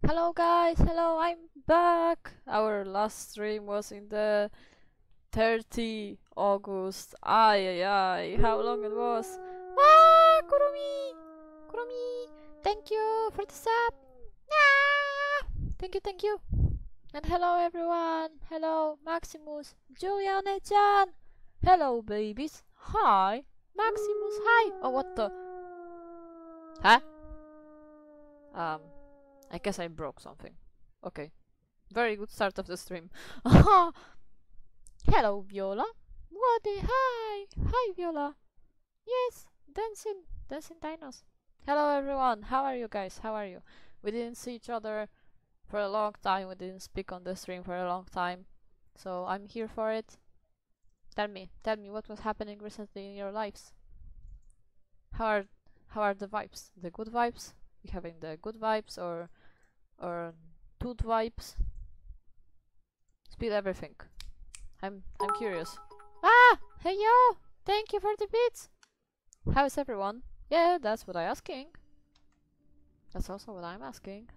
Hello guys, hello, I'm back. Our last stream was in the 30 August. Ay ay ay, how long it was. Ah, Kurumi! Kurumi! Thank you for the sub! Ah! Thank you. And hello everyone. Hello, Maximus, Julia Chan. Hello babies. Hi. Maximus, hi. Oh, what the? Huh? I guess I broke something. Okay. Very good start of the stream. Hello, Viola. What the hi? Hi, Viola. Yes, dancing dinos. Hello, everyone. How are you guys? How are you? We didn't see each other for a long time. We didn't speak on the stream for a long time. So I'm here for it. Tell me what was happening recently in your lives. How are the vibes? The good vibes? You having the good vibes or tooth vibes? Spill everything. I'm curious. Ah! Hey yo! Thank you for the bits! How is everyone? Yeah, that's what I'm asking. That's also what I'm asking.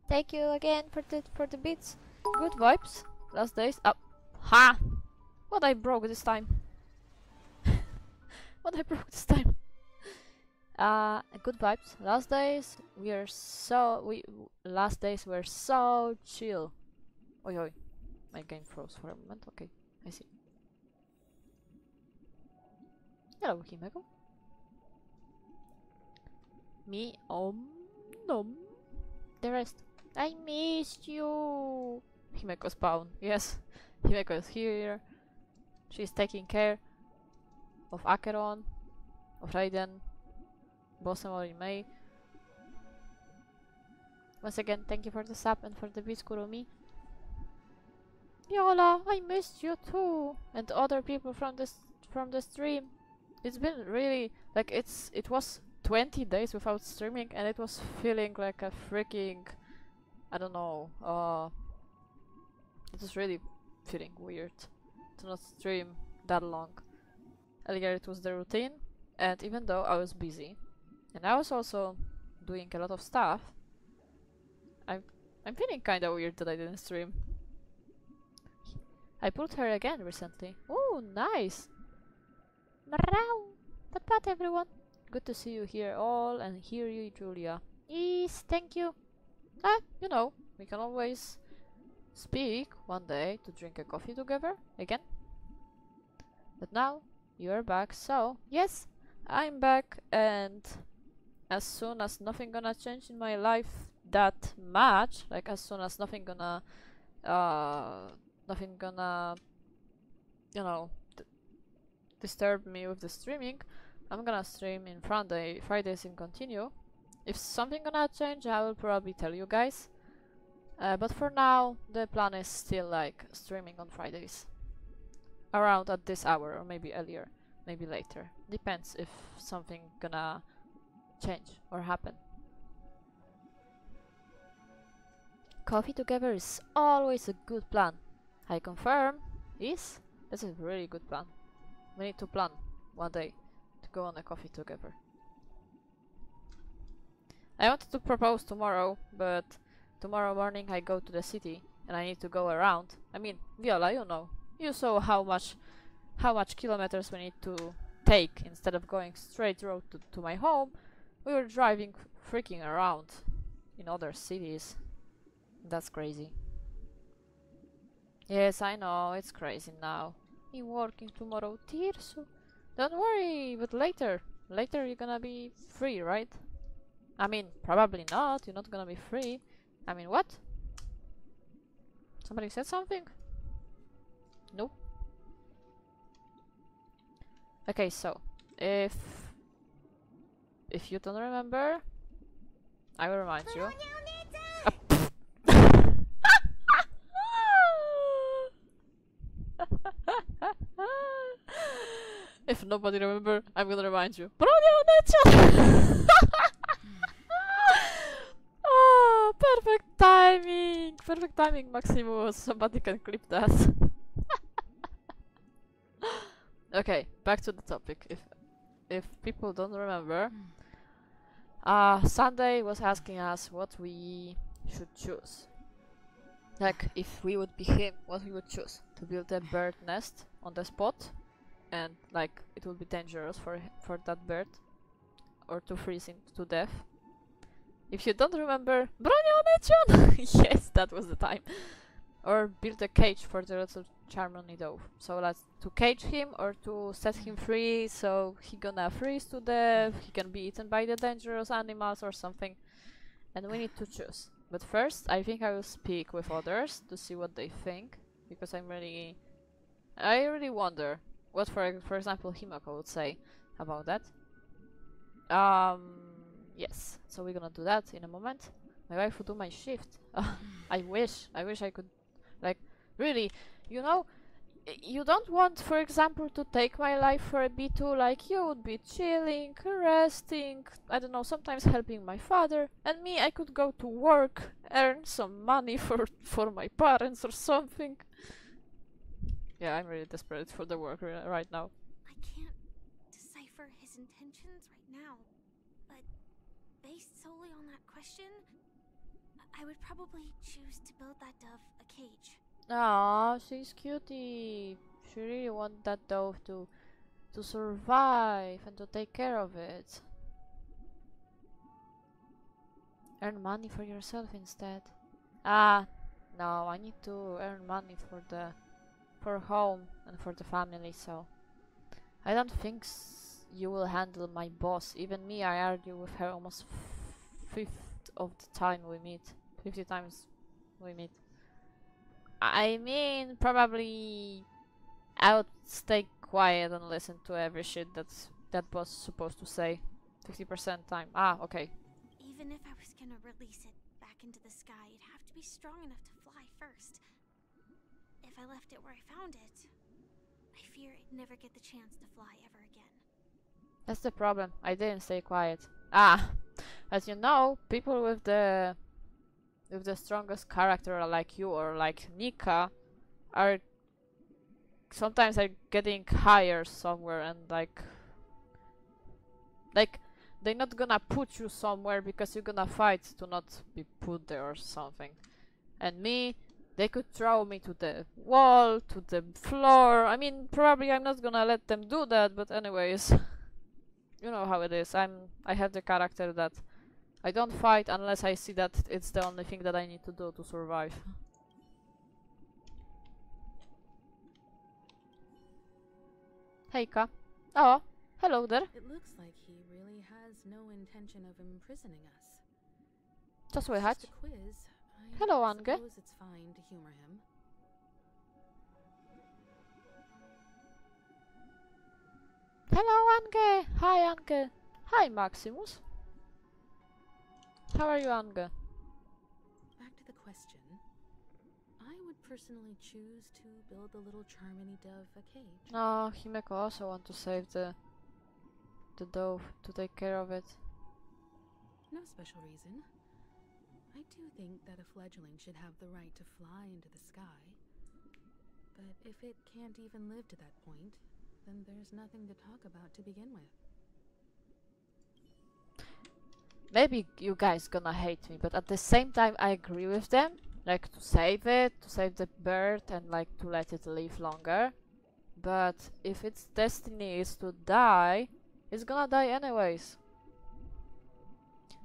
Thank you again for the bits. Good vibes. Last days. Oh, ha! What I broke this time? What I broke this time? Good vibes. Last days last days were so chill. Oi oi, my game froze for a moment. Okay, I see. Hello, Himeko. Me nom. The rest. I missed you. Himeko spawn. Yes, Himeko is here. She's taking care of Acheron, of Raiden, Bosamori May. Once again, thank you for the sub and for the beats, Kurumi. Viola, I missed you too, and other people from the stream. It's been really like it was 20 days without streaming, and it was feeling like a freaking I don't know. It was really feeling weird to not stream that long. Earlier it was the routine, and even though I was busy, and I was also doing a lot of stuff, I'm feeling kinda weird that I didn't stream. I pulled her again recently. Oh, nice! Meow! Pat everyone! Good to see you here all and hear you, Julia. Yes, thank you. You know, we can always speak one day to drink a coffee together again. But now you're back, so yes, I'm back, and as soon as nothing gonna change in my life that much, like as soon as nothing gonna, you know, disturb me with the streaming, I'm gonna stream in Fridays in continue. If something gonna change, I will probably tell you guys. But for now, the plan is still like streaming on Fridays. Around at this hour, or maybe earlier, maybe later. Depends if something gonna change or happen. Coffee together is always a good plan. I confirm. This is a really good plan. We need to plan one day to go on a coffee together. I wanted to propose tomorrow, but tomorrow morning I go to the city and I need to go around. I mean, Viola, you know, you saw how much kilometers we need to take instead of going straight road to my home. We were driving freaking around in other cities. That's crazy. Yes, I know, it's crazy now. I'm working tomorrow, Tirsu. Don't worry, but later you're gonna be free, right? I mean, probably not, you're not gonna be free. I mean, what? Somebody said something? Nope. Okay, so, if you don't remember, I will remind you. If nobody remember, I'm gonna remind you. Oh, perfect timing! Perfect timing, Maximus. Somebody can clip that. Okay, back to the topic. If people don't remember, Sunday was asking us what we should choose. Like, if we would be him, what we would choose. To build a bird nest on the spot, and like it would be dangerous for that bird, or to freeze him to death. If you don't remember, Bronion! Yes, that was the time. Or build a cage for the little Charmony dove. So let's to cage him or to set him free, so he gonna freeze to death, he can be eaten by the dangerous animals or something. And we need to choose. But first, I think I will speak with others to see what they think, because I really wonder what, for example, Himako would say about that. Yes. So we're gonna do that in a moment. My wife will do my shift. I wish I could, like, really, you know, you don't want, for example, to take my life for a bit too, like, you would be chilling, resting, I don't know, sometimes helping my father, and me, I could go to work, earn some money for my parents or something. Yeah, I'm really desperate for the work right now. I can't decipher his intentions right now, but based solely on that question, I would probably choose to build that dove a cage. Aw, she's cutie. She really wants that dove to survive and to take care of it. Earn money for yourself instead. Ah, no, I need to earn money for home and for the family, so I don't think you will handle my boss. Even me, I argue with her almost 50 of the time we meet. 50 times we meet. I mean, probably I would stay quiet and listen to every shit that boss supposed to say. 50% time. Ah, okay. Even if I was gonna release it back into the sky, it'd have to be strong enough to fly first. If I left it where I found it, I fear I'd never get the chance to fly ever again. That's the problem. I didn't stay quiet. Ah, as you know, people with the strongest character like you or like Nika are sometimes getting higher somewhere, and like they're not gonna put you somewhere because you're gonna fight to not be put there or something. And me, they could throw me to the wall, to the floor. I mean, probably I'm not gonna let them do that, but anyways, you know how it is. I have the character that I don't fight unless I see that it's the only thing that I need to do to survive. Heika. Oh, hello there. It looks like he really has no intention of imprisoning us. Co It's słychać? just a quiz. Hello, I Ange. suppose it's fine to humor him. Hello, Ange. Hi, Ange. Hi, Maximus. How are you, Ange? Back to the question. I would personally choose to build the little Charmony dove a cage. No, Himeko also want to save the dove, to take care of it. No special reason. I do think that a fledgling should have the right to fly into the sky. But if it can't even live to that point, then there's nothing to talk about to begin with. Maybe you guys gonna hate me, but at the same time I agree with them. Like, to save it, to save the bird, and like to let it live longer. But if its destiny is to die, it's gonna die anyways.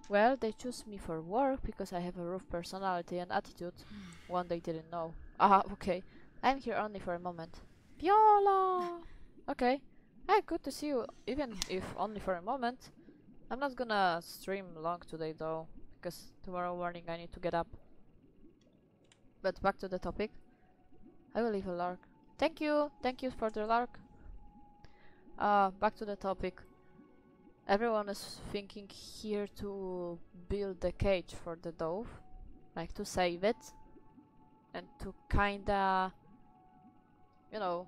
Well, they choose me for work because I have a rough personality and attitude. One they didn't know. Ah, okay. I'm here only for a moment. Viola! Okay. Hey, good to see you, even if only for a moment. I'm not gonna stream long today though, because tomorrow morning I need to get up. But back to the topic. I will leave a lark. Thank you for the lark. Back to the topic. Everyone is thinking here to build a cage for the dove, like to save it, and to kinda, you know,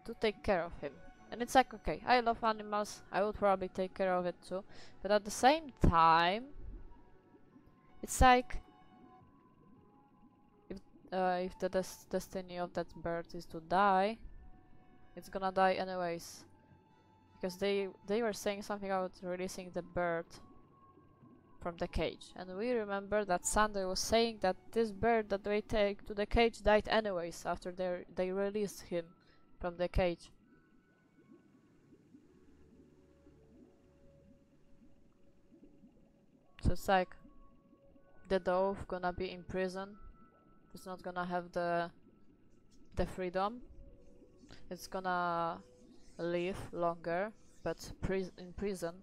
to take care of him. And it's like, okay, I love animals, I would probably take care of it too, but at the same time, it's like, if the destiny of that bird is to die, it's gonna die anyways. Because they were saying something about releasing the bird from the cage. And we remember that Sunday was saying that this bird that they take to the cage died anyways after they released him from the cage. So it's like the dove gonna be in prison. It's not gonna have the freedom. It's gonna live longer, but in prison.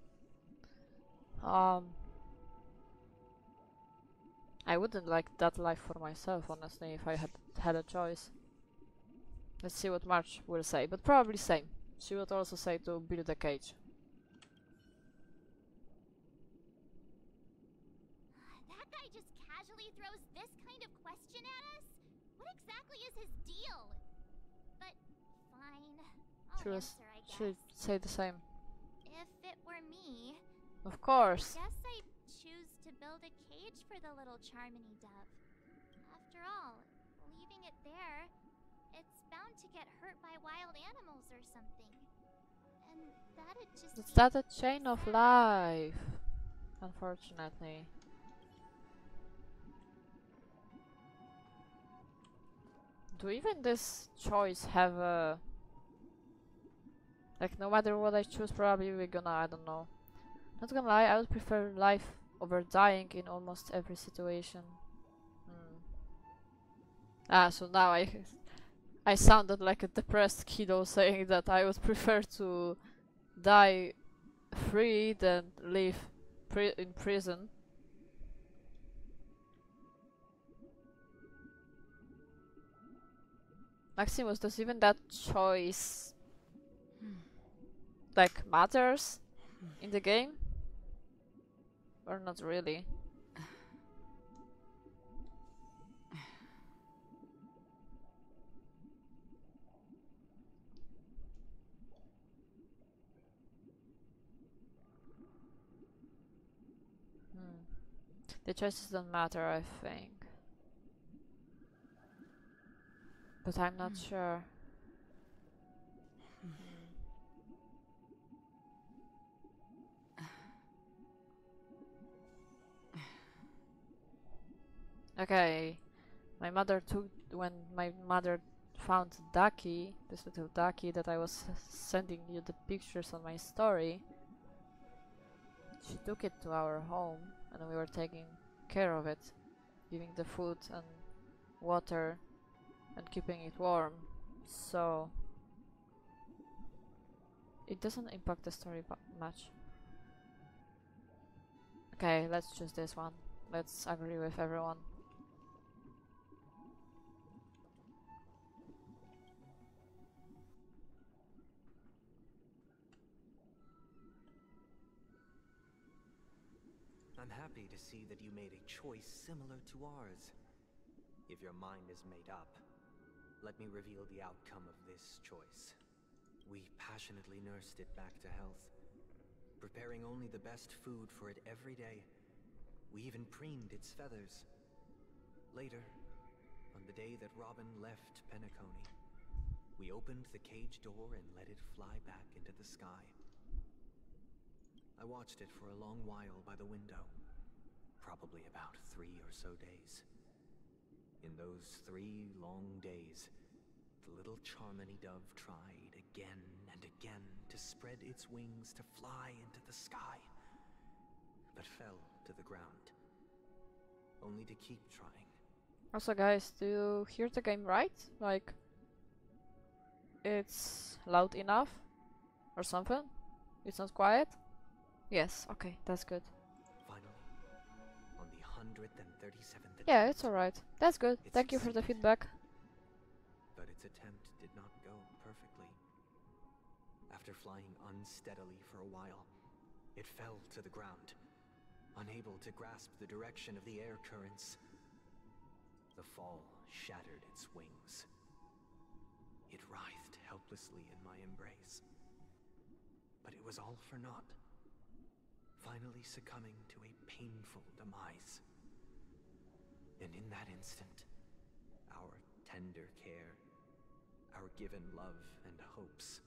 I wouldn't like that life for myself, honestly, if I had a choice. Let's see what March will say, but probably same. She would also say to build a cage. That guy just casually throws this kind of question at us? What exactly is his deal? But fine, I'll answer, I She'll guess. say the same. If it were me, Of course. guess I'd choose to build a cage for the little Charmony dove. After all, leaving it there, it's bound to get hurt by wild animals or something. And that'd just It's be that a chain of life, unfortunately. Do even this choice have a... Like, no matter what I choose, probably we're gonna, I don't know. Not gonna lie, I would prefer life over dying in almost every situation. So now I sounded like a depressed kiddo saying that I would prefer to die free than live in prison. Maximus, does even that choice like matters in the game? Or not really? The choices don't matter, I think. But I'm not sure. Okay, when my mother found Ducky, this little Ducky that I was sending you the pictures on my story, she took it to our home and we were taking care of it, giving the food and water and keeping it warm. So it doesn't impact the story much. Okay, let's choose this one. Let's agree with everyone. I'm happy to see that you made a choice similar to ours. If your mind is made up, let me reveal the outcome of this choice. We passionately nursed it back to health, preparing only the best food for it every day. We even preened its feathers. Later, on the day that Robin left Penacony, we opened the cage door and let it fly back into the sky. I watched it for a long while by the window, probably about 3 or so days. In those 3 long days, the little Charmony dove tried again and again to spread its wings to fly into the sky, but fell to the ground, only to keep trying. Also guys, do you hear the game right? Like, it's loud enough? Or something? It's not quiet? Yes, okay, that's good. Finally, on the 137th attempt, Yeah, it's alright. That's good. It Thank you for the succeeded. feedback. but its attempt did not go perfectly. After flying unsteadily for a while, it fell to the ground, unable to grasp the direction of the air currents. The fall shattered its wings. It writhed helplessly in my embrace. But it was all for naught, finally succumbing to a painful demise. And in that instant, our tender care, our given love and hopes.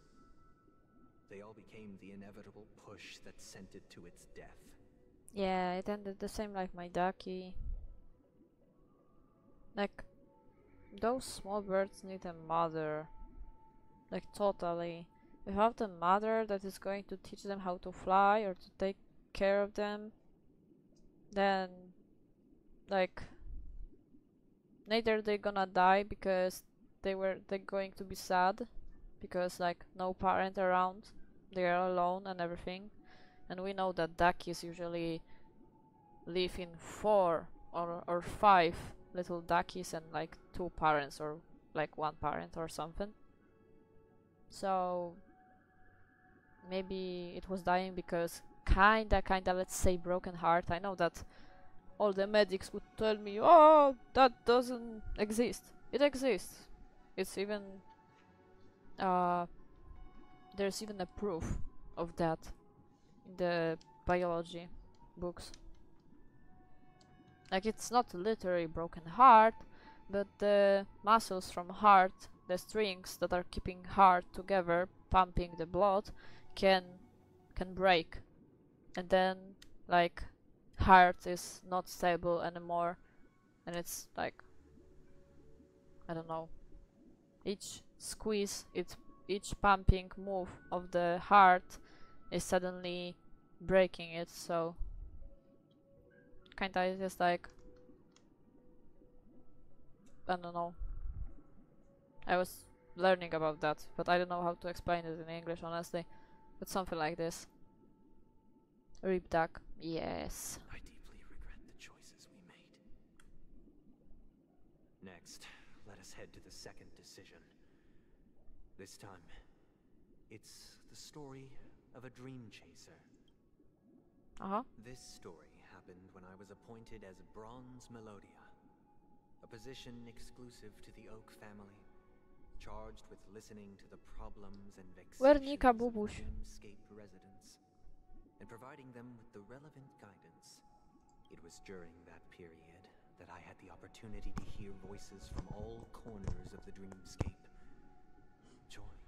They all became the inevitable push that sent it to its death. Yeah, it ended the same like my ducky. Like, those small birds need a mother. Like, totally. Without a mother that is going to teach them how to fly or to take care of them, then, like, neither they're gonna die because they're going to be sad because like no parent around, they are alone and everything. And we know that duckies usually live in 4 or 5 little duckies and like 2 parents or like 1 parent or something. So maybe it was dying because kinda let's say broken heart. I know that all the medics would tell me, oh, that doesn't exist. It exists. It's even there's even a proof of that in the biology books. Like, it's not literally broken heart, but the muscles from heart, the strings that are keeping heart together, pumping the blood, can break, and then like heart is not stable anymore, and it's like, I don't know, each squeeze, each pumping move of the heart is suddenly breaking it. So kinda just like, I don't know, I was learning about that, but I don't know how to explain it in English, honestly. But something like this. Rip duck. Yes. I deeply regret the choices we made. Next, let us head to the second decision. This time, it's the story of a dream chaser. This story happened when I was appointed as Bronze Melodia, a position exclusive to the Oak family, charged with listening to the problems and vexations of Dreamscape residents, and providing them with the relevant guidance. It was during that period that I had the opportunity to hear voices from all corners of the Dreamscape. Joy,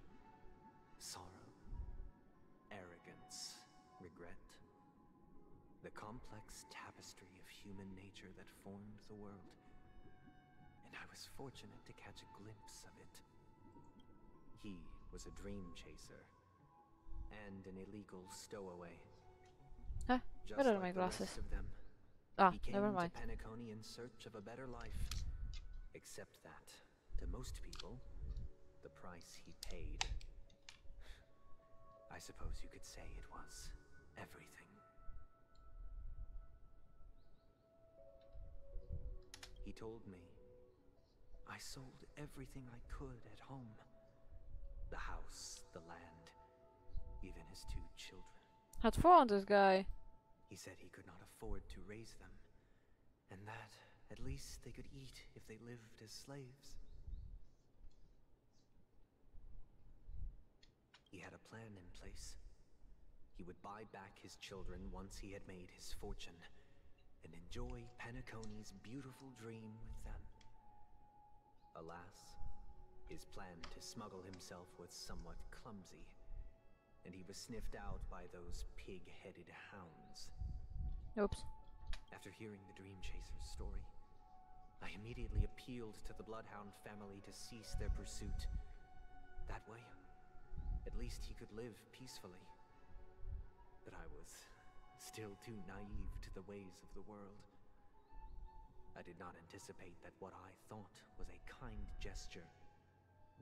sorrow, arrogance, regret. The complex tapestry of human nature that formed the world. And I was fortunate to catch a glimpse of it. He was a dream chaser and an illegal stowaway. Huh? Just Where are like my the glasses? rest of them, Ah, he came never to mind. Penacony in search of a better life. Except that, to most people, the price he paid, I suppose you could say it was everything. He told me, I sold everything I could at home. The house, the land, even his 2 children. Had fun, this guy. He said he could not afford to raise them, and that at least they could eat if they lived as slaves. He had a plan in place. He would buy back his children once he had made his fortune, and enjoy Penacony's beautiful dream with them. Alas, his plan to smuggle himself was somewhat clumsy, and he was sniffed out by those pig-headed hounds. Oops. After hearing the Dream Chaser's story, I immediately appealed to the Bloodhound family to cease their pursuit. That way, at least he could live peacefully. But I was still too naive to the ways of the world. I did not anticipate that what I thought was a kind gesture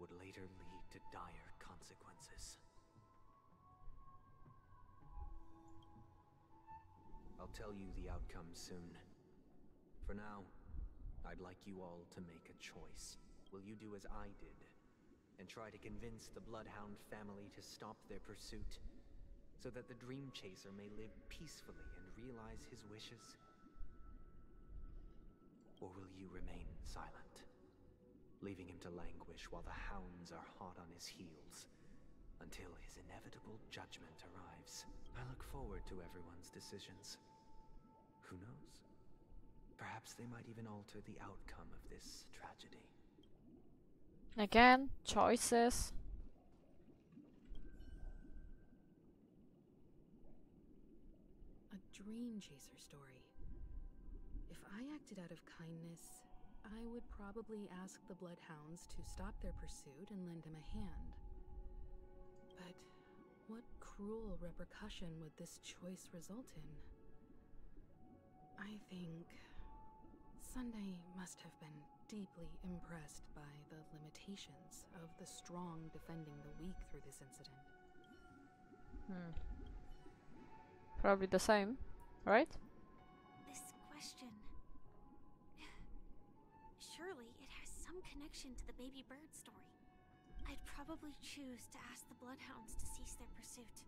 would later lead to dire consequences. I'll tell you the outcome soon. For now, I'd like you all to make a choice. Will you do as I did, and try to convince the Bloodhound family to stop their pursuit, so that the Dream Chaser may live peacefully and realize his wishes? Or will you remain silent, leaving him to languish while the hounds are hot on his heels, until his inevitable judgment arrives? I look forward to everyone's decisions. Who knows? Perhaps they might even alter the outcome of this tragedy. Again, choices. A dream chaser story. If I acted out of kindness, I would probably ask the Bloodhounds to stop their pursuit and lend him a hand. But what cruel repercussion would this choice result in? I think Sunday must have been deeply impressed by the limitations of the strong defending the weak through this incident. Probably the same, right? This question. Surely it has some connection to the baby bird story. I'd probably choose to ask the Bloodhounds to cease their pursuit.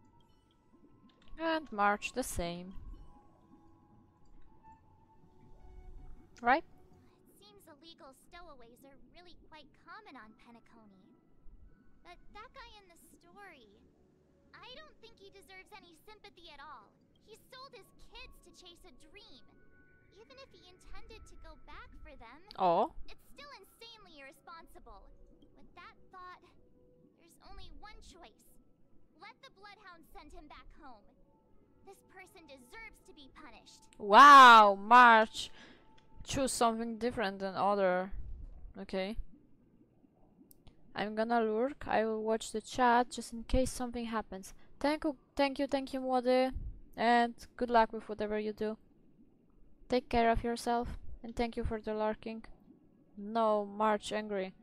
And March the same. Right? It seems illegal stowaways are really quite common on Penacony. But that guy in the story, I don't think he deserves any sympathy at all. He sold his kids to chase a dream. Even if he intended to go back for them, Oh. it's still insanely irresponsible. With that thought, there's only one choice. Let the Bloodhounds send him back home. This person deserves to be punished. Wow, March. Choose something different than other. Okay. I'm gonna lurk. I will watch the chat just in case something happens. Thank you, Młody. And good luck with whatever you do. Take care of yourself. And thank you for the lurking. No, March angry.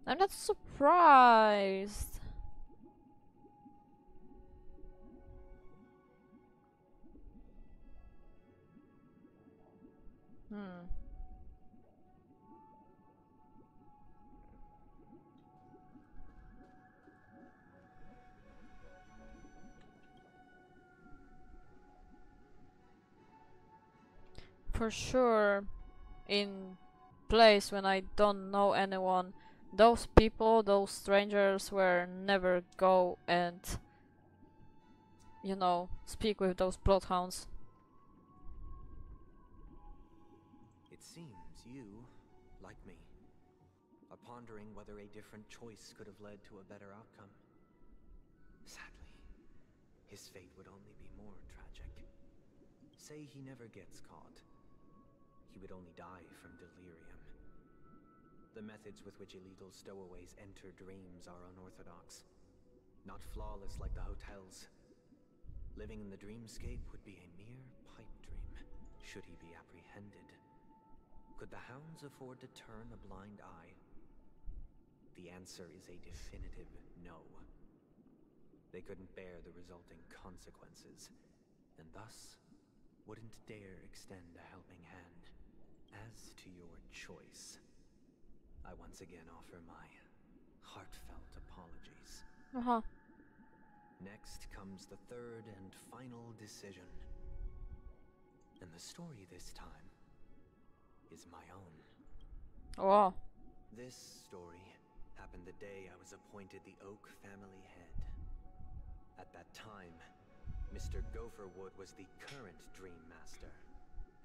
I'm not surprised. For sure, in place when I don't know anyone, those people, those strangers, will never go and, you know, speak with those bloodhounds. It seems you, like me, are pondering whether a different choice could have led to a better outcome. Sadly, his fate would only be more tragic. Say he never gets caught. He would only die from delirium. The methods with which illegal stowaways enter dreams are unorthodox. Not flawless like the hotels. Living in the dreamscape would be a mere pipe dream, should he be apprehended. Could the hounds afford to turn a blind eye? The answer is a definitive no. They couldn't bear the resulting consequences, and thus wouldn't dare extend a helping hand. As to your choice, I once again offer my heartfelt apologies. Next comes the third and final decision. And the story this time is my own. Oh. This story happened the day I was appointed the Oak family head. At that time, Mr. Gopherwood was the current Dream Master,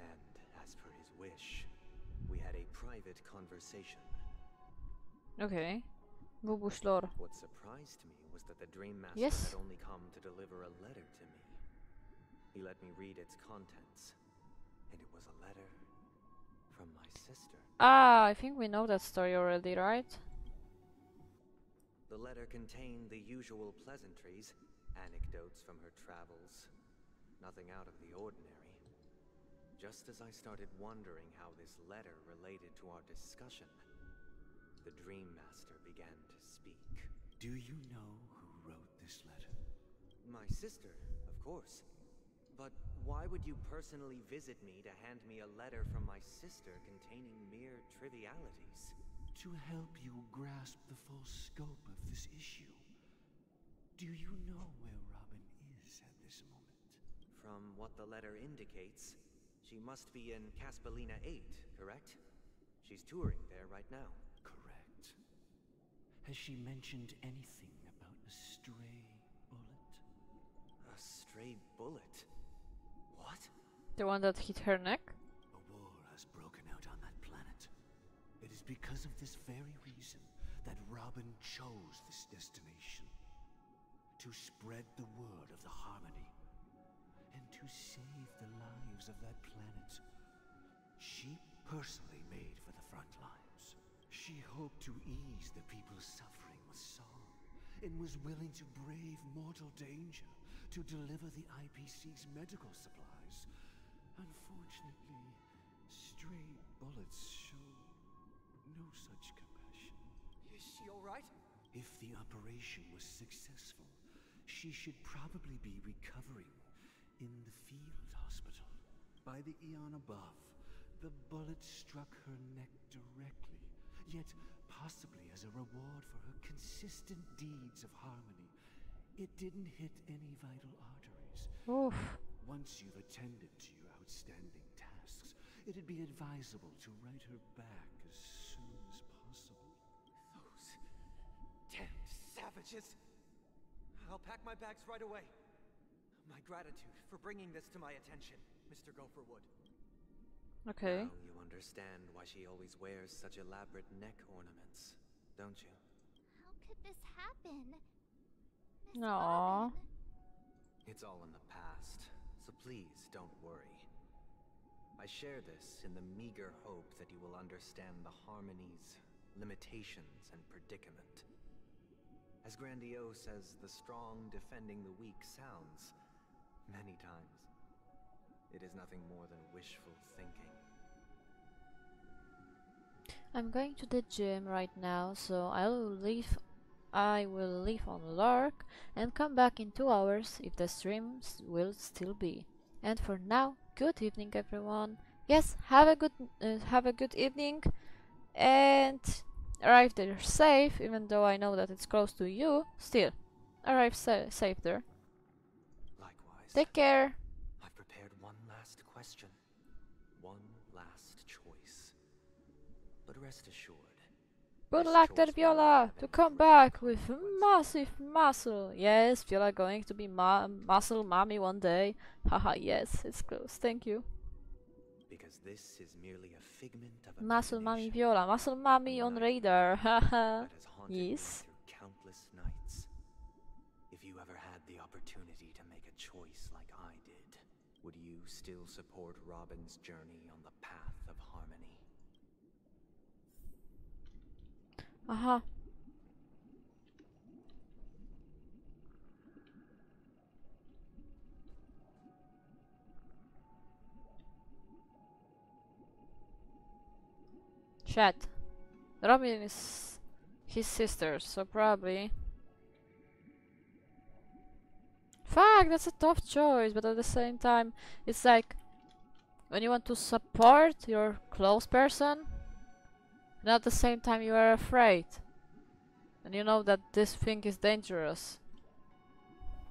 and as per his wish, we had a private conversation. Okay. Bubuślor. What surprised me was that the Dream Master Yes. had only come to deliver a letter to me. He let me read its contents, and it was a letter from my sister. Ah, I think we know that story already, right? The letter contained the usual pleasantries, anecdotes from her travels, nothing out of the ordinary. Just as I started wondering how this letter related to our discussion, the Dream Master began to speak. Do you know who wrote this letter? My sister, of course. But why would you personally visit me to hand me a letter from my sister containing mere trivialities? To help you grasp the full scope of this issue. Do you know where Robin is at this moment? From what the letter indicates, she must be in Caspelina 8, correct? She's touring there right now. Correct. Has she mentioned anything about a stray bullet? A stray bullet? What? The one that hit her neck? A war has broken out on that planet. It is because of this very reason that Robin chose this destination to spread the word of the Harmony and to save the lives of that planet she personally made for the front lines. She hoped to ease the people's suffering with song and was willing to brave mortal danger to deliver the IPC's medical supplies. Unfortunately, stray bullets show no such compassion. Is she all right? If the operation was successful, she should probably be recovering in the field hospital. By the eon above, the bullet struck her neck directly, yet possibly as a reward for her consistent deeds of harmony. It didn't hit any vital arteries. Oof. Once you've attended to your outstanding tasks, it'd be advisable to write her back as soon as possible. Those damned savages! I'll pack my bags right away. My gratitude for bringing this to my attention, Mr. Gopherwood. Okay. Now you understand why she always wears such elaborate neck ornaments, don't you? How could this happen? Miss Aww. Robin. It's all in the past, so please don't worry. I share this in the meager hope that you will understand the Harmony's limitations and predicament. As grandiose as the strong defending the weak sounds, many times, it is nothing more than wishful thinking. I'm going to the gym right now, so I will leave on lurk and come back in 2 hours if the streams will still be. And for now, good evening everyone. Yes, have a good evening and arrive there safe, even though I know that it's close to you. Still, arrive safe there. Likewise. Take care. I've prepared one last question. One last choice. But rest assured. Good this luck choice there, will Viola, not have to any come great back with consequences. massive muscle. Yes, Viola going to be muscle mommy one day. Haha, yes, it's close. Thank you. Because this is merely a figment of Muscle mommy imagination, Viola, muscle mommy on nightmare radar. Haha. that has haunted me Yes. through countless nights. If you ever had the opportunity to make a choice like I did, would you still support Robin's journey on the path of harmony? Aha. Chat. Robin is his sister, so probably. Fuck, that's a tough choice, but at the same time, it's like when you want to support your close person, and at the same time you are afraid. And you know that this thing is dangerous.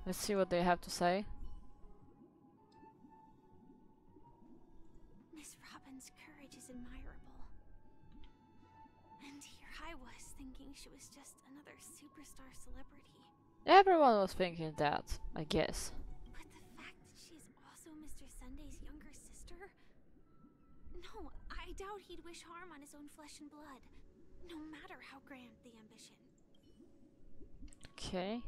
Let's see what they have to say. Miss Robin's courage is admirable. And here I was thinking she was just another superstar celebrity. Everyone was thinking that, I guess. But the fact that she's also Mr. Sunday's younger sister? No, I doubt he'd wish harm on his own flesh and blood, no matter how grand the ambition. Okay.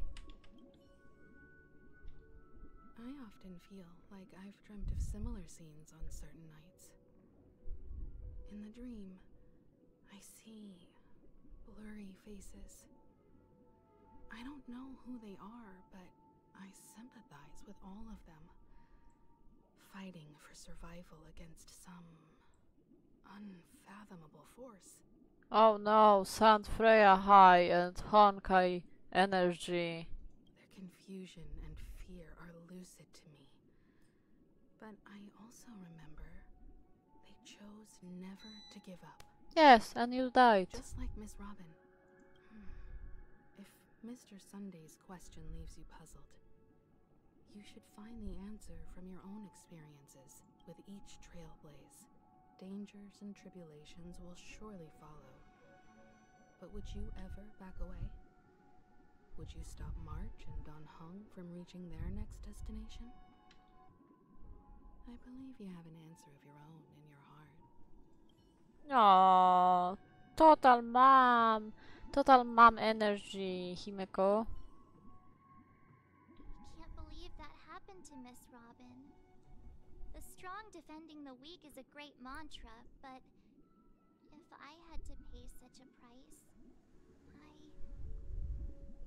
I often feel like I've dreamt of similar scenes on certain nights. In the dream, I see blurry faces. I don't know who they are, but I sympathize with all of them, fighting for survival against some unfathomable force. Oh no, Sant Freya High and Honkai energy. Their confusion and fear are lucid to me. But I also remember they chose never to give up. Yes, and you died. Just like Miss Robin. If Mr. Sunday's question leaves you puzzled, you should find the answer from your own experiences with each trailblaze. Dangers and tribulations will surely follow. But would you ever back away? Would you stop March and Don Hung from reaching their next destination? I believe you have an answer of your own in your heart. Aww, total mom. Total mom energy, Himeko. Can't believe that happened to Miss Robin. The strong defending the weak is a great mantra, but if I had to pay such a price,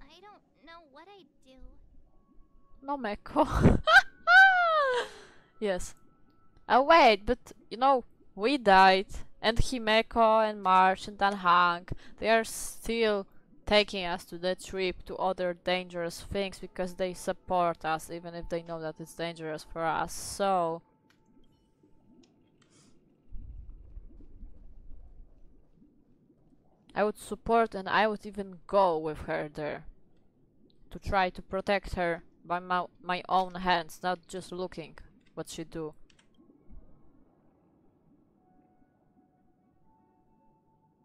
I don't know what I'd do. Momeko. Yes. Oh wait, but you know, we died, and Himeko and March and Danhang, they are still taking us to the trip to other dangerous things because they support us, even if they know that it's dangerous for us. So I would support, and I would even go with her there to try to protect her by my own hands, not just looking what she do.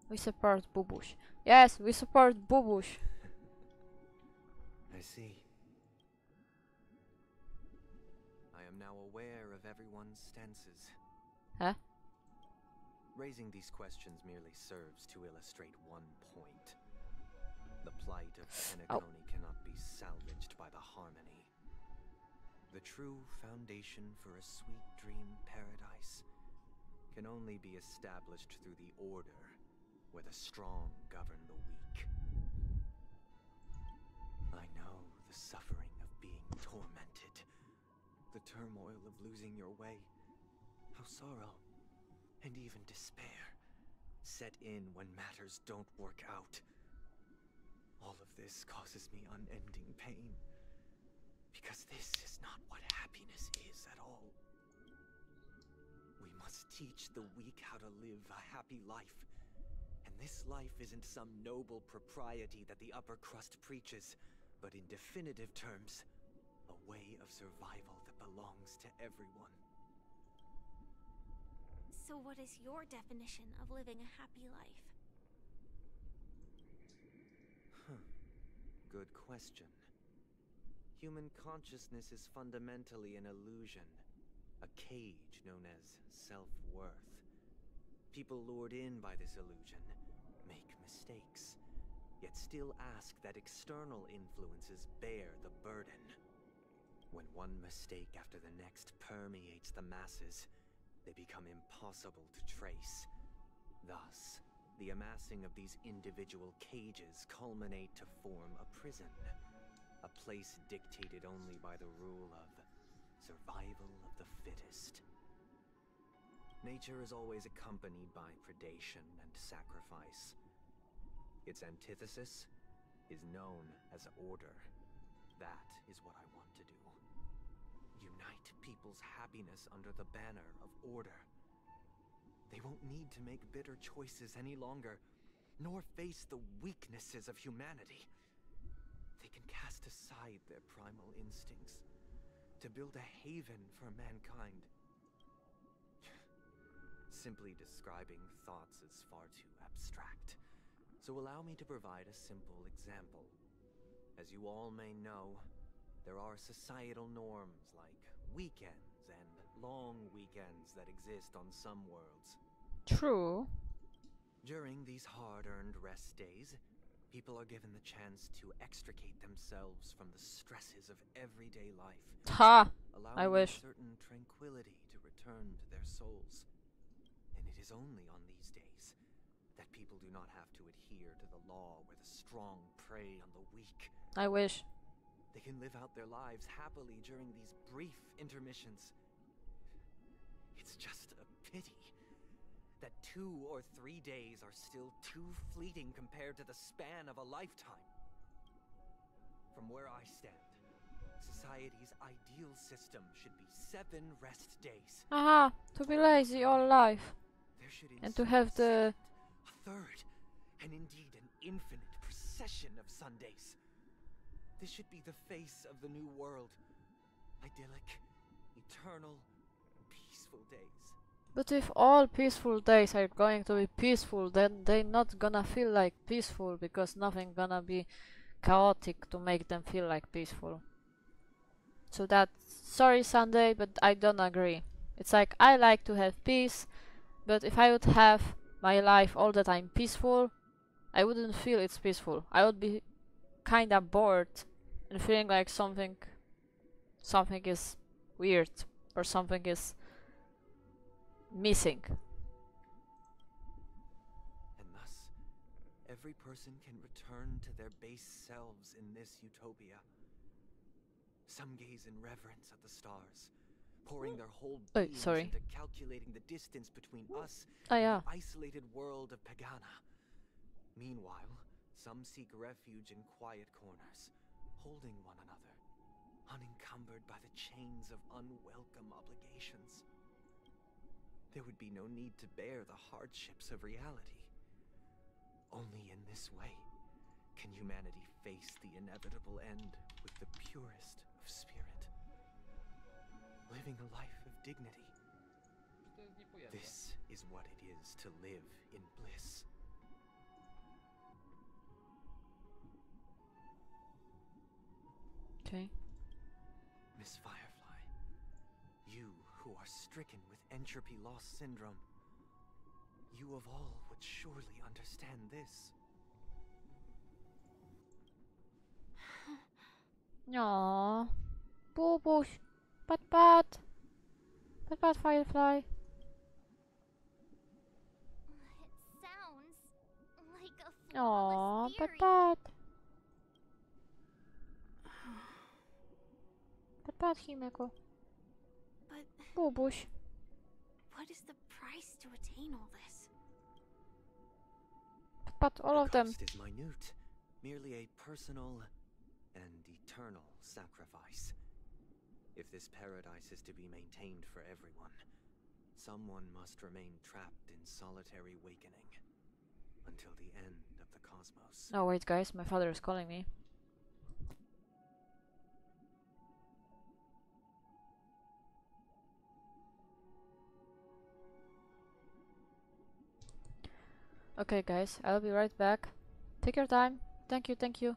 We support Bubush. Yes, we support Bubush. I see. I am now aware of everyone's stances. Huh? Raising these questions merely serves to illustrate one point. The plight of Penacony cannot be salvaged by the Harmony. The true foundation for a sweet dream paradise can only be established through the order where the strong govern the weak. I know the suffering of being tormented, the turmoil of losing your way, how sorrow and even despair set in when matters don't work out. All of this causes me unending pain, because this is not what happiness is at all. We must teach the weak how to live a happy life. And this life isn't some noble propriety that the upper crust preaches, but in definitive terms, a way of survival that belongs to everyone. So what is your definition of living a happy life? Good question. Human consciousness is fundamentally an illusion, a cage known as self-worth. People lured in by this illusion make mistakes, yet still ask that external influences bear the burden. When one mistake after the next permeates the masses, they become impossible to trace. Thus, the amassing of these individual cages culminate to form a prison, a place dictated only by the rule of survival of the fittest. Nature is always accompanied by predation and sacrifice. Its antithesis is known as order. That is what I want to do. Unite people's happiness under the banner of order. They won't need to make bitter choices any longer, nor face the weaknesses of humanity. They can cast aside their primal instincts to build a haven for mankind. Simply describing thoughts is far too abstract, so allow me to provide a simple example. As you all may know, there are societal norms like weekends and long weekends that exist on some worlds. True. During these hard-earned rest days, people are given the chance to extricate themselves from the stresses of everyday life, Ha! allowing I wish. a certain tranquility to return to their souls. And it is only on these days that people do not have to adhere to the law where the strong prey on the weak. I wish. They can live out their lives happily during these brief intermissions. It's just a pity that 2 or 3 days are still too fleeting compared to the span of a lifetime. From where I stand, society's ideal system should be 7 rest days. Aha! To be lazy all life. There should And to ensue have a the... second, a third, and indeed an infinite procession of Sundays. This should be the face of the new world. Idyllic, eternal, peaceful days. But if all peaceful days are going to be peaceful, then they not gonna feel like peaceful because nothing gonna be chaotic to make them feel like peaceful. So that's... Sorry Sunday, but I don't agree. It's like I like to have peace, but if I would have my life all the time peaceful, I wouldn't feel it's peaceful. I would be kinda bored and feeling like something is weird or something is missing. And thus, every person can return to their base selves in this utopia. Some gaze in reverence at the stars, pouring their whole Oh, beings sorry. into calculating the distance between us Oh and yeah. the isolated world of Pagana. Meanwhile, some seek refuge in quiet corners, holding one another, unencumbered by the chains of unwelcome obligations. There would be no need to bear the hardships of reality. Only in this way can humanity face the inevitable end with the purest of spirit, living a life of dignity. This is what it is to live in bliss. Okay. Miss Firefly, you who are stricken with entropy loss syndrome, you of all would surely understand this. Aww. Bubush. Pat. Firefly. It sounds like a Aww. flawless theory. Pat. Himeko. But Bubush. what is the price to attain all this? All The of them. cost is minute, merely a personal and eternal sacrifice. If this paradise is to be maintained for everyone, someone must remain trapped in solitary wakening until the end of the cosmos. Oh wait guys, my father is calling me. Okay guys, I'll be right back. Take your time. Thank you.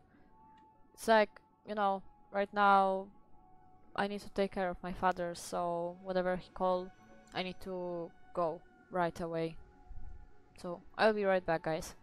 It's like, you know, right now I need to take care of my father, so whatever he called, I need to go right away. So I'll be right back guys.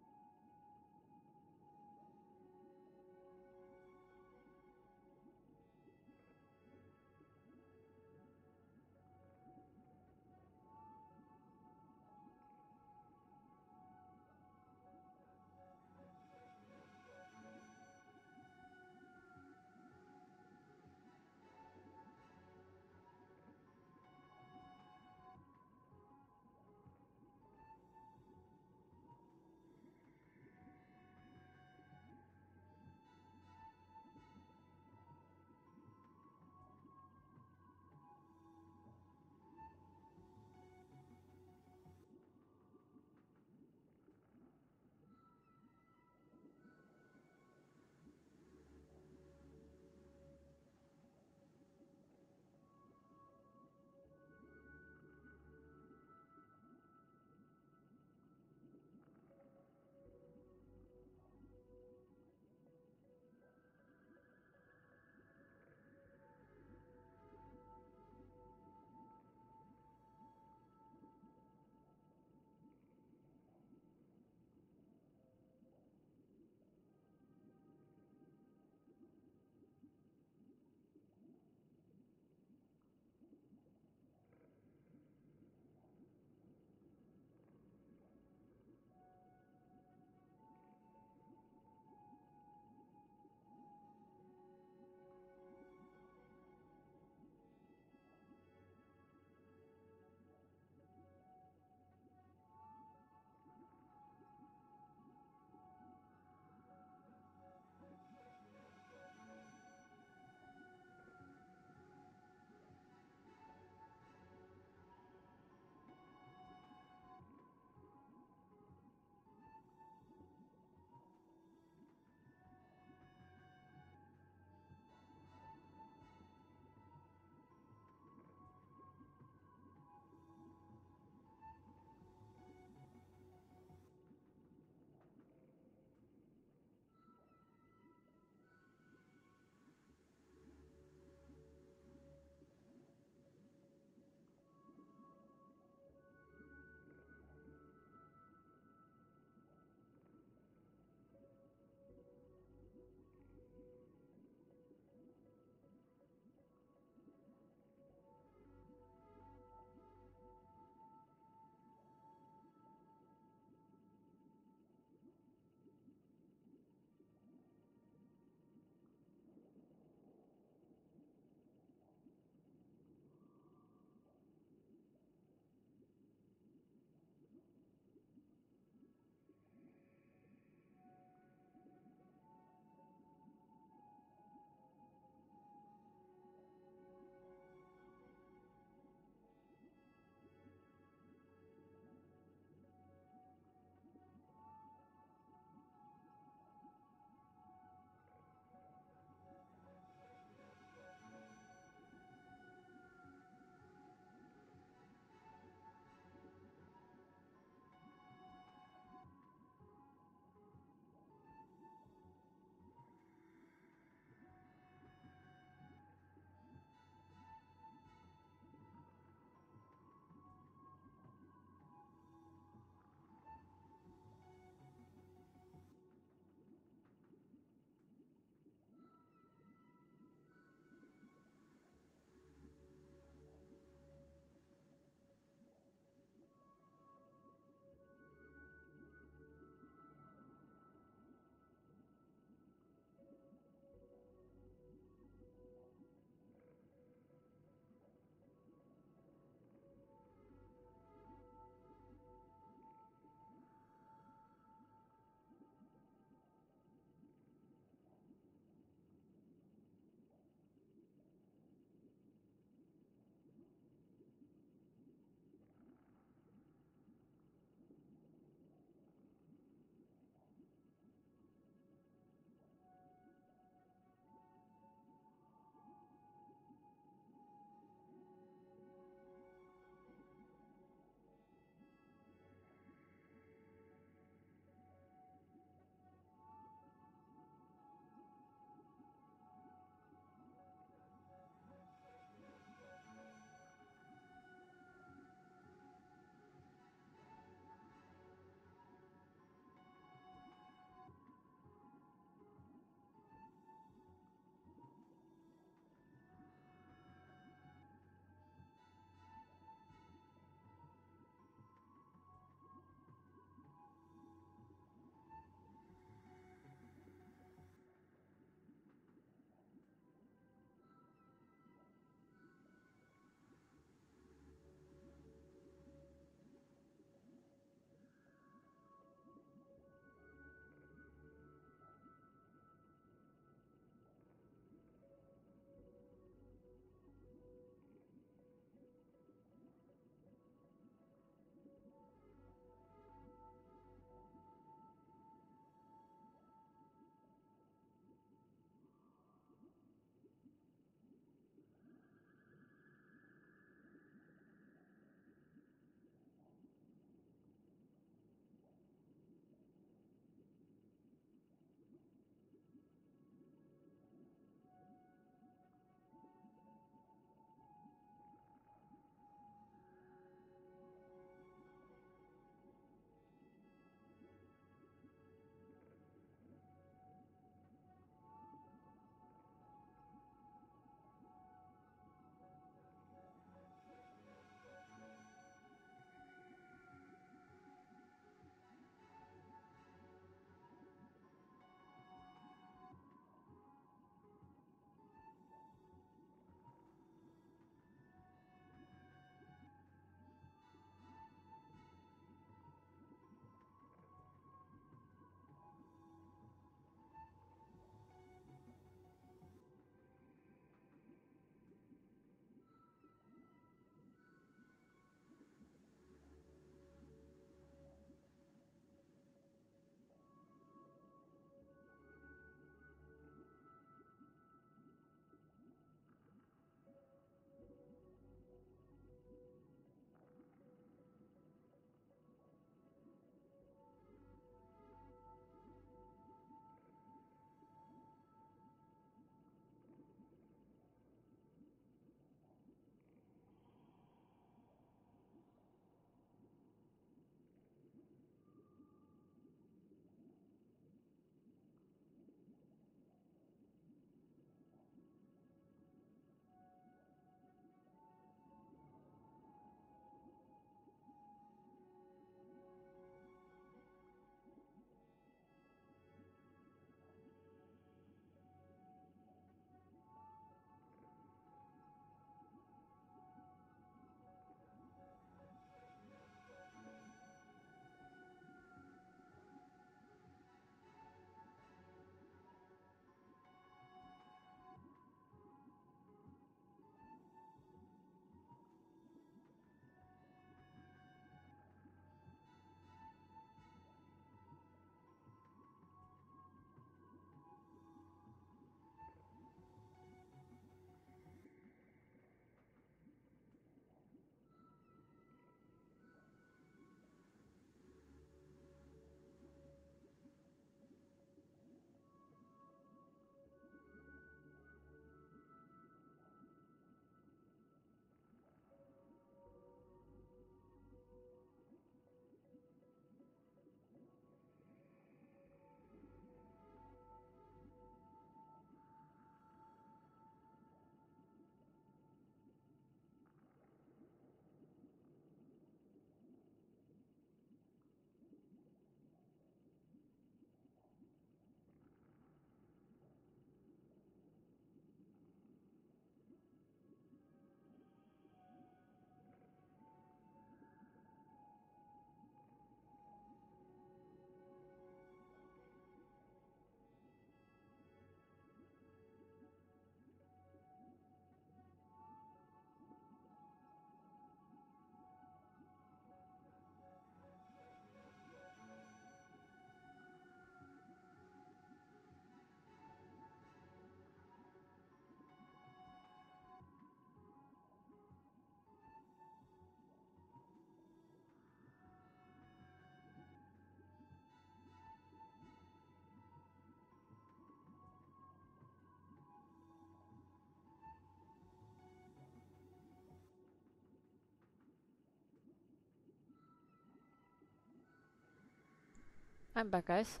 I'm back, guys.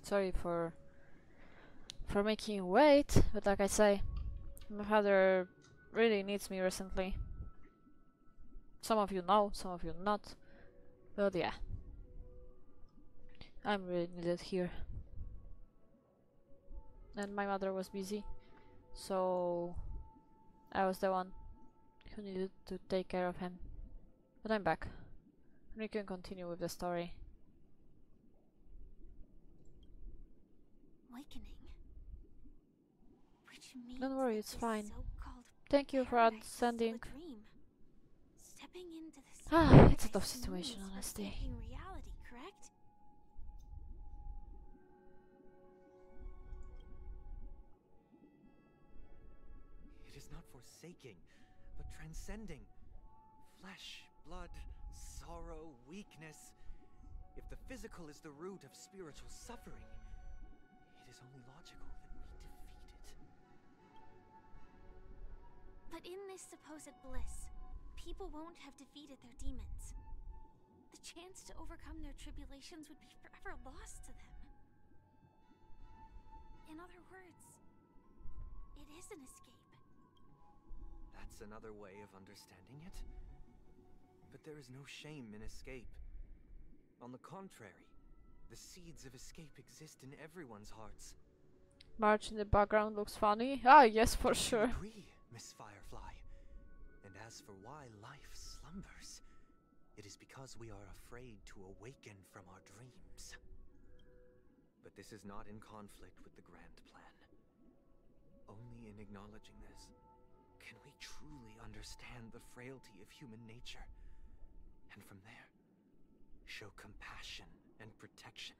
Sorry for making you wait, but like I say, my father really needs me recently. Some of you know, some of you not. But yeah, I'm really needed here. And my mother was busy, so I was the one who needed to take care of him. But I'm back, and we can continue with the story. Awakening. Which means Don't worry, that it's this fine. so-called Thank you for paradise is still a understanding. dream. Stepping into the Ah, it's a paradise tough situation, means honestly. forsaking reality, correct? It is not forsaking, but transcending. Flesh, blood, sorrow, weakness. If the physical is the root of spiritual suffering, it is only logical that we defeat it. But in this supposed bliss, people won't have defeated their demons. The chance to overcome their tribulations would be forever lost to them. In other words, it is an escape. That's another way of understanding it. But there is no shame in escape. On the contrary, the seeds of escape exist in everyone's hearts. March in the background looks funny. Ah, yes, for sure. I agree, Miss Firefly. And as for why life slumbers, it is because we are afraid to awaken from our dreams. But this is not in conflict with the grand plan. Only in acknowledging this can we truly understand the frailty of human nature, and from there, show compassion and protection.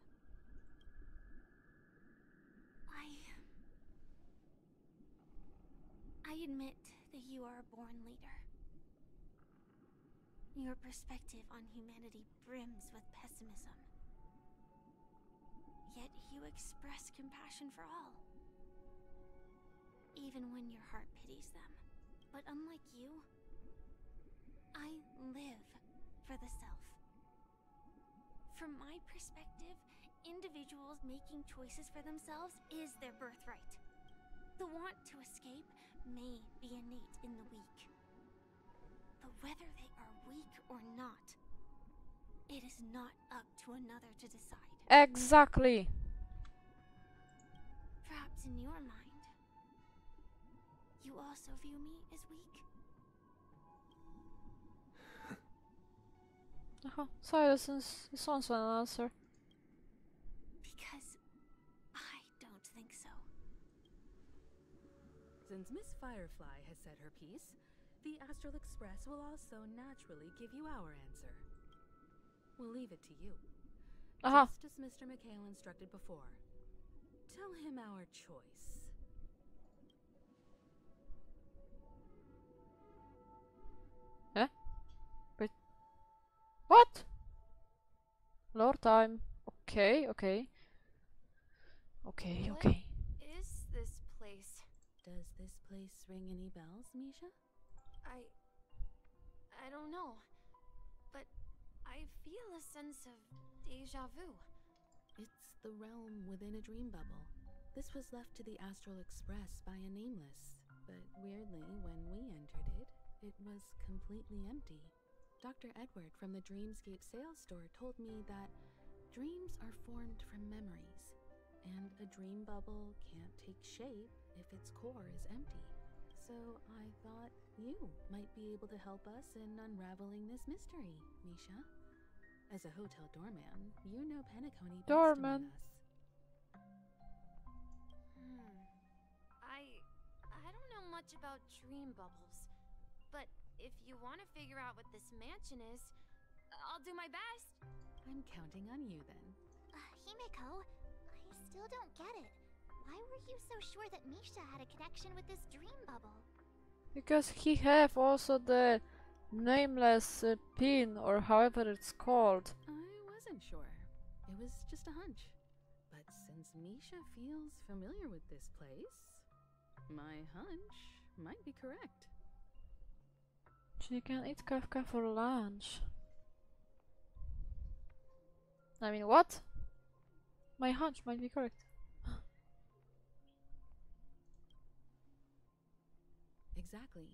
I admit that you are a born leader. Your perspective on humanity brims with pessimism. Yet you express compassion for all, even when your heart pities them. But unlike you, I live for the self. From my perspective, individuals making choices for themselves is their birthright. The want to escape may be innate in the weak. But whether they are weak or not, it is not up to another to decide. Exactly. Perhaps in your mind, you also view me as weak? Sorry, this one's an answer. Because I don't think so. Since Miss Firefly has said her piece, the Astral Express will also naturally give you our answer. We'll leave it to you. Just as Mr. McHale instructed before. Tell him our choice. Wait. What? Lord time. Okay. What is this place? Does this place ring any bells, Misha? I don't know, but I feel a sense of deja vu. It's the realm within a dream bubble. This was left to the Astral Express by a nameless, but weirdly, when we entered it, it was completely empty. Dr. Edward from the Dreamscape sales store told me that dreams are formed from memories, and a dream bubble can't take shape if its core is empty. So I thought you might be able to help us in unraveling this mystery, Misha. As a hotel doorman, you know Penacony best Doorman. among us. I don't know much about dream bubbles, but if you want to figure out what this mansion is, I'll do my best. I'm counting on you then. Himeko, I still don't get it. Why were you so sure that Misha had a connection with this dream bubble? Because he have also the nameless pin, or however it's called. I wasn't sure. It was just a hunch. But since Misha feels familiar with this place, my hunch might be correct. She can eat Kafka for lunch. I mean, what? My hunch might be correct. Exactly.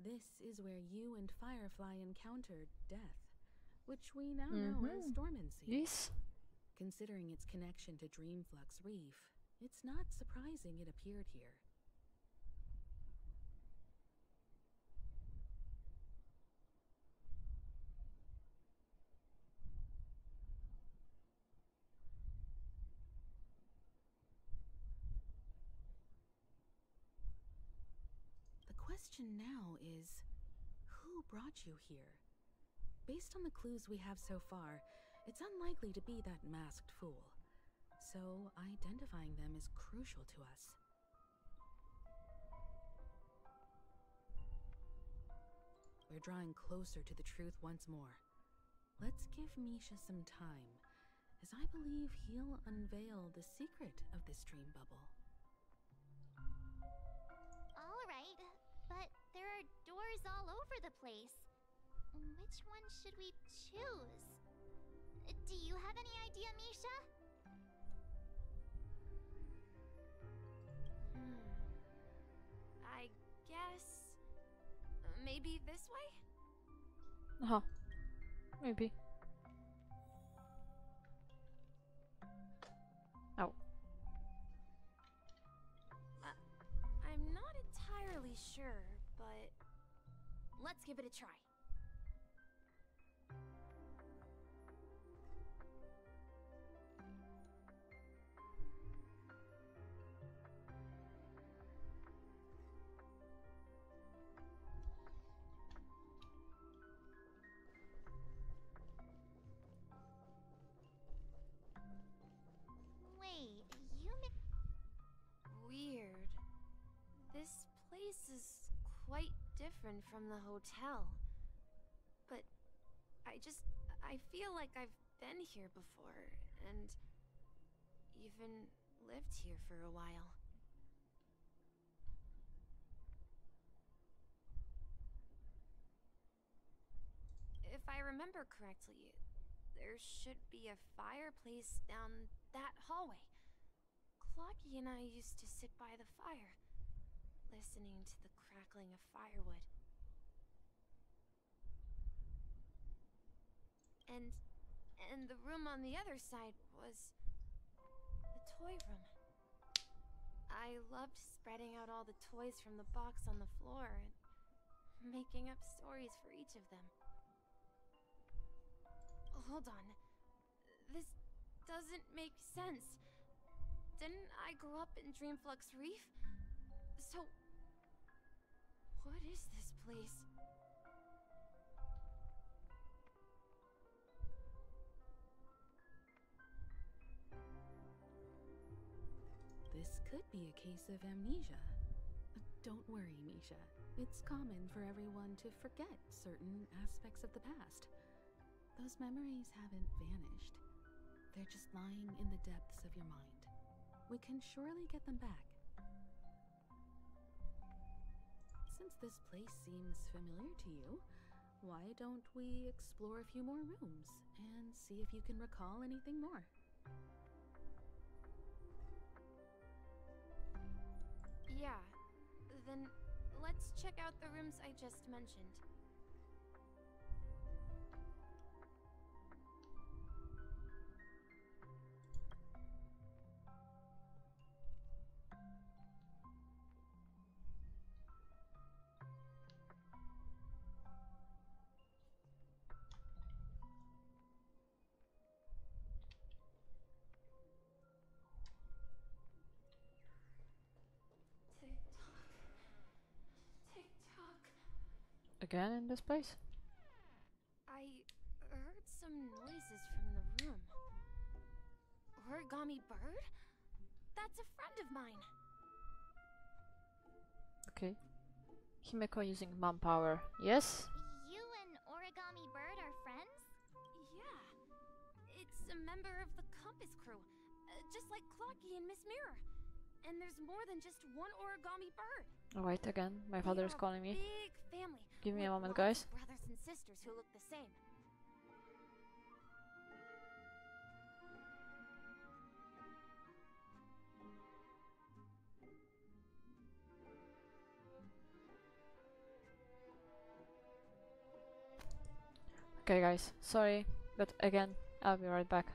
This is where you and Firefly encountered Death, which we now know as Dormancy. Yes. Considering its connection to Dreamflux Reef, it's not surprising it appeared here. The question now is, who brought you here? Based on the clues we have so far, it's unlikely to be that masked fool. So, identifying them is crucial to us. We're drawing closer to the truth once more. Let's give Misha some time, as I believe he'll unveil the secret of this dream bubble. Alright, but there are doors all over the place. Which one should we choose? Do you have any idea, Misha? I guess... maybe this way? Uh-huh. Maybe. Oh. I'm not entirely sure, but... let's give it a try. Wait, Weird. This place is quite different from the hotel. But I feel like I've been here before, and even lived here for a while. If I remember correctly, there should be a fireplace down that hallway. Clocky and I used to sit by the fire, listening to the crackling of firewood. And the room on the other side was the toy room. I loved spreading out all the toys from the box on the floor and making up stories for each of them. Hold on. This doesn't make sense. Didn't I grow up in Dreamflux Reef? So, what is this place? This could be a case of amnesia. Don't worry, Misha. It's common for everyone to forget certain aspects of the past. Those memories haven't vanished. They're just lying in the depths of your mind. We can surely get them back. Since this place seems familiar to you, why don't we explore a few more rooms and see if you can recall anything more? Yeah, then let's check out the rooms I just mentioned. Again in this place? I heard some noises from the room. Origami bird? That's a friend of mine. Okay. Himeko using mom power. Yes? you and Origami Bird are friends? Yeah. It's a member of the Compass crew. Just like Clocky and Miss Mirror. And there's more than just one Origami bird. Alright, again. My They father is are a calling me. Big family. Give me a with moment, lots guys. of brothers and sisters who look the same. Okay guys, sorry, but again, I'll be right back.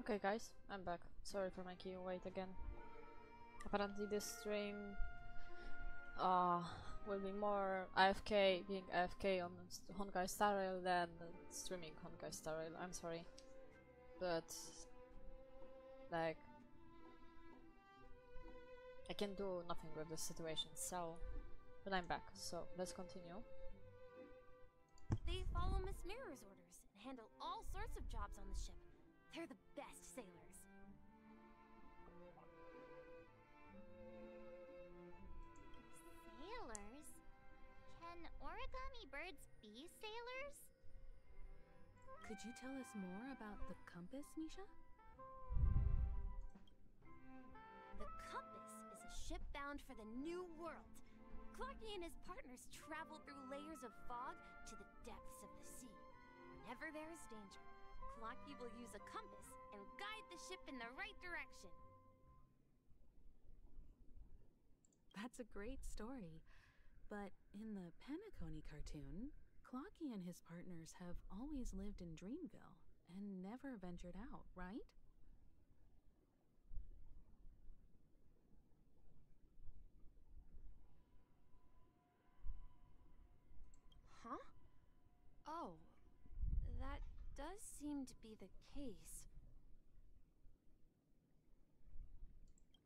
Okay guys, I'm back. Sorry for making you wait again. Apparently this stream will be more AFK, being AFK on Honkai Star Rail than streaming Honkai Star Rail. I'm sorry. But like I can do nothing with this situation, so but I'm back, so let's continue. They follow Miss Mirror's orders and handle all sorts of jobs on the ship. They're the best sailors. Sailors? Can origami birds be sailors? Could you tell us more about the compass, Misha? The Compass is a ship bound for the New World. Clarky and his partners travel through layers of fog to the depths of the sea. Whenever there is danger, Clarky will use a compass and guide the ship in the right direction. That's a great story. But in the Penacony cartoon, Clocky and his partners have always lived in Dreamville and never ventured out, right? Huh? Oh, that does seem to be the case.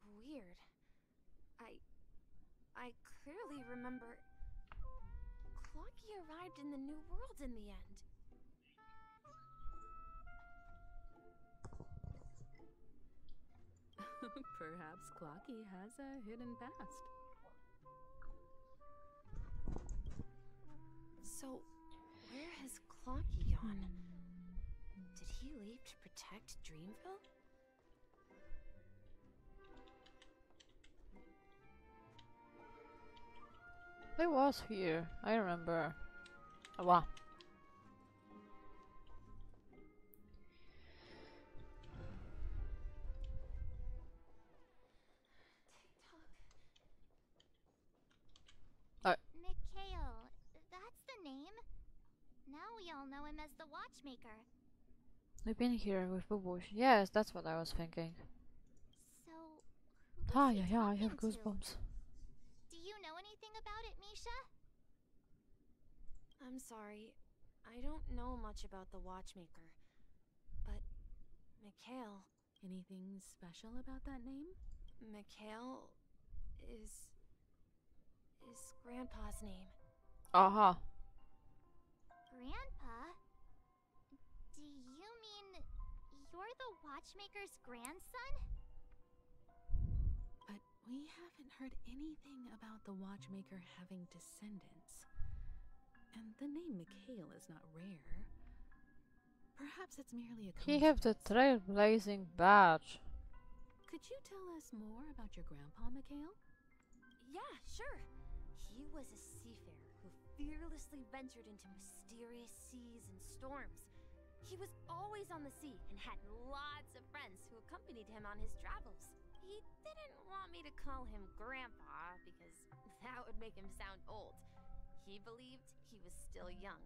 Weird. I clearly remember Clocky arrived in the New World in the end. Perhaps Clocky has a hidden past. So, where has Clocky gone? Did he leave to protect Dreamville? He was here, I remember. Oh, wow. Mikhail, that's the name. Now we all know him as the Watchmaker. We've been here with Bubush. Yes, that's what I was thinking. So, who was he Yeah, I have talking to? goosebumps. Do you know anything about it, Misha? I'm sorry. I don't know much about the Watchmaker. But Mikhail... Anything special about that name? Mikhail is Grandpa's name. Aha. Grandpa? Do you mean you're the Watchmaker's grandson? But we haven't heard anything about the Watchmaker having descendants. And the name Mikhail is not rare. Perhaps it's merely a He have the coincidence. trailblazing badge. Could you tell us more about your grandpa, Mikhail? Yeah, sure. He was a seafarer who fearlessly ventured into mysterious seas and storms. He was always on the sea and had lots of friends who accompanied him on his travels. He didn't want me to call him Grandpa because that would make him sound old. He believed he was still young.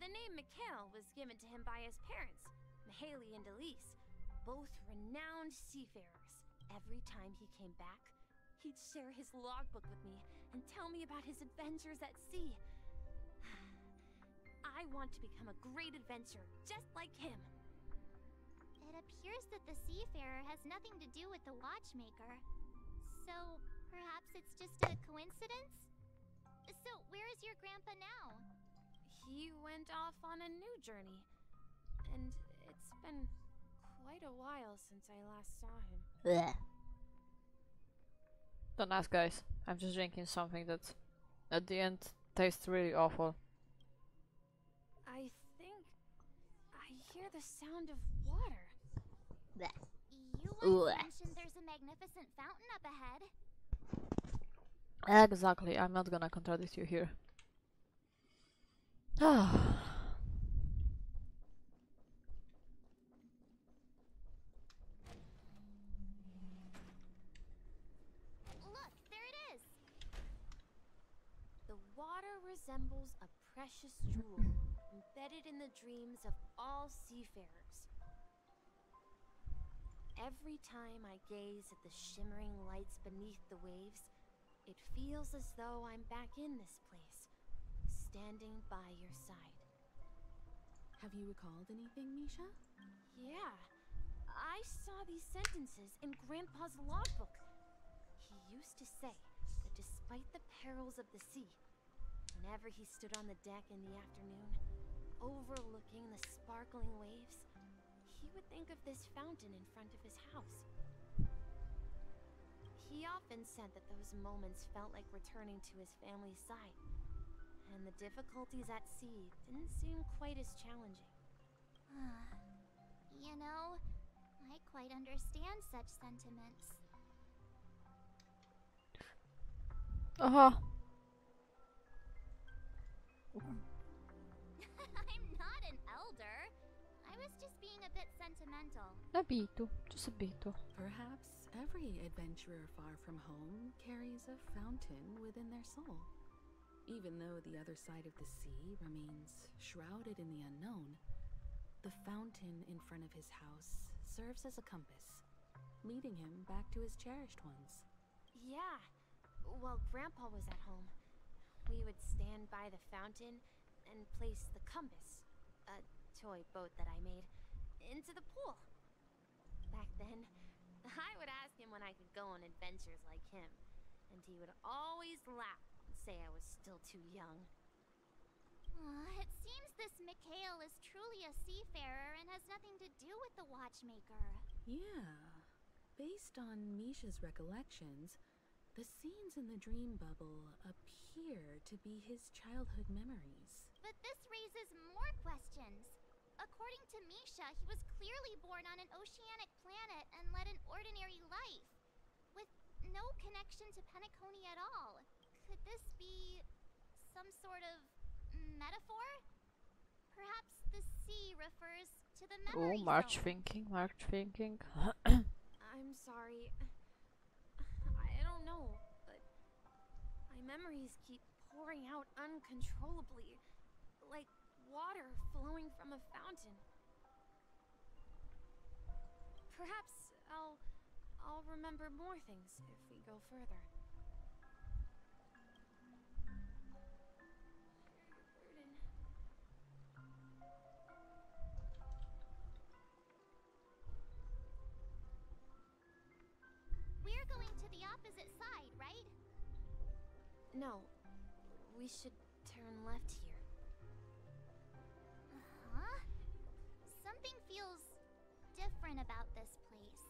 The name Mikhail was given to him by his parents, Mihaly and Elise, both renowned seafarers. Every time he came back, he'd share his logbook with me and tell me about his adventures at sea. I want to become a great adventurer, just like him. It appears that the Seafarer has nothing to do with the Watchmaker. So, perhaps it's just a coincidence? So, where is your grandpa now? He went off on a new journey, and it's been quite a while since I last saw him. Blech. Don't ask, guys. I'm just drinking something that at the end tastes really awful. I think I hear the sound of water. You once mentioned there's a magnificent fountain up ahead. Exactly, I'm not gonna contradict you here. Ah. Look, there it is! The water resembles a precious jewel embedded in the dreams of all seafarers. Every time I gaze at the shimmering lights beneath the waves, it feels as though I'm back in this place, standing by your side. Have you recalled anything, Misha? Yeah, I saw these sentences in Grandpa's logbook. He used to say that despite the perils of the sea, whenever he stood on the deck in the afternoon, overlooking the sparkling waves, he would think of this fountain in front of his house. He often said that those moments felt like returning to his family's side, and the difficulties at sea didn't seem quite as challenging. You know, I quite understand such sentiments. Aha. I'm not an elder. I was just being a bit sentimental. A bit, just a bit. Perhaps every adventurer far from home carries a fountain within their soul. Even though the other side of the sea remains shrouded in the unknown, the fountain in front of his house serves as a compass, leading him back to his cherished ones. Yeah, while Grandpa was at home, we would stand by the fountain and place the compass, a toy boat that I made, into the pool. Back then, I would ask him when I could go on adventures like him, and he would always laugh and say I was still too young. It seems this Mikhail is truly a seafarer and has nothing to do with the watchmaker. Yeah. Based on Misha's recollections, the scenes in the dream bubble appear to be his childhood memories. But this raises more questions. According to Misha, he was clearly born on an oceanic planet and led an ordinary life, with no connection to Penacony at all. Could this be some sort of metaphor? Perhaps the sea refers to the memory Oh, March zone. thinking. I'm sorry. I don't know, but my memories keep pouring out uncontrollably, like water flowing from a fountain. Perhaps I'll remember more things if we go further. We're going to the opposite side, right? No, we should turn left here. Huh? Something feels different about this place.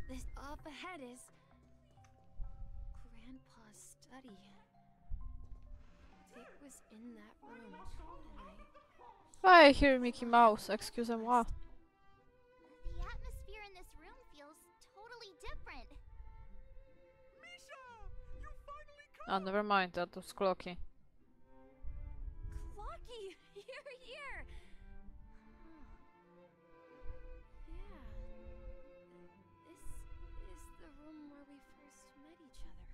This up ahead is Grandpa's study. It was in that room, and I hear Mickey Mouse, excusez-moi. The atmosphere in this room feels totally different. Oh, never mind, that was Clocky. Clocky, you're here. Yeah, this is the room where we first met each other.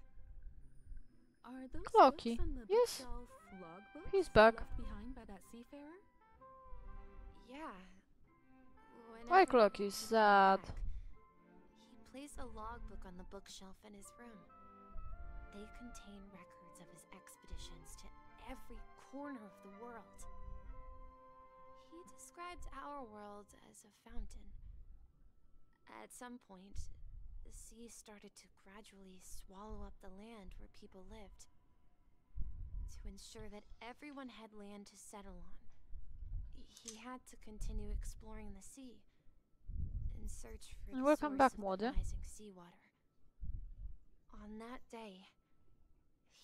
Are those Clocky, books on the yes. bookshelf logbooks He's back. left behind by that seafarer? Yeah. Why Whenever Clocky he is comes sad? back, he placed a logbook on the bookshelf in his room. They contain records of his expeditions to every corner of the world. He described our world as a fountain. At some point, the sea started to gradually swallow up the land where people lived. To ensure that everyone had land to settle on, he had to continue exploring the sea in search for the Welcome source back, of the Mode. rising seawater. On that day,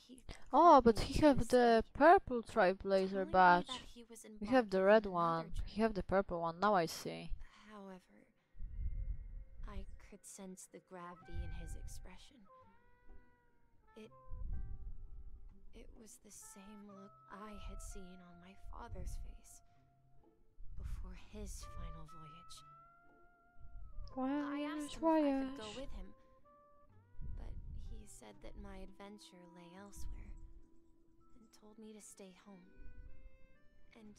he Oh, called but me he into have his the study, purple Trailblazer telling me badge. that he was We have the embarking red on one. another journey. He have the purple one. Now I see. However, I could sense the gravity in his expression. It was the same look I had seen on my father's face before his final voyage. I asked him if I could go with him, but he said that my adventure lay elsewhere and told me to stay home and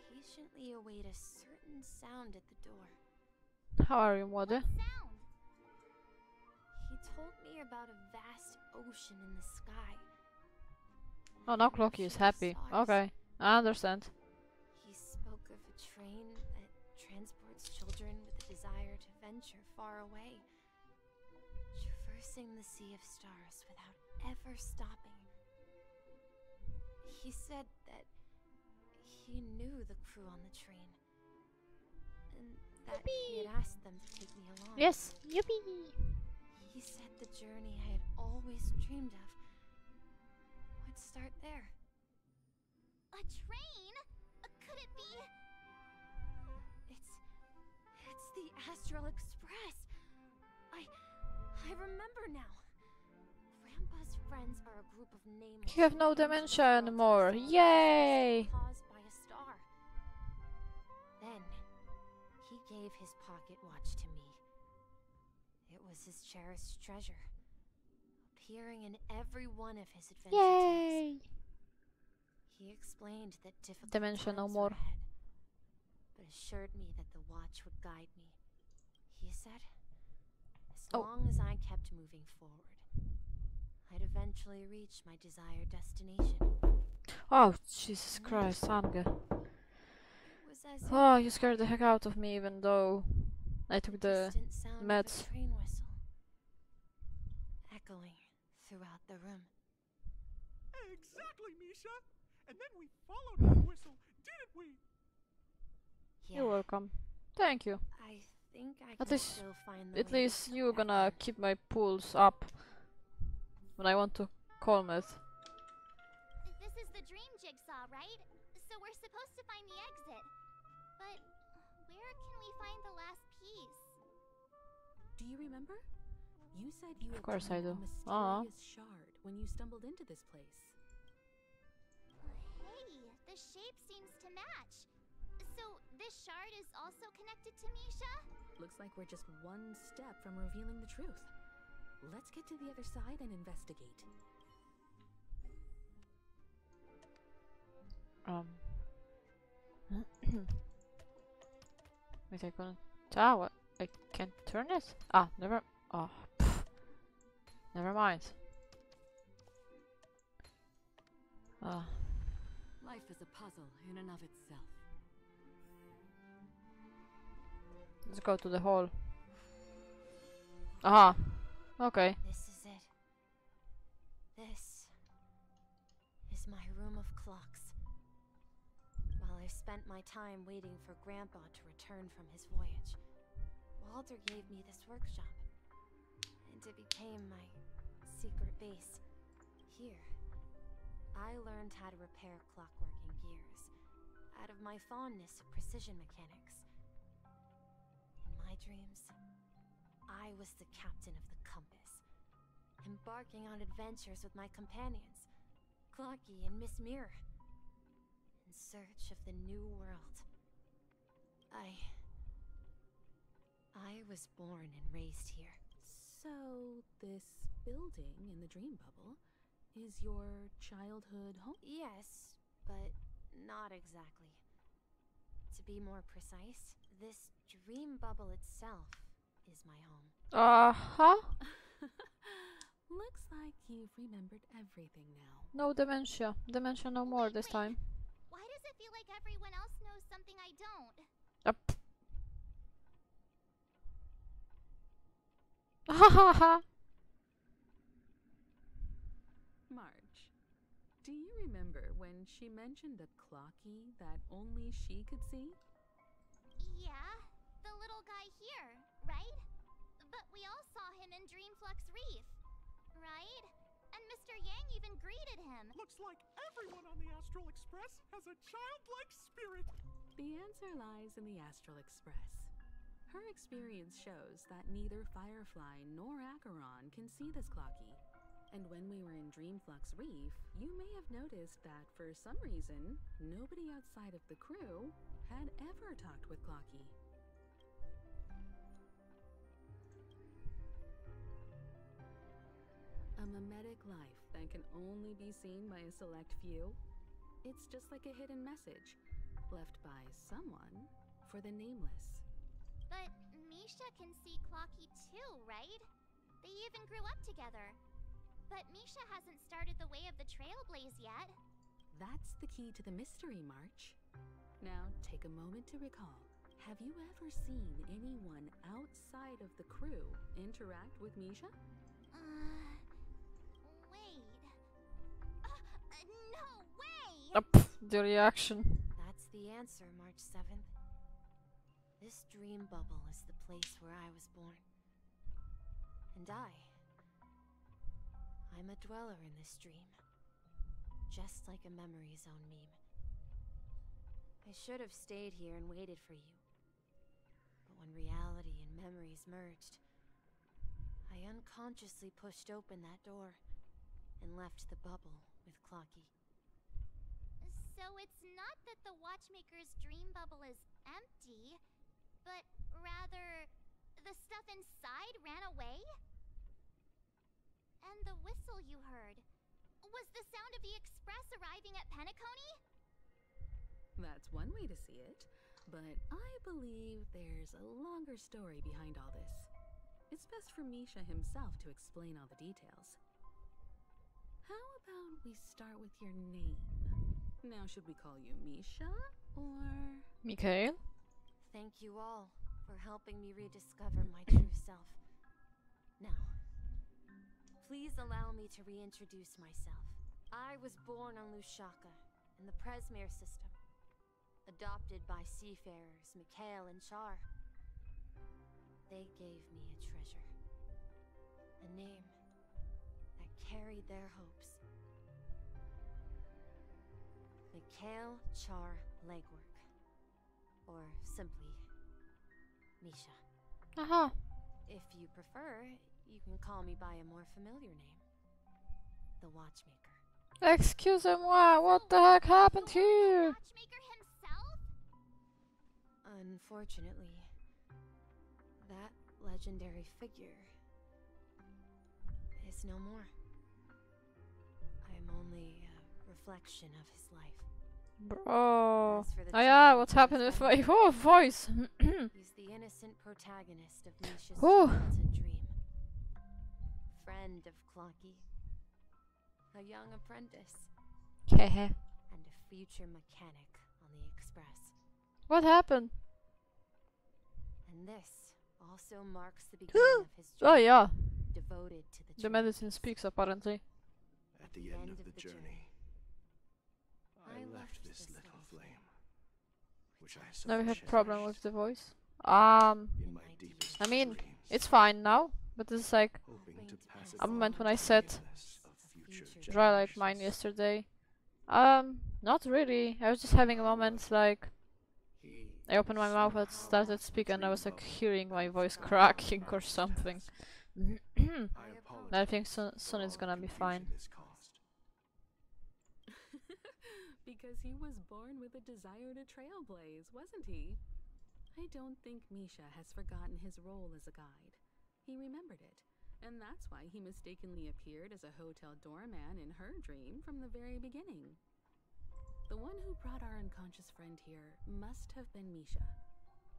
patiently await a certain sound at the door. How are you, Modi? What sound? He told me about a vast ocean in the sky. Oh, now Clocky is happy. Okay, I understand. He spoke of a train that transports children with a desire to venture far away, traversing the sea of stars without ever stopping. He said that he knew the crew on the train, and that he had asked them to take me along. Yes, yippee! He said the journey I had always dreamed of would start there. A train? Could it be? It's the Astral Express. I remember now. Grandpa's friends are a group of nameless. You have no dementia anymore. Yay! Caused by a star. Then he gave his pocket watch to me. It was his cherished treasure, appearing in every one of his adventure tales. Yay! He explained that difficult Dementia no times more. were ahead, but assured me that the watch would guide me. He said, as Oh. long as I kept moving forward, I'd eventually reach my desired destination. Oh, Jesus Christ, Ange. It was as if Oh, you scared the heck out of me, even though I took the distant sound of meds. a train whistle echoing throughout the room. Exactly, Misha. And then we followed that whistle, didn't we? You're welcome. Thank you. I think I At can least- still find the At way to least get you're back gonna there. keep my pulse up when I want to calm it. This is the dream jigsaw, right? So we're supposed to find the exit. But where can we find the last piece? Do you remember? You said you had course I found do. a Aw. mysterious shard when you stumbled into this place. Hey, the shape seems to match. So this shard is also connected to Misha? Looks like we're just one step from revealing the truth. Let's get to the other side and investigate. Wait, I couldn't. Ah, what? I can't turn it? Ah, never. Oh, pff. Never mind. Ah, Life is a puzzle in and of itself. let's go to the hall. Aha. Okay. This is it. This is my room of clocks. While I spent my time waiting for Grandpa to return from his voyage, Walter gave me this workshop, and it became my secret base. Here, I learned how to repair clockworking gears out of my fondness of precision mechanics. In my dreams, I was the captain of the compass, embarking on adventures with my companions, Clocky and Miss Mirror, in search of the new world. I was born and raised here. So, this building in the dream bubble is your childhood home? Yes, but not exactly. To be more precise, this dream bubble itself is my home. Uh-huh. Looks like you've remembered everything now. No dementia. Dementia no more this Wait, time. Why does it feel like everyone else knows something I don't? Up. Ha ha ha. Marge, do you remember when she mentioned a clocky that only she could see? Yeah, the little guy here, right? But we all saw him in Dreamflux Reef, right? And Mr. Yang even greeted him. Looks like everyone on the Astral Express has a childlike spirit. The answer lies in the Astral Express. Her experience shows that neither Firefly nor Acheron can see this clocky. And when we were in Dreamflux Reef, you may have noticed that for some reason, nobody outside of the crew had ever talked with Clocky. A mimetic life that can only be seen by a select few. It's just like a hidden message left by someone for the nameless. But Misha can see Clocky too, right? They even grew up together. But Misha hasn't started the way of the Trailblaze yet. That's the key to the mystery, March. Now, take a moment to recall. Have you ever seen anyone outside of the crew interact with Misha? Wait. No way! The reaction. That's the answer, March 7th. This dream bubble is the place where I was born. And I'm a dweller in this dream. Just like a memory zone meme. I should have stayed here and waited for you. But when reality and memories merged, I unconsciously pushed open that door and left the bubble with Clocky. So it's not that the Watchmaker's dream bubble is empty, but rather the stuff inside ran away? And the whistle you heard was the sound of the express arriving at Penacony? That's one way to see it, but I believe there's a longer story behind all this. It's best for Misha himself to explain all the details. How about we start with your name? Now, should we call you Misha, or... Mikhail? Thank you all for helping me rediscover my true self. Now, please allow me to reintroduce myself. I was born on Lushaka, in the Presmere system. Adopted by seafarers Mikhail and Char. They gave me a treasure. A name that carried their hopes. Mikhail Char Legwork. Or simply, Misha. Aha. If you prefer, you can call me by a more familiar name. The Watchmaker. Excusez-moi, what the heck happened here? Watchmaker himself? Unfortunately, that legendary figure is no more. I am only a reflection of his life. Bro. As for the Oh yeah, child what's who happened was with my voice? He's the innocent protagonist of Misha's Whew. childhood dream. Friend of Clocky. A young apprentice. Hehe. And a future mechanic on the Express. What happened? And this also marks the beginning of his Oh journey, yeah, devoted to the the medicine speaks apparently. At the end of the journey, I left this little flame, which I Never had cherished problem with the voice. in my deepest I mean, dreams, it's fine now, but this is like hoping to pass it a moment on when I to said forgiveness of future dry like mine generations. yesterday. Not really. I was just having a moment like I opened my mouth and started speaking and I was like hearing my voice cracking or something. I think soon it's gonna be fine. Because he was born with a desire to trailblaze, wasn't he? I don't think Misha has forgotten his role as a guide. He remembered it, and that's why he mistakenly appeared as a hotel doorman in her dream from the very beginning. The one who brought our unconscious friend here must have been Misha.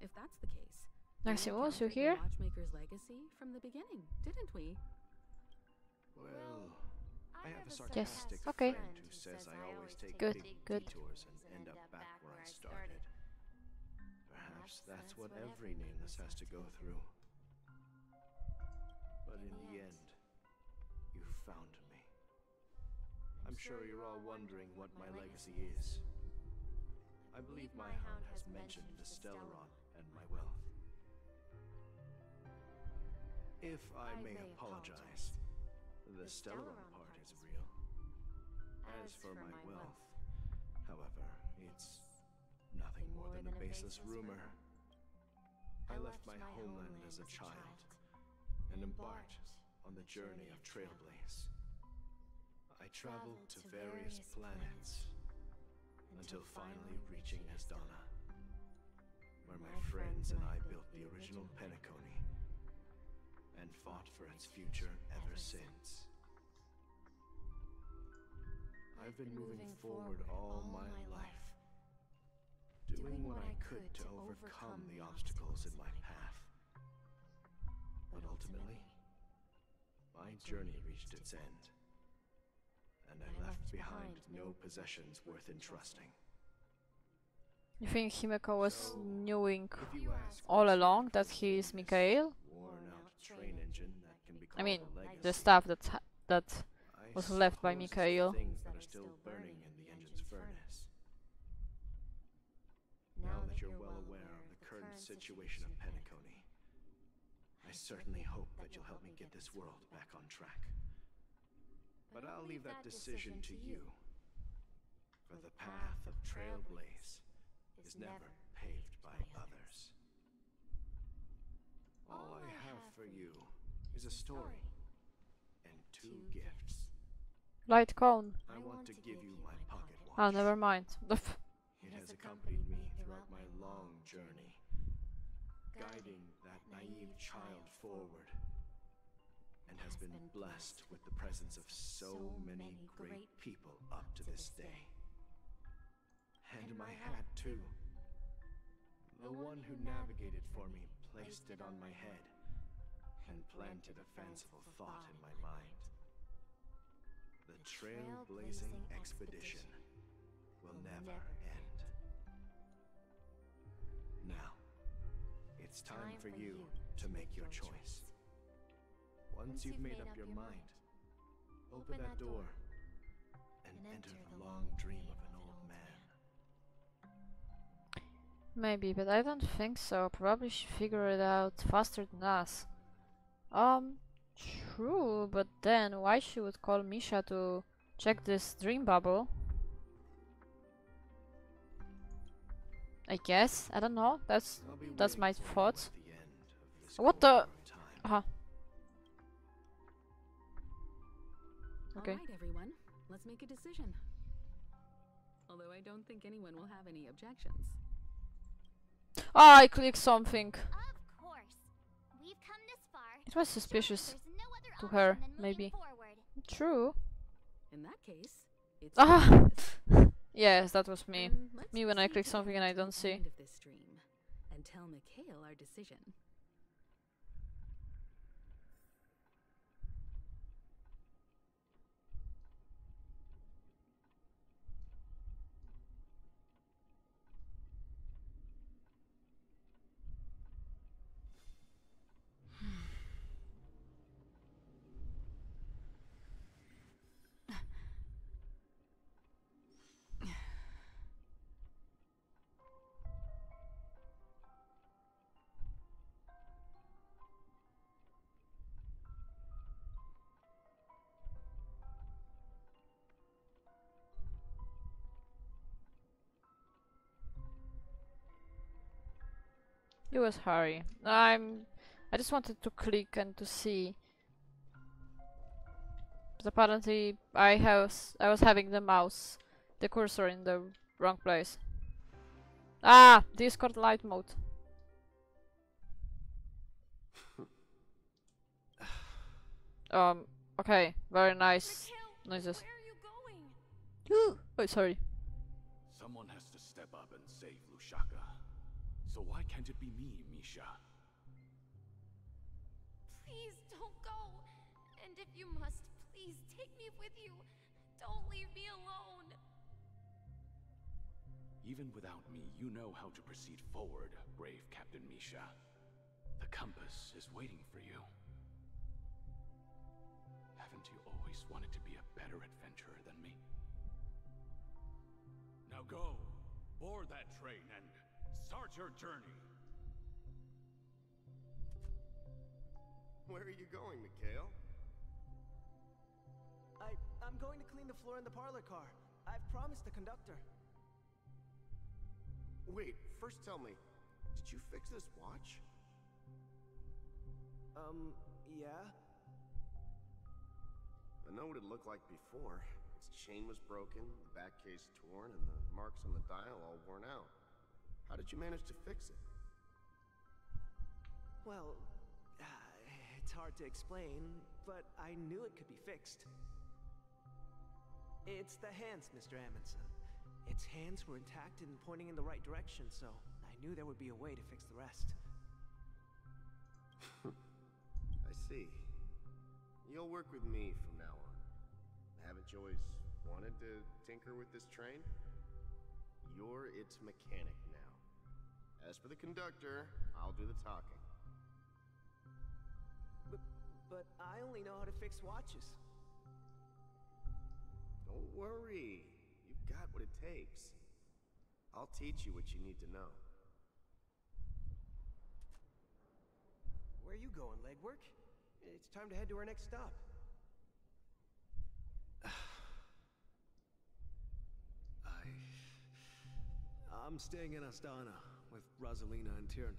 If that's the case, Maximus, you encountered here? the Watchmaker's legacy from the beginning, didn't we? Well, I have a Yes, sarcastic okay. friend who says I always take Good, big good. detours and end up back where I started. Perhaps that's what every nameless has to go through. But in the end, you found me. I'm sure you're all wondering what my legacy is. I believe my hound has mentioned the Stellaron and my wealth. If I may apologize, the Stellaron part is real. As for my wealth, however, it's nothing more than a baseless rumor. I left my homeland as a child and embarked on the journey of Trailblaze. I traveled to various planets until finally reaching Asdana, where my friends and I built the original Penacony and fought for its future ever since. I've been moving forward all my life, doing what I could to overcome the obstacles in my path. Ultimately, my journey reached its end, and I left behind no possessions worth entrusting. You think Himeko was knowing If you ask all what's along left that of he is this Mikhail? worn-out train engine that can be I mean, called a legacy, the stuff that I was left by suppose it's the Mikhail. things that are still burning in the engine's furnace. Now that you're well aware of the current situation of Penacony, I certainly hope that you'll help me get this world back on track. But I'll leave that decision to you. For the path of Trailblaze is never paved by others. All I have for you is a story and 2 gifts. Light cone. I want to give you my pocket watch. Oh, never mind. It has accompanied me throughout my long journey, guiding that naive child forward, and has been blessed with the presence of so many great people up to this day. And my hat, too. The one who navigated for me placed it on my head and planted a fanciful thought in my mind. The trailblazing expedition will never end. Now, it's time for you to make your choice. Once you've made up your mind, open that door and enter the long dream of an old man. Maybe, but I don't think so. Probably she figured it out faster than us. True, but then why she would call Misha to check this dream bubble? I guess. I don't know. That's my thoughts. What the? Okay. All right, everyone. Let's make a decision. Although I don't think anyone will have any objections. Oh, I clicked something. Of course. We've come this far. It was suspicious There's no other to option her, than moving maybe. forward. True. In that case, it's Ah! Yes, that was me. Then let's Me when I proceed click to something get and I to don't the see. end of this dream and tell Mikhail our decision. It was Harry. I just wanted to click and to see. But apparently I was having the cursor in the wrong place. Ah, Discord light mode. Okay, very nice noises. Where are you going? Oh, sorry. Someone has to step up and save Lushaka. So why can't it be me, Misha? Please don't go. And if you must, please take me with you. Don't leave me alone. Even without me, you know how to proceed forward, brave Captain Misha. The compass is waiting for you. Haven't you always wanted to be a better adventurer than me? Now go, board that train and start your journey. Where are you going, Mikhail? I'm going to clean the floor in the parlor car. I've promised the conductor. Wait, first tell me, did you fix this watch? Yeah? I know what it looked like before. Its chain was broken, the back case torn, and the marks on the dial all worn out. How did you manage to fix it? Well, it's hard to explain, but I knew it could be fixed. It's the hands, Mr. Amundsen. Its hands were intact and pointing in the right direction, so I knew there would be a way to fix the rest. I see. You'll work with me from now on. Haven't you always wanted to tinker with this train? You're its mechanic now. As for the conductor, I'll do the talking. But I only know how to fix watches. Don't worry. You've got what it takes. I'll teach you what you need to know. Where are you going, legwork? It's time to head to our next stop. I'm staying in Astana with Rosalina and Tiernan.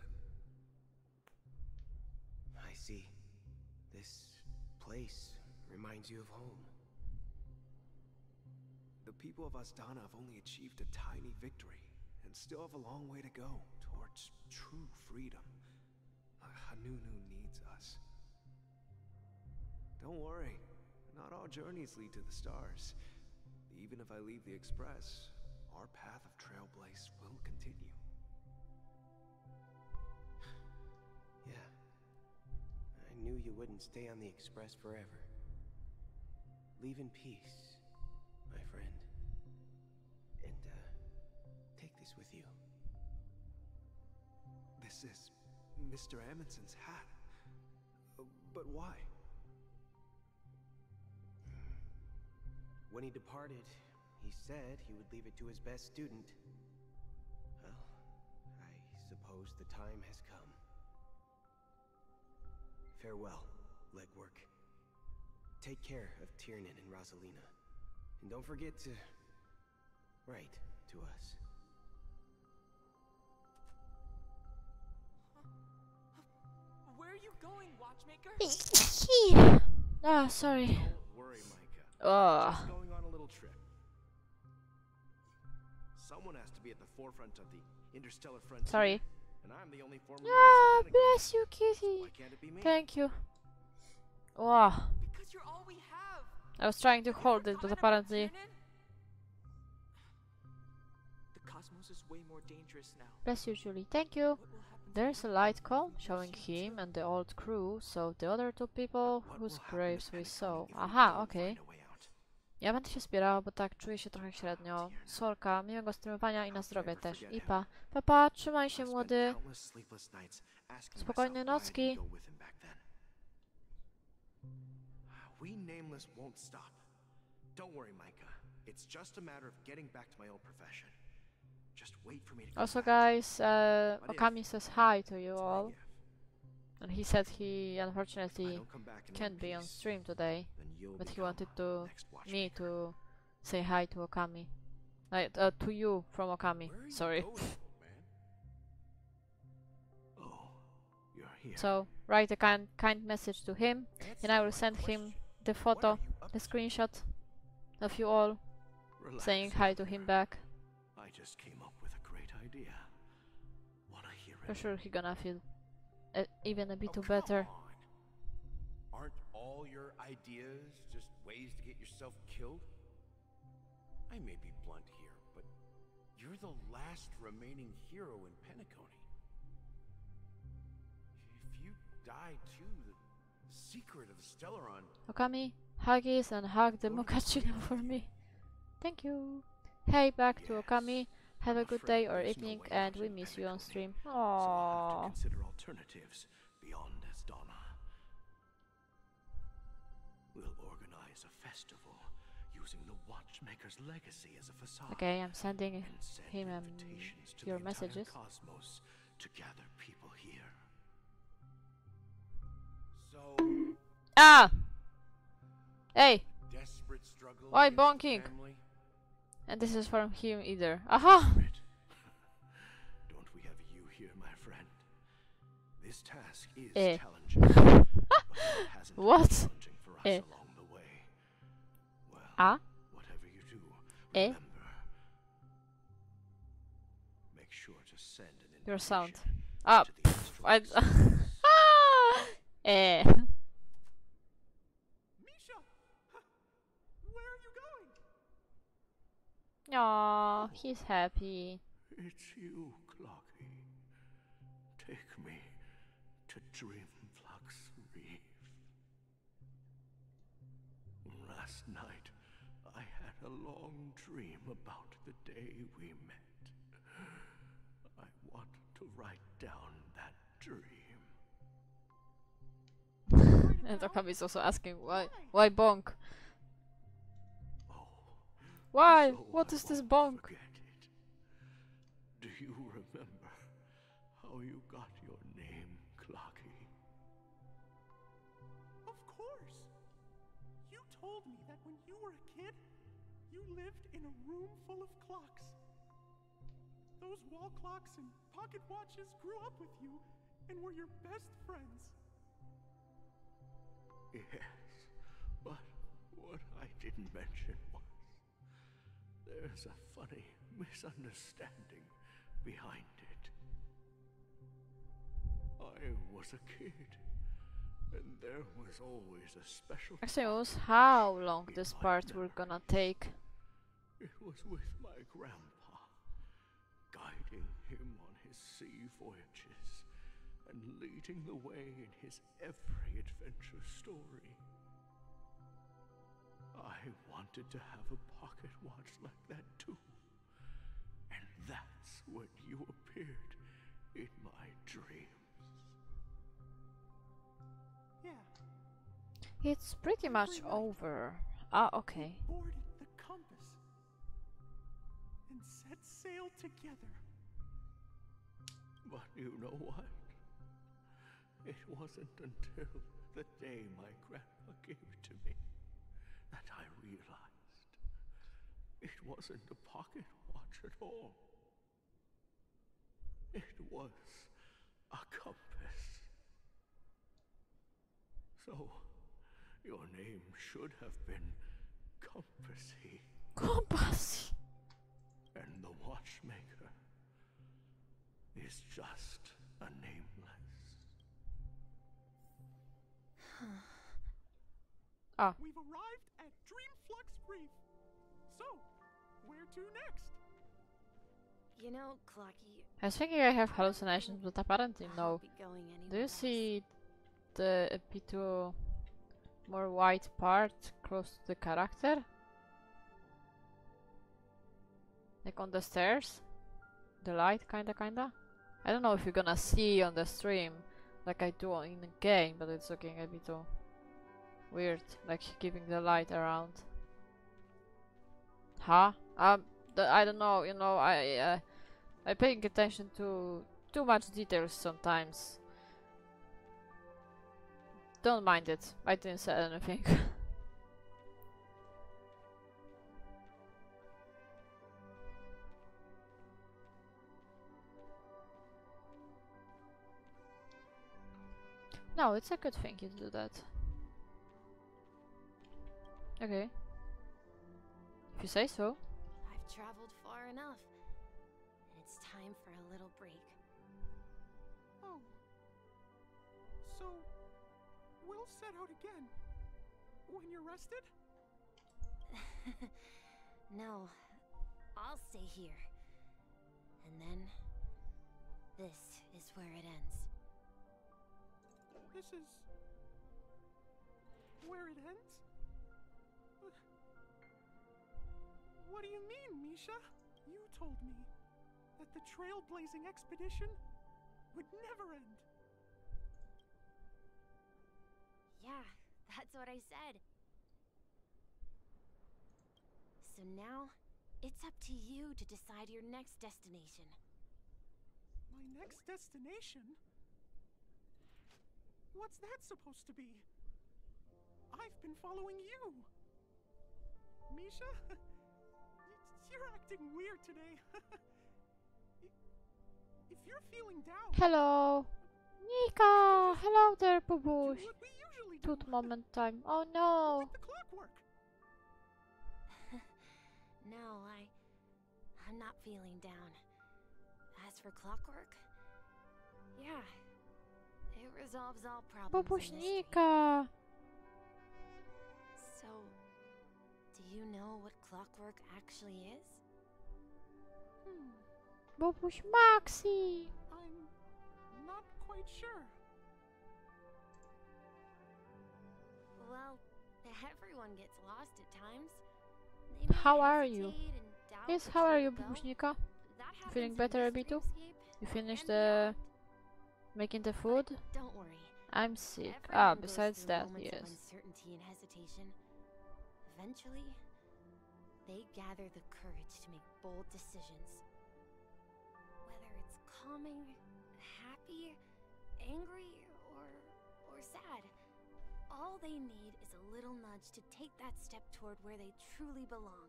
I see. This place reminds you of home. The people of Astana have only achieved a tiny victory and still have a long way to go towards true freedom. Hanunu needs us. Don't worry, not all journeys lead to the stars. Even if I leave the Express, our path of Trailblaze will continue. Yeah. I knew you wouldn't stay on the Express forever. Leave in peace, my friend. And, take this with you. This is Mr. Amundson's hat. But why? When he departed, he said he would leave it to his best student. Well, I suppose the time has come. Farewell, legwork. Take care of Tiernan and Rosalina. And don't forget to write to us. Where are you going, Watchmaker? Ah, sorry. Don't worry, Micah. Just going on a little trip. Someone has to be at the forefront of the interstellar frontier. Sorry. And I'm the only former Ah, bless you, kitty. Why can't it be me? Thank you. Wow. Because you're all we have. I was trying to hold it, but apparently. The cosmos is way more dangerous now. Bless you, Julie. Thank you. There's a light call showing him and the old crew, so the other two people whose graves we saw. Aha, okej. Ja będę się spierała, bo tak czuję się trochę średnio. Sorka, miłego streamowania i na zdrowie też. I pa. Papa, trzymaj się, młody. Spokojnej nocki. We nameless won't stop. Don't worry, Micah. It's just a matter of getting back to my old profession. Just wait for me to Also, guys, Okami says hi to you all. And he said he unfortunately can't be on stream today, but he wanted me to say hi to Okami. To you from Okami. Sorry. So write a kind message to him, and I will send him the photo, the screenshot of you all saying hi to him back. I just came up with a great idea. Wanna hear it? For sure he gonna feel even a bit better. Aren't all your ideas just ways to get yourself killed? I may be blunt here, but you're the last remaining hero in Penacony. If you die too, the secret of the Stellaron... Okami, huggies and hug the mochaccino for me. Thank you. Hey, back to Okami. Have a good day or evening, and we miss you on stream. Aww. So I'll have to consider alternatives beyond Astana. We'll organize a festival using the Watchmaker's legacy as a facade. Okay, I'm sending him invitations to your the messages. Cosmos to gather people here. So Ah! Hey! Desperate struggle Why against bonking? family? And this is from him either. Aha! Don't we have you here, my friend? This task is Eh. challenging, but it hasn't been What? challenging for us Eh. along the way. Well, Ah? whatever you do, Eh? remember, make sure to send an Your sound. invitation Ah! to the Pff, I asteroid. eh. Misha! Where are you going? Aw, he's happy. It's you, Clocky. Take me to Dreamflux Reef. a long dream about the day we met. I want to write down that dream. And Okami is also asking why bonk? Why? So What I is this won't bonk? forget it. Do you remember how you got your name, Clocky? Of course! You told me that when you were a kid, you lived in a room full of clocks. Those wall clocks and pocket watches grew up with you and were your best friends. Yes, but what I didn't mention was there's a funny misunderstanding behind it. I was a kid, and there was always a special Actually, it was how long this part we're gonna take. It was with my grandpa, guiding him on his sea voyages and leading the way in his every adventure story. I wanted to have a pocket watch like that too. And that's when you appeared in my dreams. Yeah. It's pretty much over. Ah, okay. We boarded the compass and set sail together. But you know what? It wasn't until the day my grandpa gave it to me that I realized it wasn't a pocket watch at all. It was a compass. So, your name should have been Compassy. Compassy! And the watchmaker is just a nameless. Ah. We've arrived at Dreamflux Reef. So, where to next? You know, Clocky, I was thinking I have hallucinations, but apparently I'll no. be going Do anywhere you else. see the a bit more white part close to the character? Like on the stairs? The light, kinda? I don't know if you're gonna see on the stream like I do in the game, but it's looking a bit weird, like giving the light around. Huh? I don't know, you know, I'm paying attention to too much details sometimes. Don't mind it, I didn't say anything. No, it's a good thing you do that. Okay. If you say so. I've traveled far enough, and it's time for a little break. Oh. So, we'll set out again. When you're rested? No, I'll stay here. And then, this is where it ends. This is... where it ends? What do you mean, Misha? You told me that the trailblazing expedition would never end. Yeah, that's what I said. So now, it's up to you to decide your next destination. My next destination? What's that supposed to be? I've been following you. Misha? You're acting weird today. If you're feeling down... Hello! Nika! Hello there, Bubush! what we usually do. Tooth moment time. Oh no! With the clockwork. No, I'm not feeling down. As for clockwork, yeah, it resolves all problems. Bubush, in this game. Nika! So, do you know what clockwork actually is? Bubush Maxi! I'm not quite sure. Well, everyone gets lost at times. They may How are you? hesitate and doubt Yes, that how are you'll you, go. Bubushnika? That happens Feeling in better a this bit too? dreamscape You finished and the beyond. making the food? Don't worry. I'm sick. Everyone goes Besides through that, moments of yes. uncertainty and hesitation. Eventually, they gather the courage to make bold decisions. Whether it's calming, happy, angry, or sad, all they need is a little nudge to take that step toward where they truly belong.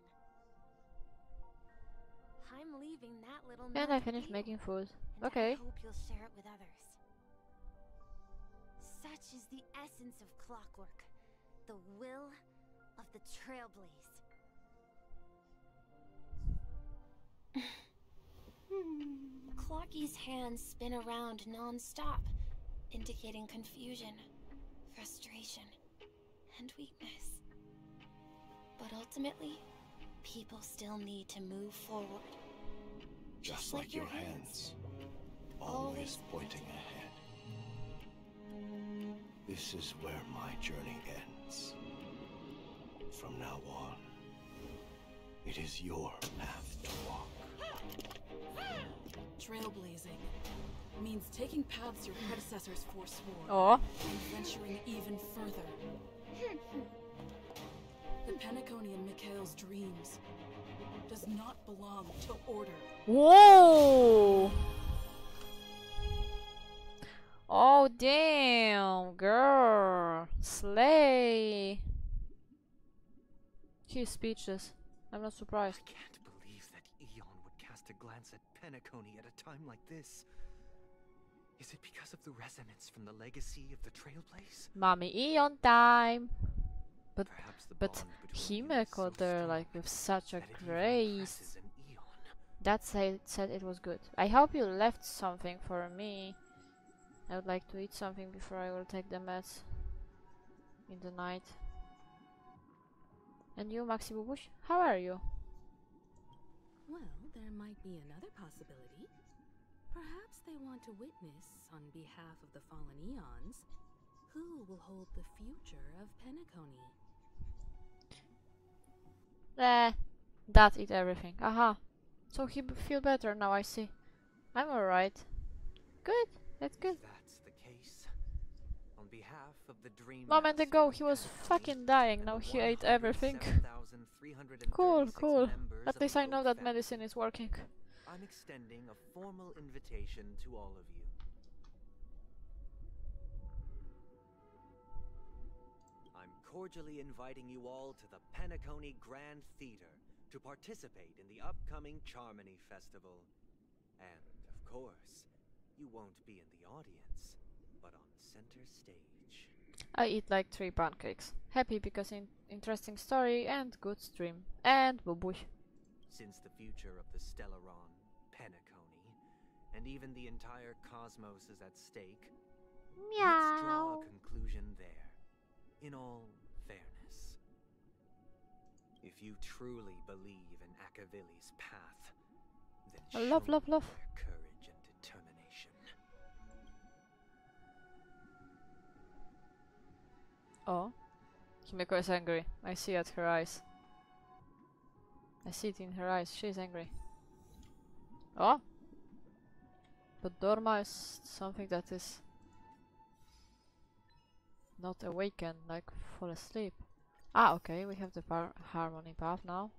I'm leaving that little nudge And I with finished you, making food. and Okay. I hope you'll share it with others. Such is the essence of clockwork, the will of the Trailblaze. Clocky's hands spin around non-stop, indicating confusion, frustration, and weakness. But ultimately, people still need to move forward. Just like your hands, always pointing ahead. This is where my journey ends. From now on, it is your path to walk. Trailblazing means taking paths your predecessors forswore Oh. and venturing even further. The Penacony in Mikhail's dreams does not belong to order. Whoa! Oh damn, girl, slay! He's speechless. I'm not surprised. I can't believe that Eon would cast a glance at Penacony at a time like this. Is it because of the resonance from the legacy of the Trailblaze? Mommy Eon time! But Perhaps the but bond between you is so Himeko there, strong like with such a that it even grace. impresses an Eon. That said it was good. I hope you left something for me. I would like to eat something before I will take the meds in the night. And you, Maxi Bubush, how are you? Well, there might be another possibility. Perhaps they want to witness, on behalf of the fallen Eons, who will hold the future of Penacony. That eat everything. Aha. So he feel better now, I see. I'm alright. Good, that's good. If that's the case, on behalf of the Dream Moment Master ago of he was Penacony fucking dying, and now the he ate everything. 107,336 Cool, cool. members At of least the I know Oak that family, medicine is working. I'm extending a formal invitation to all of you. I'm cordially inviting you all to the Penacony Grand Theater to participate in the upcoming Charmony Festival. And, of course, you won't be in the audience, but on center stage. I eat like 3 pancakes. Happy because interesting story and good stream. And Bubush. Since the future of the Stellaron, Penacony, and even the entire cosmos is at stake, let's draw a conclusion there, in all fairness. If you truly believe in Akavili's path, then Love, show love, love. their courage and determination. Oh. Himeko is angry. I see it her eyes. I see it in her eyes. She's angry. Oh. But Dorma is something that is not awakened, like fall asleep. Ah, okay, we have the harmony path now.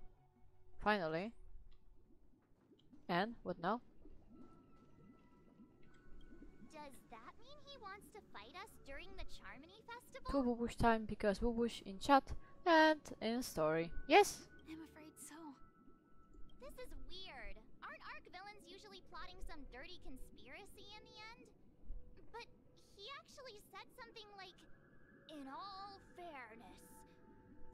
Finally. And what now? Does that mean he wants to fight us during the Charmony Festival? To Bubush time because Bubush in chat and in story. Yes! I'm afraid so. This is weird. Aren't Arc villains usually plotting some dirty conspiracy in the end? But he actually said something like, in all fairness.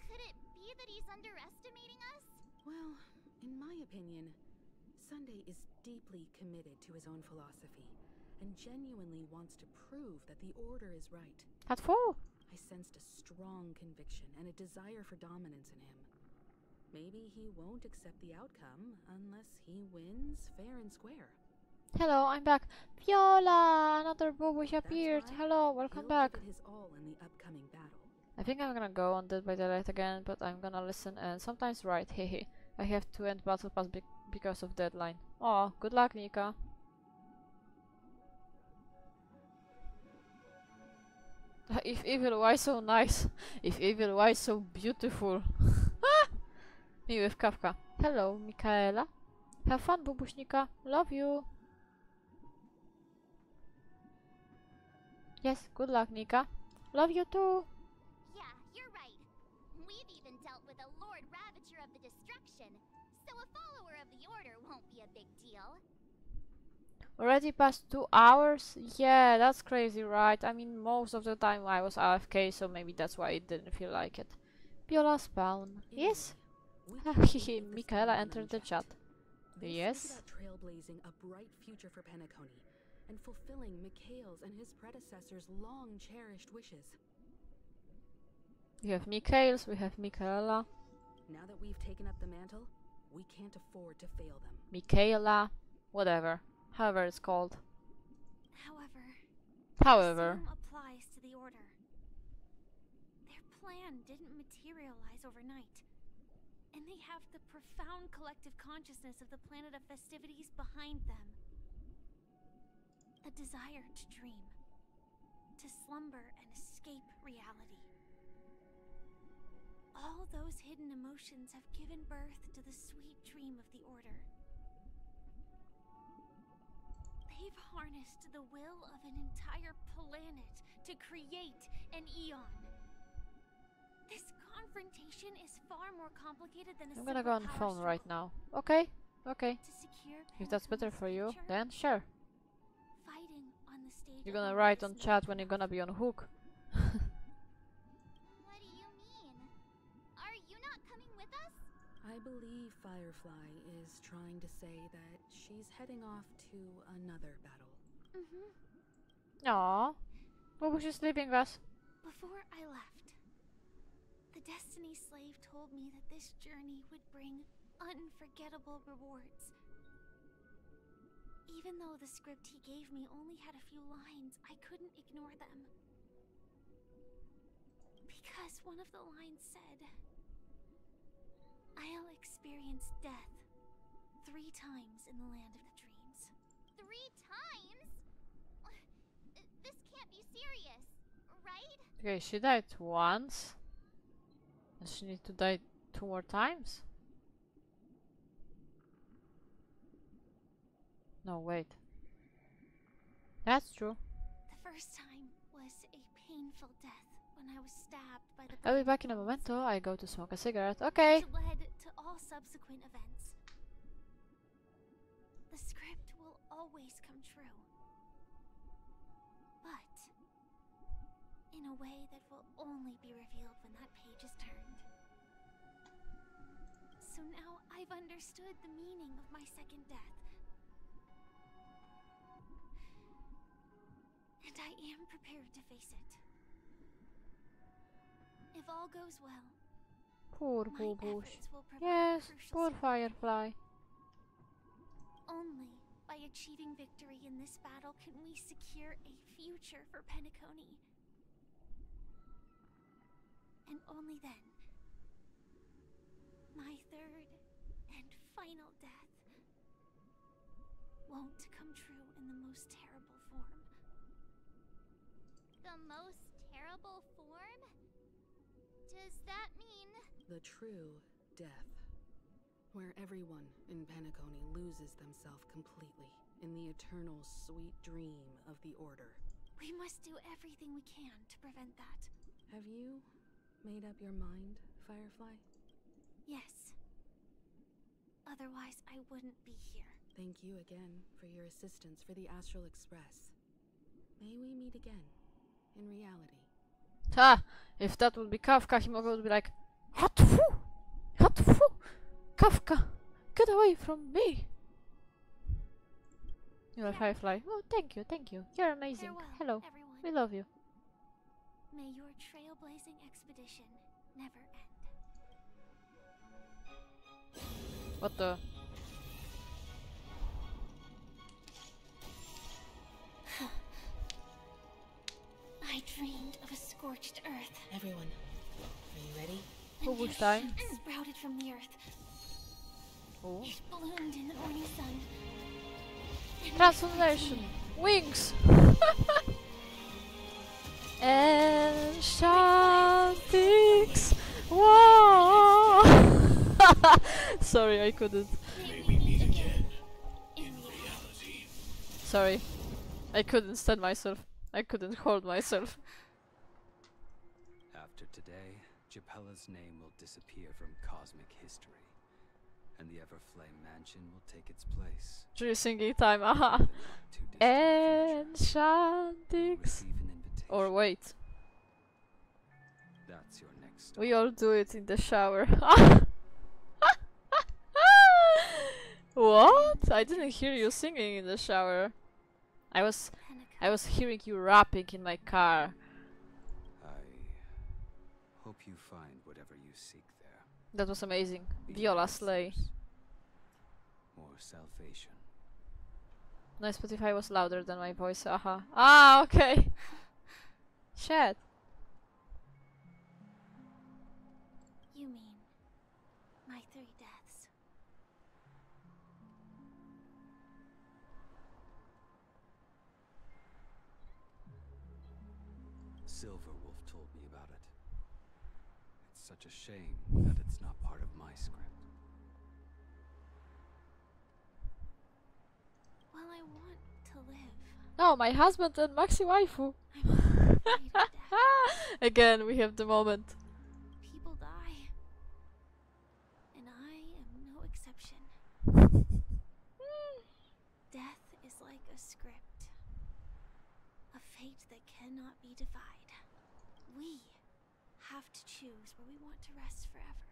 Could it be that he's underestimating us? Well, in my opinion, Sunday is deeply committed to his own philosophy and genuinely wants to prove that the Order is right. At 4! I sensed a strong conviction and a desire for dominance in him. Maybe he won't accept the outcome unless he wins fair and square. Hello, I'm back. Viola! Another Bubush That's appeared. why Hello, welcome he'll back. give it his all in the upcoming battle. I think I'm gonna go on Dead by Daylight again, but I'm gonna listen and sometimes write, hehe. I have to end Battle Pass because of deadline. Oh, good luck, Nika. If evil, why so nice? If evil, why so beautiful? Me with Kafka. Hello, Michaela. Have fun, Bubushnika. Love you. Yes, good luck, Nika. Love you too. Yeah, you're right. We've even dealt with a Lord Ravager of the Destruction, so a follower of the Order won't be a big deal. Already past 2 hours? Yeah, that's crazy, right? I mean, most of the time I was AFK, so maybe that's why it didn't feel like it. Viola spawn. Yes? Hehe, Michaela entered the chat. Yes? This is about trailblazing a bright future for Penacony, and fulfilling Mikhail's and his predecessors' long-cherished wishes. We have Mikhail's, we have Michaela. Now that we've taken up the mantle, we can't afford to fail them. Michaela, whatever. However it's called. However, the same applies to the Order. Their plan didn't materialize overnight, and they have the profound collective consciousness of the planet of festivities behind them. A desire to dream, to slumber and escape reality. All those hidden emotions have given birth to the sweet dream of the Order. They've harnessed the will of an entire planet to create an Eon. This confrontation is far more complicated than a I'm gonna go on the phone right now. Okay, okay. If that's better for you, then sure. Fighting on the stage. You're gonna write on chat when you're gonna be on hook. What do you mean? Are you not coming with us? I believe Firefly is trying to say that she's heading off to another battle. Aww. What was just leaving us? Before I left, the Destiny Slave told me that this journey would bring unforgettable rewards. Even though the script he gave me only had a few lines, I couldn't ignore them. Because one of the lines said, I'll experience death 3 times in the land of the dreams. 3 times? This can't be serious, right? Okay, she died once. And she needs to die 2 more times? No, wait. That's true. The first time was a painful death when I was stabbed by the I'll be back in a momento. I go to smoke a cigarette. Okay. which led to all subsequent events. The script will always come true. But in a way that will only be revealed when that page is turned. So now I've understood the meaning of my second death. And I am prepared to face it. If all goes well, Poor my Bubush. efforts will provide Yes, crucial poor support. Firefly. Only by achieving victory in this battle can we secure a future for Penacony. And only then, my third and final death won't come true in the most terrible form. The most terrible form? Does that mean... The true death. Where everyone in Penacony loses themselves completely in the eternal sweet dream of the Order. We must do everything we can to prevent that. Have you made up your mind, Firefly? Yes. Otherwise, I wouldn't be here. Thank you again for your assistance for the Astral Express. May we meet again, in reality. Ha! If that would be Kafka, he would be like, Hatfu! Hatfu! Kafka! Get away from me! You're a Firefly. Oh, thank you, thank you. You're amazing. Farewell, Hello. everyone. We love you. May your trailblazing expedition never end. What the? I dreamed of a scorched scorched earth. Everyone, are you ready? A Who new was that? shoot sprouted from the earth. Oh. It bloomed in the morning sun. Transformation. Wings. Enchantix. Whoa. Sorry, I couldn't. Sorry. I couldn't stand myself. I couldn't hold myself. After today, Japella's name will disappear from cosmic history, and the Everflame Mansion will take its place. True singing time, aha. Enchantix. Or wait. That's your next. We all do it in the shower. What? I didn't hear you singing in the shower. I was hearing you rapping in my car. I hope you find whatever you seek there. That was amazing. Viola Slay. More salvation. No, Spotify was louder than my voice. Aha. Ah, okay. Shit. You mean my 3 deaths? Silverwolf told me about it. It's such a shame that it's not part of my script. Well, I want to live. Oh, my husband and Maxi waifu. Again, we have the moment. People die. And I am no exception. Death is like a script. A fate that cannot be defied. We have to choose where we want to rest forever.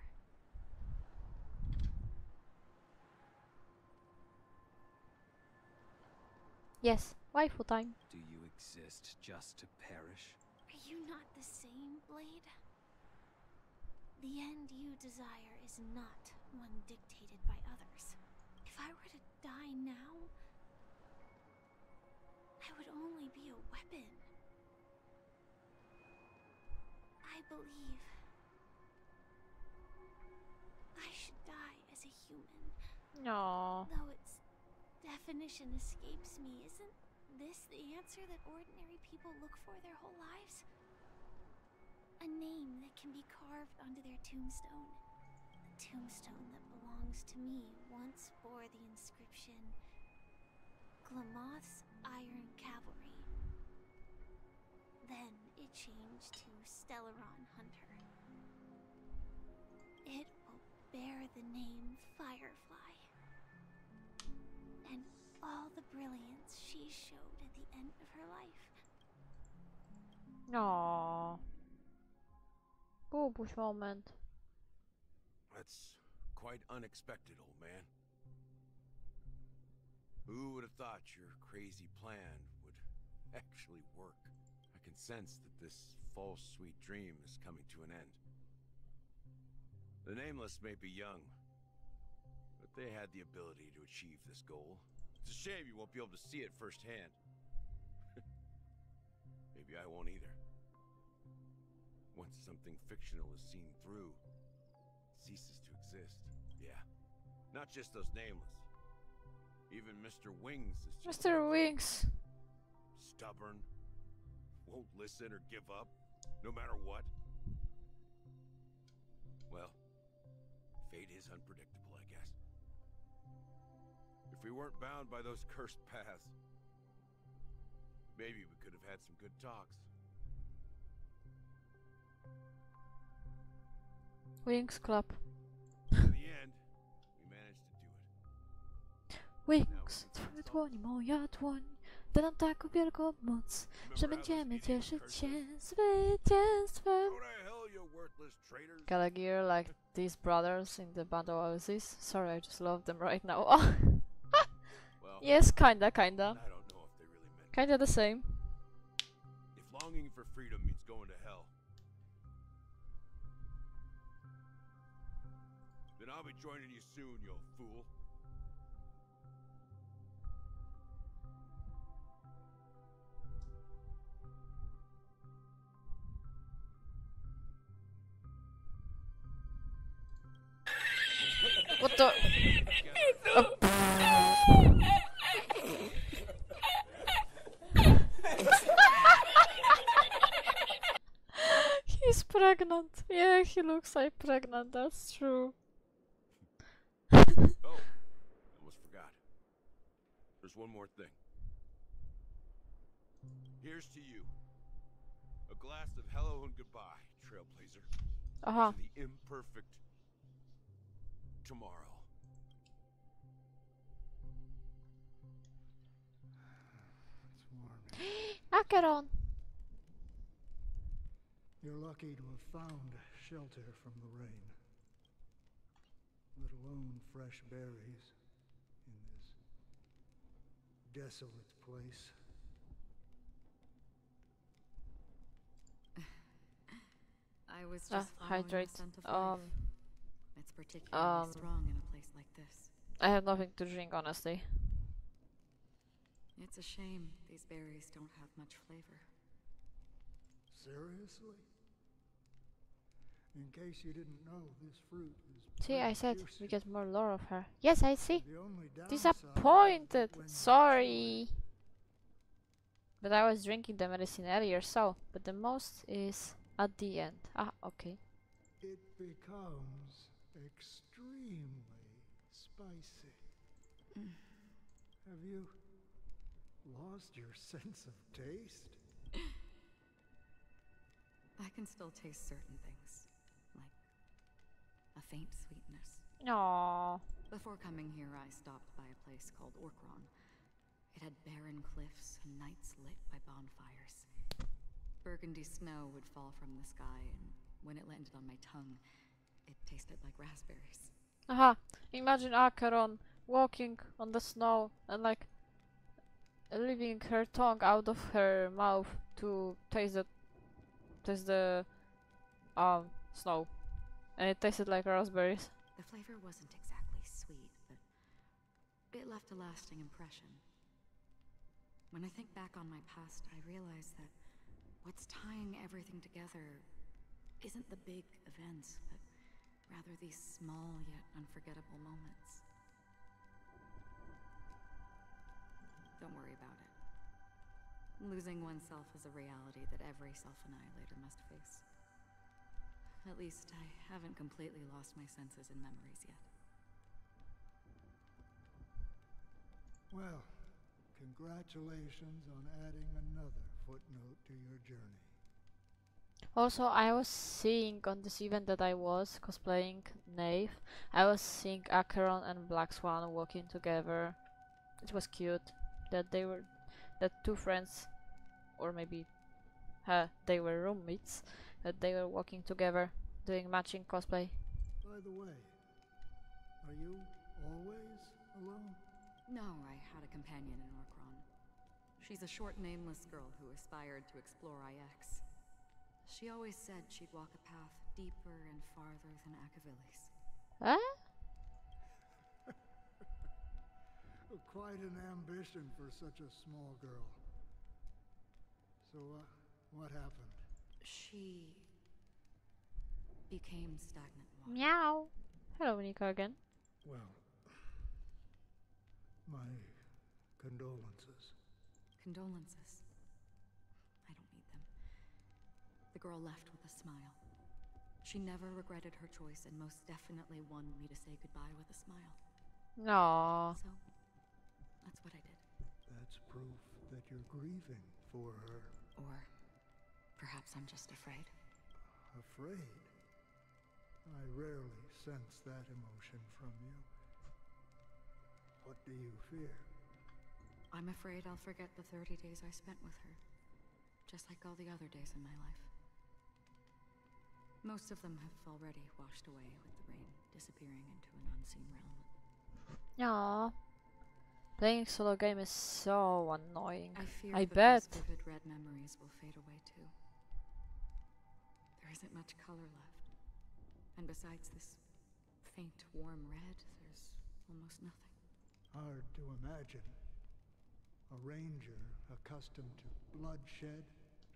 Yes, waifu time. Do you exist just to perish? Are you not the same, Blade? The end you desire is not one dictated by others. If I were to die now, I would only be a weapon. I believe I should die as a human. No. Though its definition escapes me, isn't this the answer that ordinary people look for their whole lives? A name that can be carved onto their tombstone. The tombstone that belongs to me once bore the inscription Glamoth's Iron Cavalry. Then it changed to Stellaron Hunter. It will bear the name Firefly. And all the brilliance she showed at the end of her life. No. Bubuś moment. That's quite unexpected, old man. Who would have thought your crazy plan would actually work? I can sense that this false sweet dream is coming to an end. The Nameless may be young, but they had the ability to achieve this goal. It's a shame you won't be able to see it firsthand. Maybe I won't either. Once something fictional is seen through, it ceases to exist. Yeah. Not just those Nameless. Even Mr. Wings is just Mr. Wings. stubborn, won't listen or give up, no matter what. Well, fate is unpredictable, I guess. If we weren't bound by those cursed paths, maybe we could have had some good talks. Wings Club. In the end, we managed to do it. Wings, twoja dłoń, moja dłoń, da nam taką wielką moc, że będziemy cieszyć się zwycięstwem. Gotta gear like these brothers in the band of Oasis. Sorry, I just love them right now. Yes, kinda. Kinda the same. If longing for freedom means going to hell, then I'll be joining you soon, you fool. What the? He's pregnant. Yeah, he looks like pregnant. That's true. Oh, almost forgot. There's one more thing. Here's to you. A glass of hello and goodbye, Trailblazer. Uh-huh. To the imperfect tomorrow. Acheron! You're lucky to have found shelter from the rain. Let alone fresh berries in this desolate place. I was just following hydrate. the scent of life. It's particularly strong in a place like this. I have nothing to drink, honestly. It's a shame these berries don't have much flavor. Seriously? In case you didn't know, this fruit is See, I said juicy. we get more lore of her. Yes, I see. The only Disappointed. downside when Sorry. But I was drinking the medicine earlier, so. But the most is at the end. Ah, okay. it becomes extremely spicy. Have you lost your sense of taste? I can still taste certain things, like a faint sweetness. Aww. Before coming here, I stopped by a place called Orkron. It had barren cliffs and nights lit by bonfires. Burgundy snow would fall from the sky, and when it landed on my tongue, it tasted like raspberries. Aha. Imagine Acheron walking on the snow and like leaving her tongue out of her mouth to taste the snow, and it tasted like raspberries. The flavor wasn't exactly sweet, but it left a lasting impression. When I think back on my past, I realize that what's tying everything together isn't the big events, but rather these small yet unforgettable moments. Don't worry about it. Losing oneself is a reality that every self-annihilator must face. At least I haven't completely lost my senses and memories yet. Well, congratulations on adding another footnote to your journey. Also, I was seeing on this event that I was cosplaying Knave, I was seeing Acheron and Black Swan walking together. It was cute that two friends, or maybe they were roommates, that they were walking together doing matching cosplay. By the way, are you always alone? No, I had a companion in Orkron. She's a short, nameless girl who aspired to explore IX. She always said she'd walk a path deeper and farther than Akavili's. Huh? Quite an ambition for such a small girl. So, what happened? She became stagnant water. Meow. Hello, Nika again. Well, my condolences. Condolences. I don't need them. The girl left with a smile. She never regretted her choice and most definitely wanted me to say goodbye with a smile. No. So, that's what I did. That's proof that you're grieving for her. Or perhaps I'm just afraid. Afraid? I rarely sense that emotion from you. What do you fear? I'm afraid I'll forget the 30 days I spent with her, just like all the other days in my life. Most of them have already washed away with the rain, disappearing into an unseen realm. Aww. Playing solo game is so annoying. I fear I that bet. these vivid red memories will fade away too. There isn't much color left. And besides this faint, warm red, there's almost nothing. Hard to imagine. A ranger accustomed to bloodshed,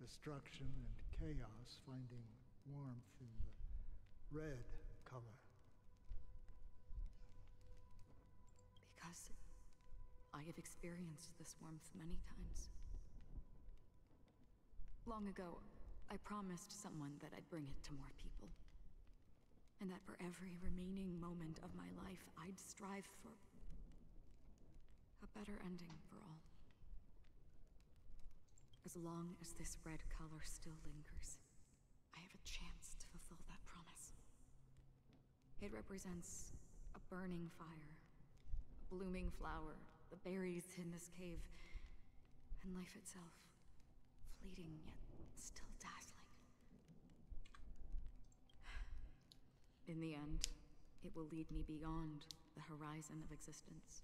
destruction, and chaos finding warmth in the red color. have experienced this warmth many times. Long ago, I promised someone that I'd bring it to more people. And that for every remaining moment of my life, I'd strive for a better ending for all. As long as this red color still lingers, I have a chance to fulfill that promise. It represents a burning fire, a blooming flower, the berries in this cave, and life itself, fleeting yet still dazzling. In the end, it will lead me beyond the horizon of existence.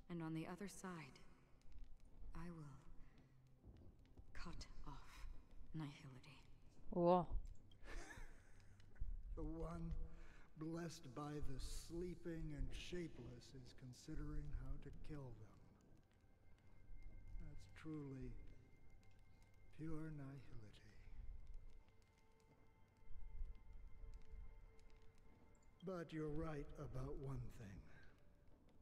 And on the other side, I will cut off nihility. Whoa. The one blessed by the sleeping and shapeless is considering how to kill them. That's truly pure nihility. But you're right about one thing.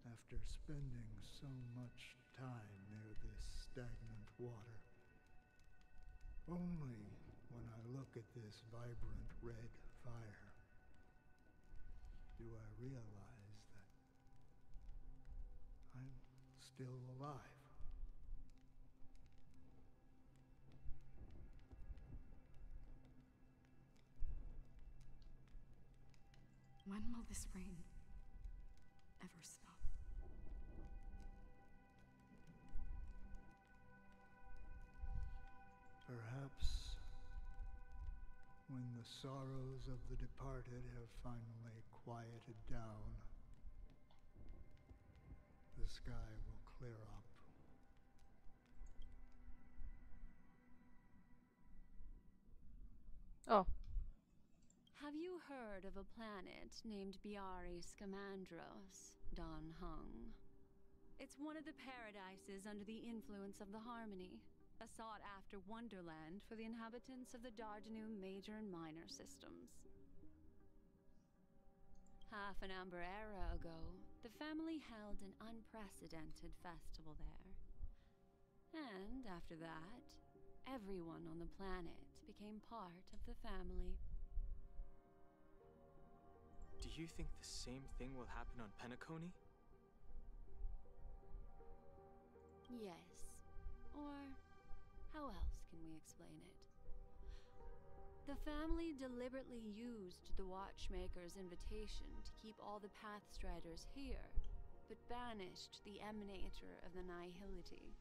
After spending so much time near this stagnant water, only when I look at this vibrant red fire do I realize that I'm still alive. When will this rain ever stop? Perhaps when the sorrows of the departed have finally quieted down, the sky will clear up. Oh. Have you heard of a planet named Biari Scamandros, Don Hung? It's one of the paradises under the influence of the Harmony, a sought-after wonderland for the inhabitants of the Dardanu Major and Minor systems. Half an Amber Era ago, the family held an unprecedented festival there. And after that, everyone on the planet became part of the family. Do you think the same thing will happen on Penacony? Yes. Or how else can we explain it? The family deliberately used the Watchmaker's invitation to keep all the Pathstriders here, but banished the Emanator of the Nihility.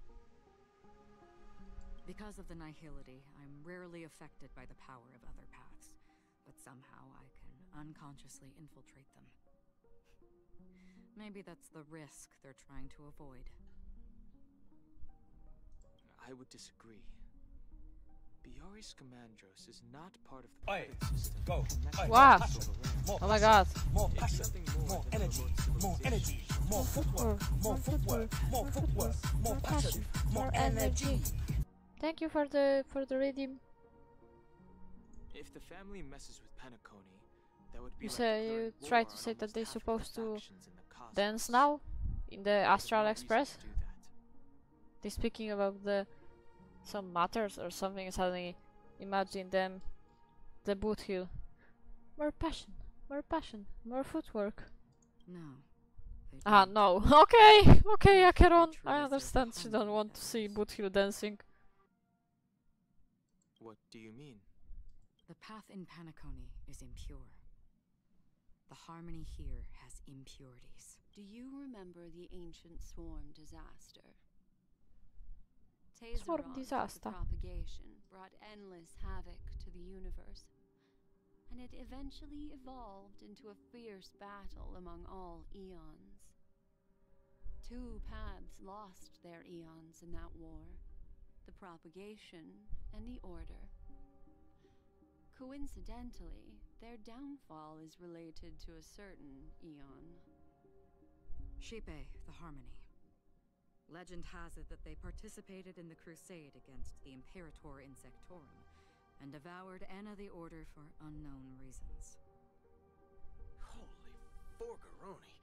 Because of the Nihility, I'm rarely affected by the power of other paths, but somehow I can unconsciously infiltrate them. Maybe that's the risk they're trying to avoid. I would disagree. Biari Scamandros is not part of the planet system. Go. Wow. Oh my god. More passion, more energy, more energy, more footwork, more footwork, more footwork, more passion, more energy. Thank you for the redeem. If the family messes with Penacony, that would be You like say you declaring try war to on say that almost they're half of the supposed to factions in the cosmos. dance now in the Astral no reason Express. to do that. They speaking about some matters or something. Suddenly imagine them, the boot heel. More passion, more footwork. No. Ah, no. Okay, okay, Acheron. I understand she don't want to see boot heel dancing. What do you mean? The path in Penacony is impure. The Harmony here has impurities. Do you remember the ancient swarm disaster? Swarm Tazeron, disaster. the propagation, brought endless havoc to the universe, and it eventually evolved into a fierce battle among all eons. 2 paths lost their eons in that war, the propagation and the order. Coincidentally, their downfall is related to a certain eon. Shepe, the Harmony. Legend has it that they participated in the crusade against the Imperator Insectorum, and devoured Anna the Order for unknown reasons. Holy forgaroni.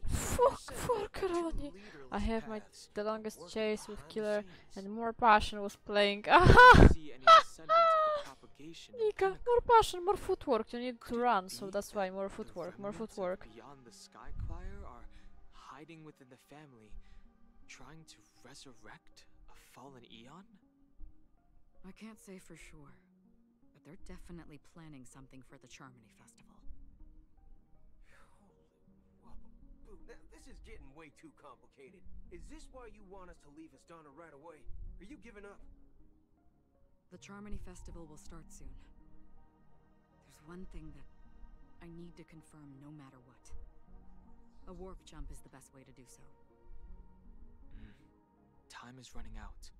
Fuck Karani. I have the longest chase with Killer and more passion was playing. Aha! Nika, more passion, more footwork. You need to run, so that's why more footwork, more footwork. Beyond the Sky Choir are hiding within the family, trying to resurrect a fallen Eon? I can't say for sure, but they're definitely planning something for the Charmony Festival. This is getting way too complicated. Is this why you want us to leave Astana right away? Are you giving up? The Charmony Festival will start soon. There's one thing that I need to confirm no matter what. A warp jump is the best way to do so. Time is running out.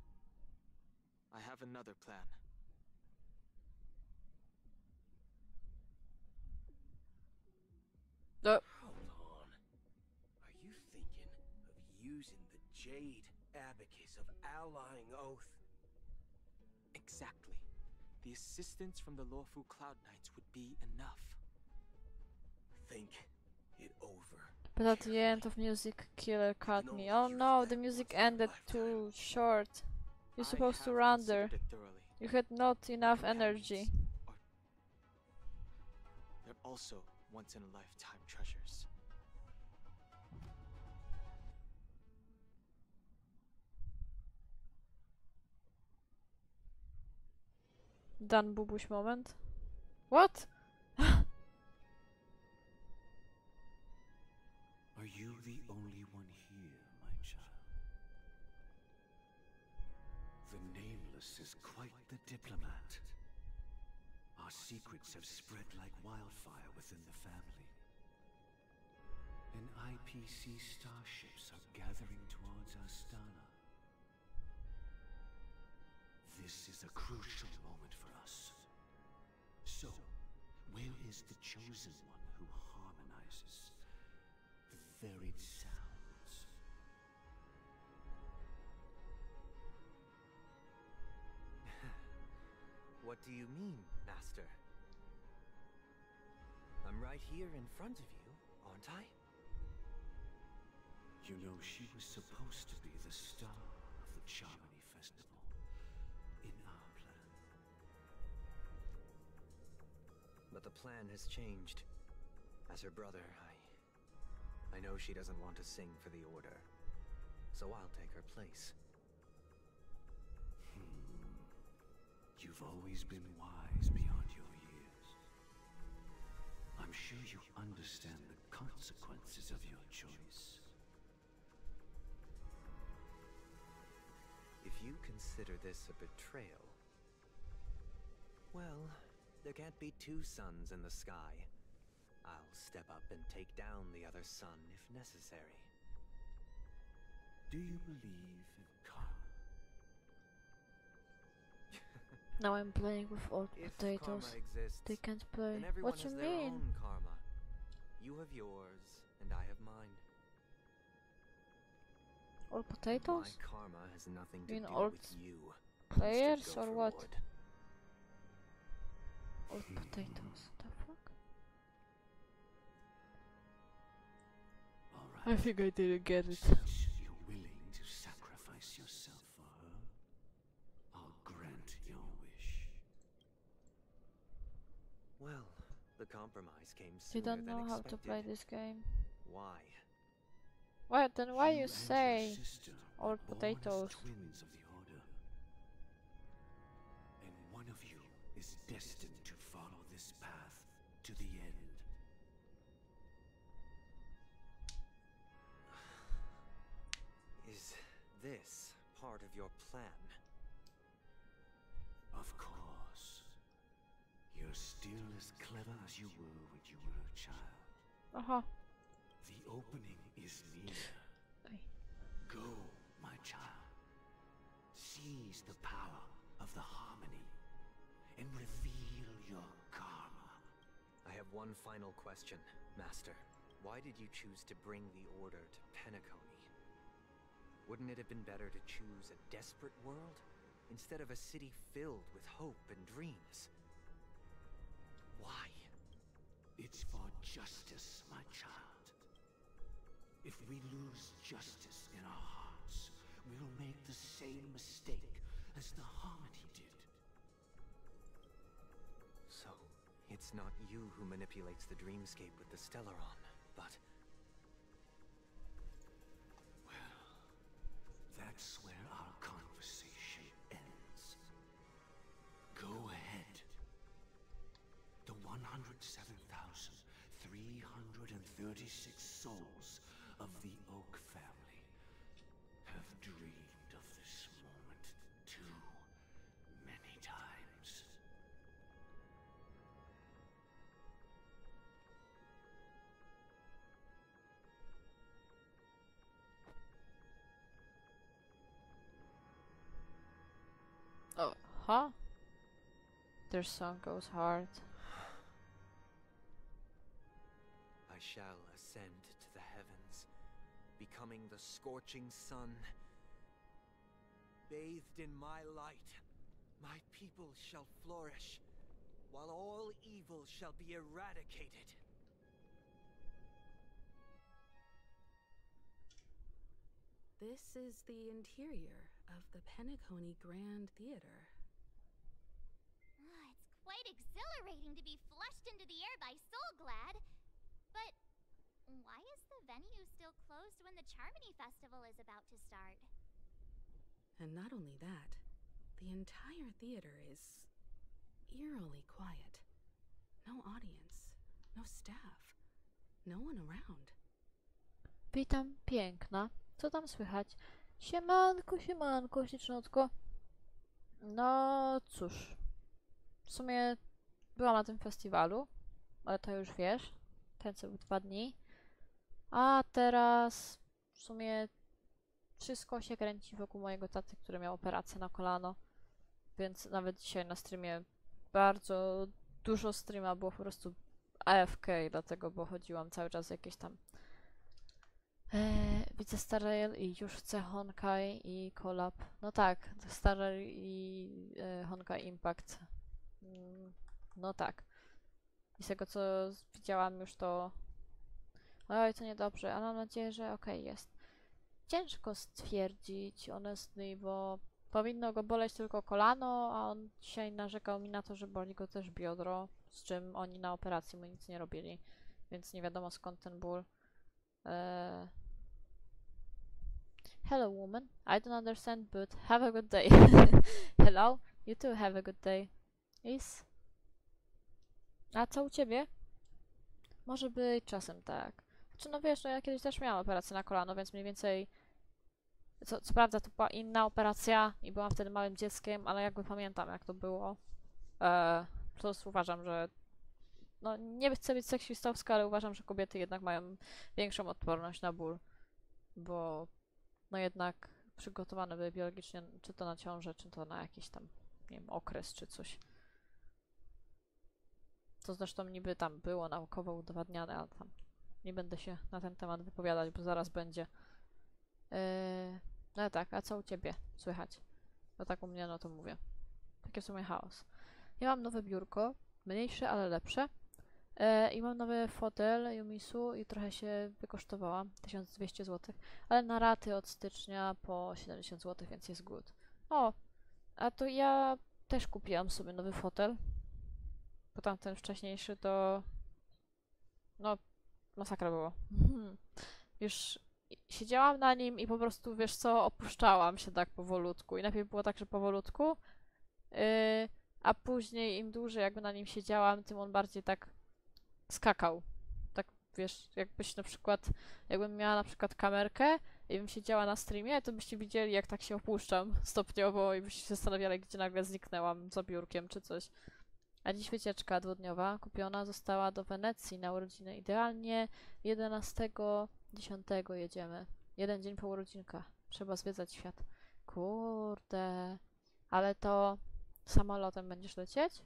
I have another plan. Hold on. Are you thinking of using the Jade Abacus of Allying Oath? Exactly. The assistance from the Lawfu Cloud Knights would be enough. Think it over. But at the end of music, Killer caught me. Oh no, the music ended too short. You're supposed to run there. You had not enough energy. They're also once-in-a-lifetime treasures. Dan Bubuś moment. What? Are you the only one here, my child? The Nameless is quite the diplomat. Our secrets have spread like wildfire within the family. And IPC starships are gathering towards Astana. This is a crucial moment for us. So, where is the chosen one who harmonizes the varied sounds? What do you mean, Master? I'm right here in front of you, aren't I? You know, she was supposed to be the star of the Charmony Festival. In our plan. But the plan has changed. As her brother, I know she doesn't want to sing for the Order. So I'll take her place. You've always been wise beyond your years. I'm sure you understand the consequences of your choice. If you consider this a betrayal, well, there can't be two suns in the sky. I'll step up and take down the other sun if necessary. Do you believe in karma? Now I'm playing with old If potatoes. karma exists, They can't play. then everyone What you has their mean? own karma. You have yours, and I have mine. Old potatoes? My karma has nothing to You mean do old with you. players Go or for what? wood. Old potatoes. The fuck? I think I didn't get it. Since you're willing to sacrifice yourself for her, I'll grant your wish. Well, the compromise came You sooner don't than know how to expected. play this game. Why? What? Then why you and say your sister old were born as potatoes? twins of the Order. And one of you is destined to follow this path to the end. Is this part of your plan? Of course. You're still as clever as you were when you were a child. Uh-huh. The opening is near. Go, my child. Seize the power of the harmony and reveal your karma. I have one final question, Master. Why did you choose to bring the Order to Penacony? Wouldn't it have been better to choose a desperate world instead of a city filled with hope and dreams? Why? It's for justice, my child. If we lose justice in our hearts, we'll make the same mistake as the Harmony did. So, it's not you who manipulates the dreamscape with the Stellaron, but... Well, that's where our conversation ends. Go ahead. The 107,336 souls of the Oak family have dreamed of this moment too many times. Oh, huh? Their song goes hard. I shall ascend to the heavens, becoming the scorching sun. Bathed in my light, my people shall flourish, while all evil shall be eradicated. This is the interior of the Penacony Grand Theater. It's quite exhilarating to be flushed into the air by Soulglad. But why is the venue still closed when the Charmony Festival is about to start? And not only that, the entire theater is eerily quiet. No audience, no staff, no one around. Witam, piękna. Co tam słychać? Siemanko, siemanko, ślicznotko. No cóż, w sumie byłam na tym festiwalu, ale to już wiesz, ten co był 2 dni. A teraz w sumie wszystko się kręci wokół mojego taty, który miał operację na kolano. Więc nawet dzisiaj na streamie bardzo dużo streama było po prostu AFK, dlatego, bo chodziłam cały czas jakieś tam widzę Starrail i już chcę Honkai i Collab. No tak, Starrail i Honkai Impact. No tak. I z tego co widziałam już to... Oj, to niedobrze, ale mam nadzieję, że okej jest. Ciężko stwierdzić, honestly, bo powinno go boleć tylko kolano, a on dzisiaj narzekał mi na to, że boli go też biodro, z czym oni na operacji mu nic nie robili, więc nie wiadomo skąd ten ból. Hello woman, I don't understand, but have a good day. Hello, you too have a good day. Is? A co u ciebie? Może być czasem tak. Znaczy, no wiesz, no ja kiedyś też miałam operację na kolano, więc mniej więcej... Co prawda to była inna operacja i byłam wtedy małym dzieckiem, ale jakby pamiętam jak to było. Po prostu uważam, że... No nie chcę być seksistowska, ale uważam, że kobiety jednak mają większą odporność na ból. Bo no jednak przygotowane były biologicznie, czy to na ciążę, czy to na jakiś tam, nie wiem, okres, czy coś. To zresztą niby tam było naukowo udowadniane, ale tam nie będę się na ten temat wypowiadać, bo zaraz będzie. No tak, a co u ciebie słychać? No tak u mnie, no to mówię. Takie w sumie chaos. Ja mam nowe biurko, mniejsze, ale lepsze. I mam nowy fotel Yumisu i trochę się wykosztowałam, 1200 zł, ale na raty od stycznia po 70 zł, więc jest good. O, a to ja też kupiłam sobie nowy fotel, bo tamten wcześniejszy to... no, masakra było. Już siedziałam na nim i po prostu, wiesz co, opuszczałam się tak powolutku. I najpierw było tak, że powolutku, a później im dłużej jakby na nim siedziałam, tym on bardziej tak skakał. Tak, wiesz, jakbyś na przykład, jakbym miała na przykład kamerkę i bym siedziała na streamie, to byście widzieli, jak tak się opuszczam stopniowo i byście się zastanawiali, gdzie nagle zniknęłam za biurkiem czy coś. A dziś wycieczka 2-dniowa, kupiona została do Wenecji na urodziny. Idealnie 11.10 jedziemy. 1 dzień po urodzinkach. Trzeba zwiedzać świat. Kurde. Ale to samolotem będziesz lecieć?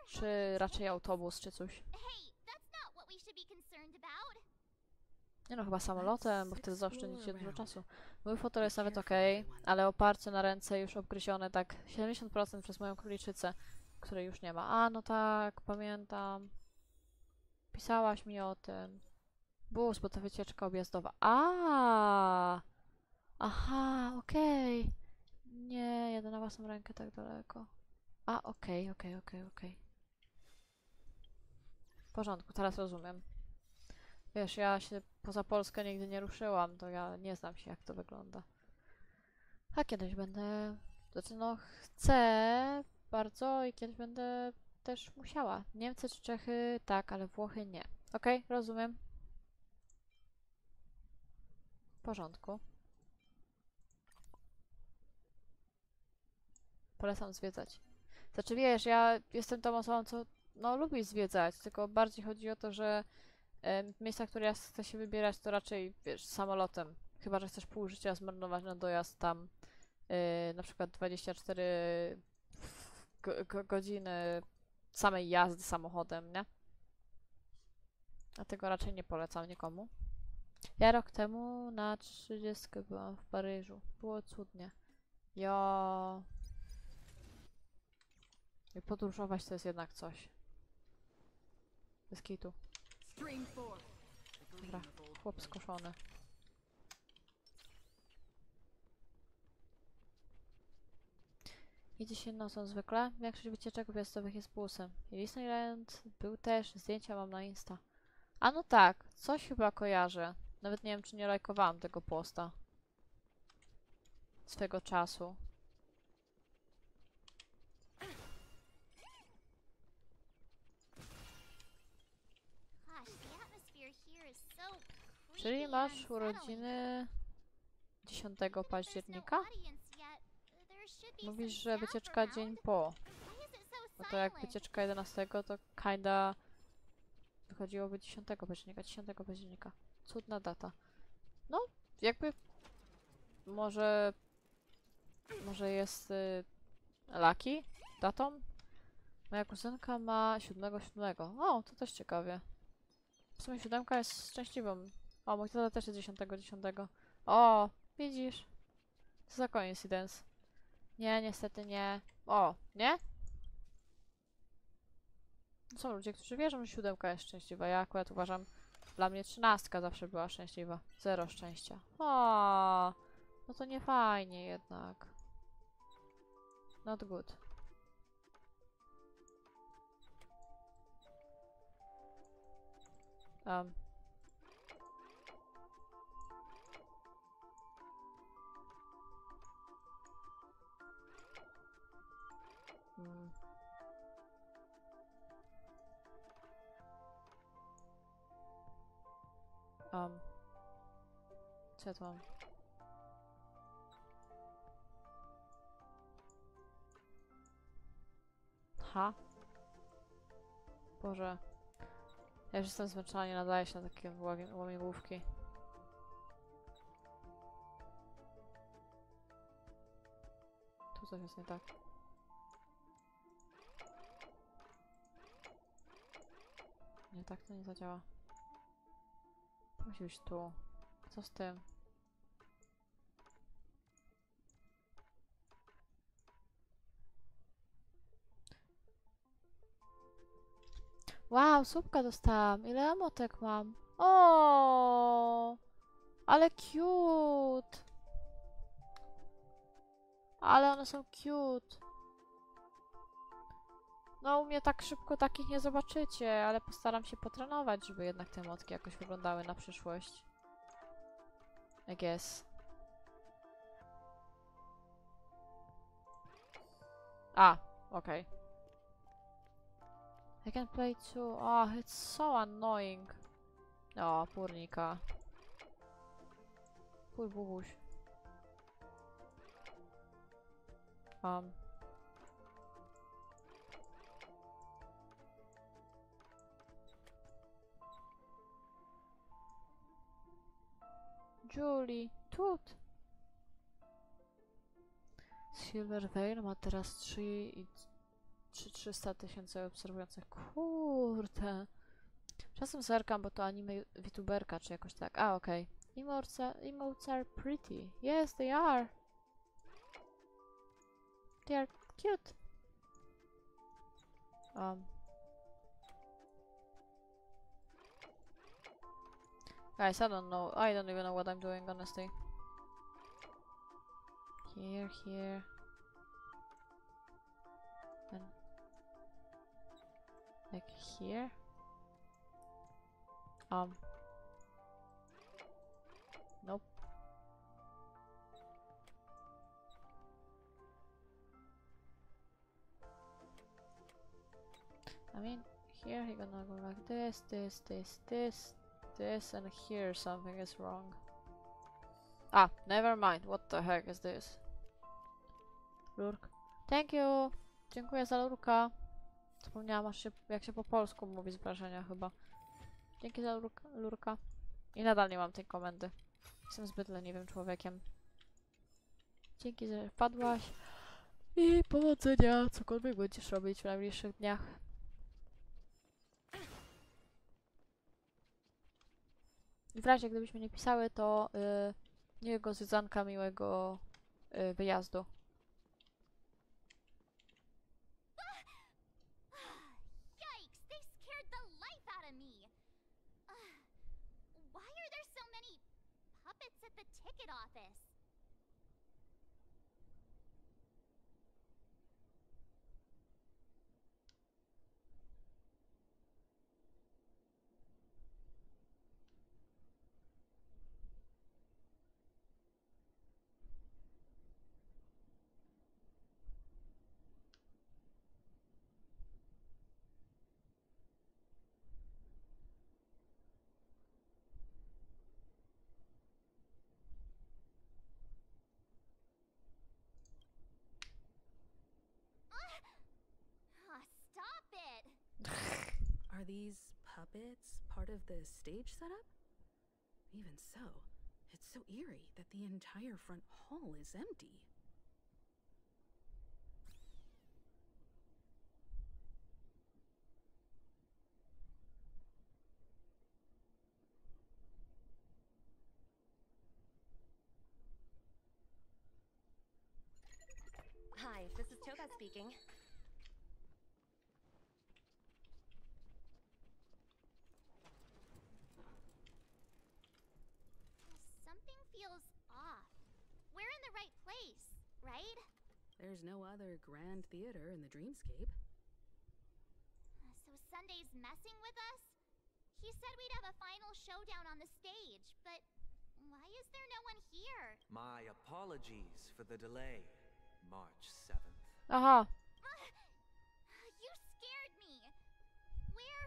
Czy raczej autobus, czy coś? Nie no, chyba samolotem, bo wtedy zaoszczędzicie dużo czasu. Mój fotel jest nawet ok, ale oparcie na ręce już obgryzione tak 70% przez moją króliczycę. której już nie ma. A, no tak, pamiętam. Pisałaś mi o tym. Bus, bo to wycieczka objazdowa. A, aha, okej. Nie, jadę na własną rękę tak daleko. A, okej. W porządku, teraz rozumiem. Wiesz, ja się poza Polskę nigdy nie ruszyłam, to ja nie znam się, jak to wygląda. A kiedyś będę... Znaczy, no, chcę bardzo i kiedyś będę też musiała. Niemcy czy Czechy, tak, ale Włochy nie. Okej, rozumiem. W porządku. Polecam zwiedzać. Znaczy, wiesz, ja jestem tą osobą, co no, lubi zwiedzać, tylko bardziej chodzi o to, że miejsca, które ja chcę się wybierać, to raczej, wiesz, samolotem. Chyba że chcesz pół życia zmarnować na dojazd tam, na przykład 24 godziny samej jazdy samochodem, nie? A tego raczej nie polecam nikomu. Ja rok temu na 30 byłam w Paryżu. Było cudnie. Jo. I podróżować to jest jednak coś. Bez kitu. Dobra, chłop skoszony. Idzie się nocą zwykle. Większość wycieczek objazdowych jest busem. I Disneyland był też. Zdjęcia mam na Insta. A no tak, coś chyba kojarzę. Nawet nie wiem, czy nie lajkowałam tego posta. Swego czasu. Czyli masz urodziny 10 października? Mówisz, że wycieczka dzień po. No to jak wycieczka 11, to kinda wychodziłoby 10 października. 10 października. Cudna data. No, jakby może jest lucky datą? Moja kuzynka ma 7/7. O, to też ciekawie. W sumie 7 jest szczęśliwą. O, mój tata też jest 10/10. O, widzisz? Co za coincidence. Nie, niestety nie. O, nie? Są ludzie, którzy wierzą, że 7 jest szczęśliwa. Ja akurat uważam, dla mnie 13 zawsze była szczęśliwa. 0 szczęścia. O, no to nie fajnie jednak. Not good. Co ja tu mam? Ha? Boże. Ja już jestem zmęczona, nie nadaję się na takie łamigłówki. Tu coś jest nie tak. Nie, tak to nie zadziała. Musi być tu. Co z tym? Wow, słupka dostałam. Ile emotek mam? O, ale cute. Ale one są cute. No, u mnie tak szybko takich nie zobaczycie, ale postaram się potrenować, żeby jednak te emotki jakoś wyglądały na przyszłość. I guess. A, okej. I can play too. Oh, it's so annoying. O, purnika. Pój bubuś. Julie, tut! Silver Veil ma teraz 300 000 obserwujących. Kurde! Czasem zerkam, bo to anime VTuberka, czy jakoś tak. A, okej. Emotes are pretty. Yes, they are. They are cute. Guys, I don't know. I don't even know what I'm doing, honestly. Here, here. And like here. Nope. I mean, here you're gonna go like this, this, and here something is wrong. Ah, never mind. What the heck is this? Lurk. Thank you! Dziękuję za lurka. Zapomniałam jak się po polsku mówi z wrażenia chyba. Dzięki za lurka. I nadal nie mam tej komendy. Jestem zbyt leniwym człowiekiem. Dzięki, że wpadłaś. I powodzenia, cokolwiek będziesz robić w najbliższych dniach. W razie gdybyśmy nie pisały, to miłego zwiedzanka, miłego wyjazdu. Yikes! They scared the life out of me. Why are there so many puppets at the ticket office? Stop it! Are these puppets part of the stage setup? Even so, it's so eerie that the entire front hall is empty. Hi, this is Toba speaking. Something feels off. We're in the right place, right? There's no other grand theater in the dreamscape. So Sunday's messing with us? He said we'd have a final showdown on the stage, but why is there no one here? My apologies for the delay. March 7th. Aha. You scared me. Where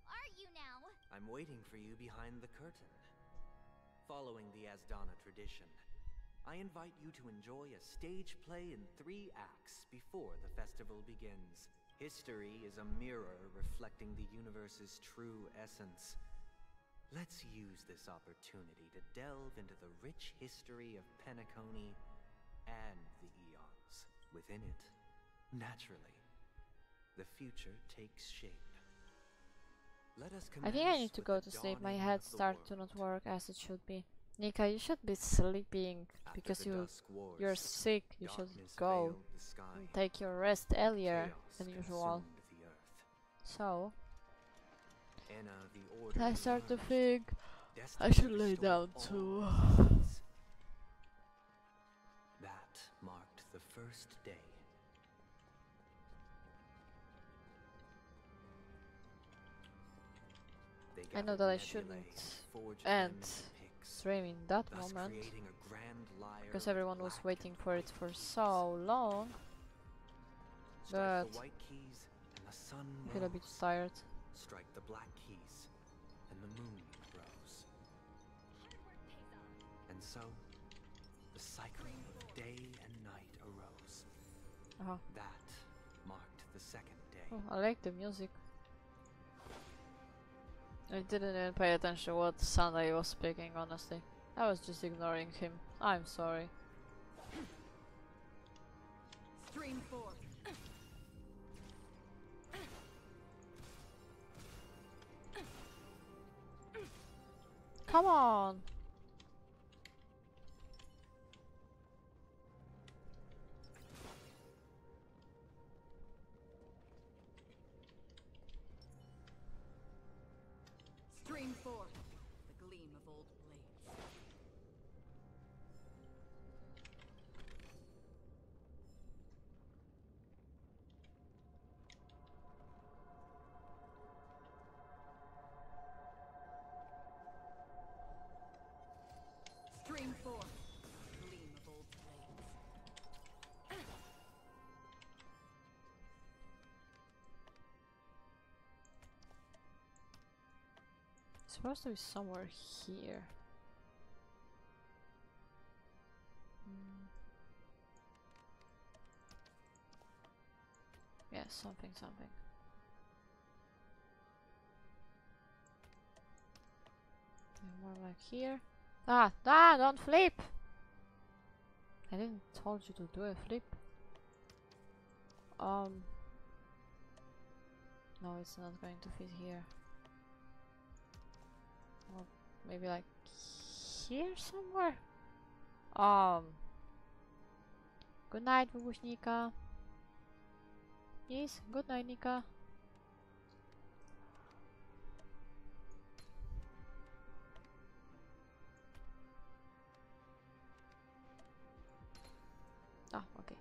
are you now? I'm waiting for you behind the curtain. Following the Asdana tradition, I invite you to enjoy a stage play in 3 acts before the festival begins. History is a mirror reflecting the universe's true essence. Let's use this opportunity to delve into the rich history of Penacony and the eons within it. Naturally, the future takes shape. Let us I think I need to go to sleep. My head starts to not work as it should be. Nika, you should be sleeping because you're sick. You should go and take your rest earlier than usual. So, I start to think I should lay down too. That marked the first day. I know that I shouldn't end streaming that moment because everyone was waiting for it for so long, but I feel a bit tired. Strike the black keys, and the moon rose. And so, the cycle of day and night arose. That marked the second day. Oh, I like the music. I didn't even pay attention to what Sunday was speaking, honestly. I was just ignoring him. I'm sorry. Stream 4. Come on! It's supposed to be somewhere here. Yeah, something. More like here. Ah, don't flip! I didn't told you to do a flip. No, it's not going to fit here. Or maybe like here somewhere? Good night, Bubuś Nika. Yes, good night, Nika. Ah, okay.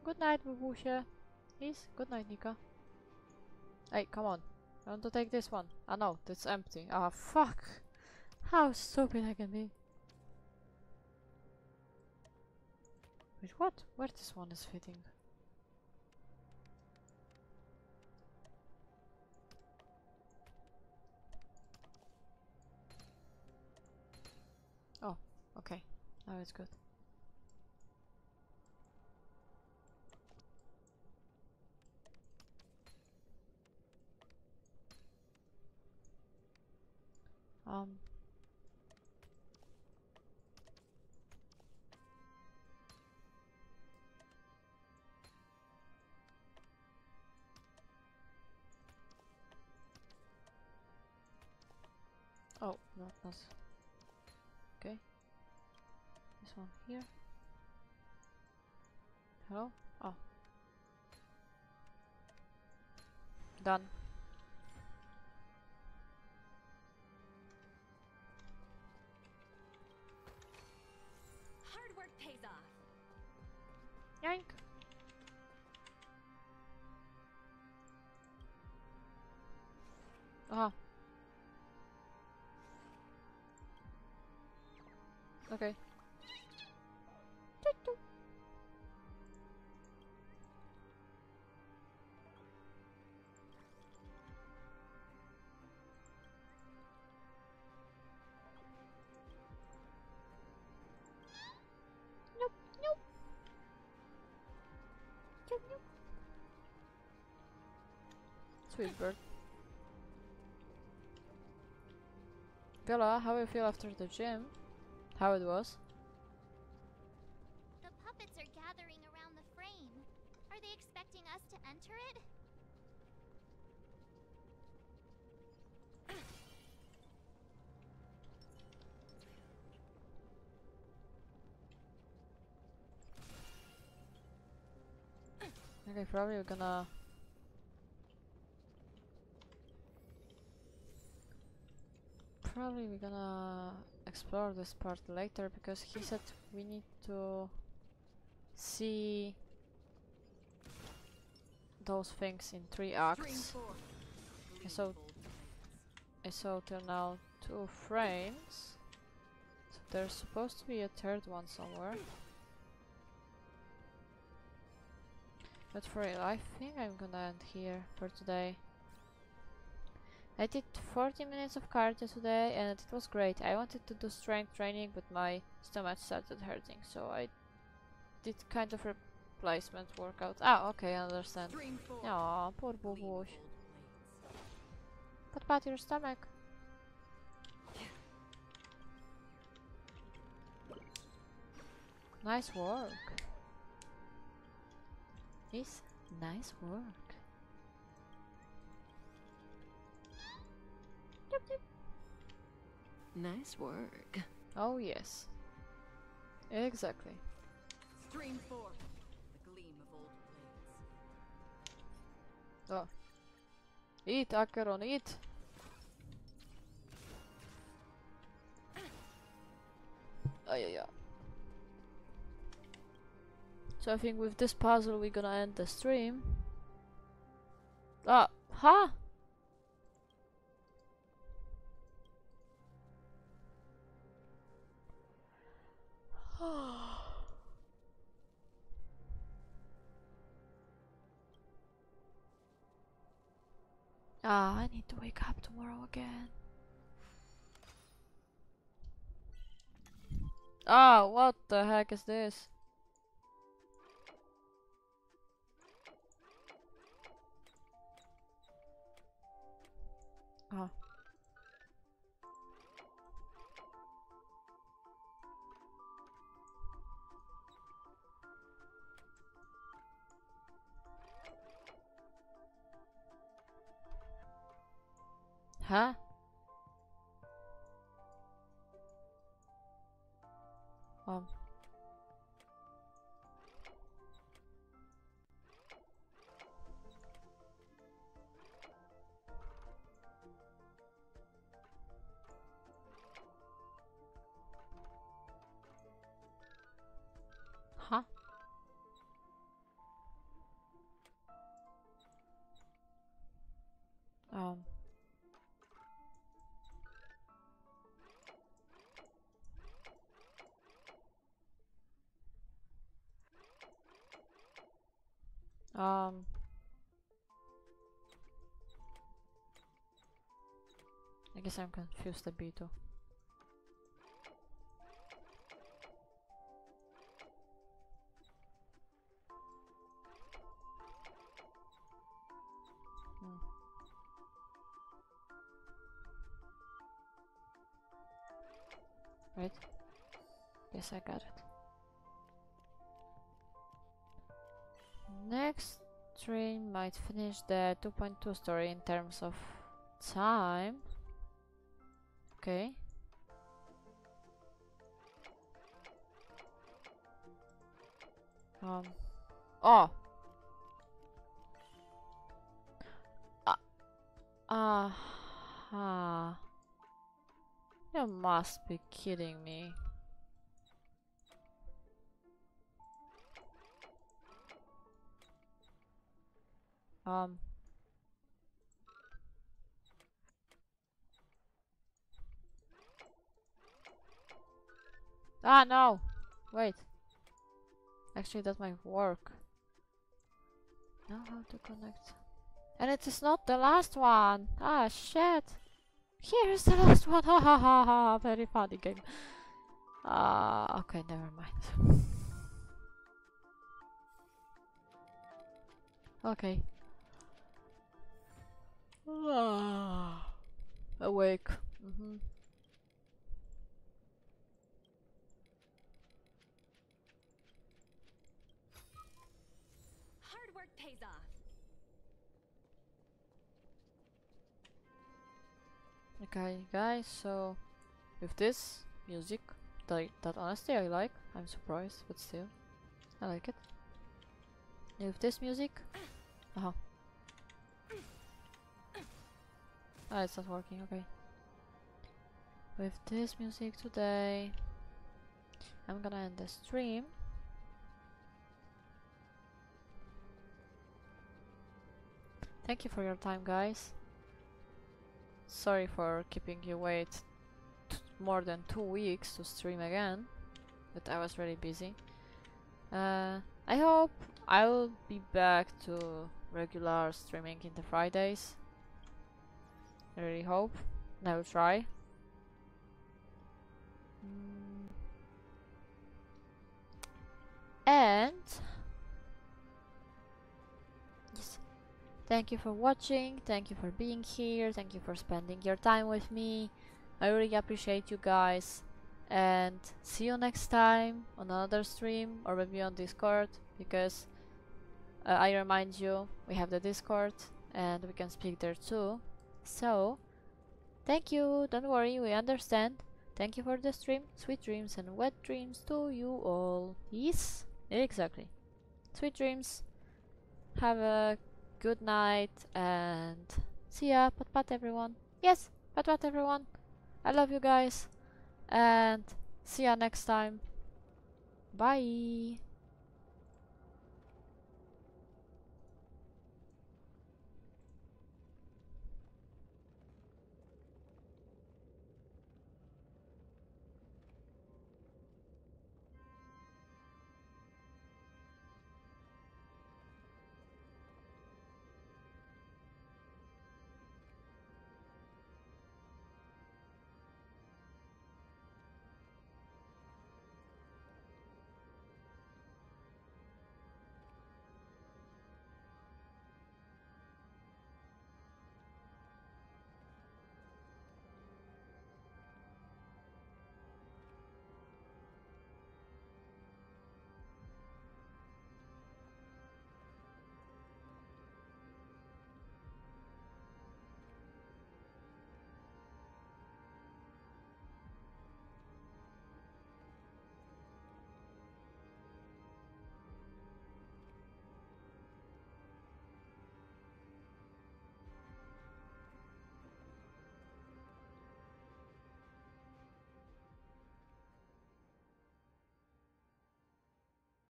Good night, Bubusie. Yes, good night, Nika. Hey, come on. I want to take this one. Ah, no, that's empty. Ah, fuck. How stupid I can be. Wait, what? Where this one is fitting? Oh, okay. Now it's good. Oh, no, not. Okay. This one here. Hello? Oh. Done. Hard work pays off. Yank. Aha. Okay. Nope. Sweet bird. Bella, how do you feel after the gym? How it was? The puppets are gathering around the frame. Are they expecting us to enter it? Okay, probably we're gonna... explore this part later, because he said we need to see those things in 3 acts. I saw till now 2 frames, so there's supposed to be a 3rd one somewhere. But for real, I think I'm gonna end here for today. I did 40 minutes of cardio today and it was great. I wanted to do strength training, but my stomach started hurting, so I did kind of replacement workout. Ah, okay, I understand. Aw, poor Bubuś. What about your stomach? Nice work. Yes, nice work. Nice work. Oh yes. Exactly. Stream 4. The gleam of old blades. Oh. Eat, Acheron, eat! Oh yeah. So I think with this puzzle we're gonna end the stream. Ah, huh? Ah, I need to wake up tomorrow again. Ah, what the heck is this? Oh. Huh? Um. Huh? Um. Um. I guess I'm confused a bit too. Right? Yes, I got it. Next stream might finish the 2.2 story in terms of time. Okay. Oh. You must be kidding me. Ah, no! Wait. Actually, that might work. Now how to connect. And it is not the last one! Ah, shit! Here's the last one! Ha ha ha ha! Very funny game. Okay, never mind. Okay. Awake. Hard work pays off. Okay, guys, so with this music that honestly I like, I'm surprised, but still, I like it. With this music, ah, it's not working. Okay. With this music today, I'm gonna end the stream. Thank you for your time, guys. Sorry for keeping you wait more than 2 weeks to stream again, but I was really busy. I hope I will be back to regular streaming in the Fridays. I really hope, and I will try. And yes, thank you for watching, thank you for being here, thank you for spending your time with me. I really appreciate you guys, and see you next time on another stream or maybe on Discord, because I remind you, we have the Discord and we can speak there too. So thank you, don't worry, we understand. Thank you for the stream. Sweet dreams and wet dreams to you all. Yes, exactly. Sweet dreams. Have a good night and see ya. Pat pat everyone. Yes, pat pat everyone. I love you guys and see ya next time. Bye.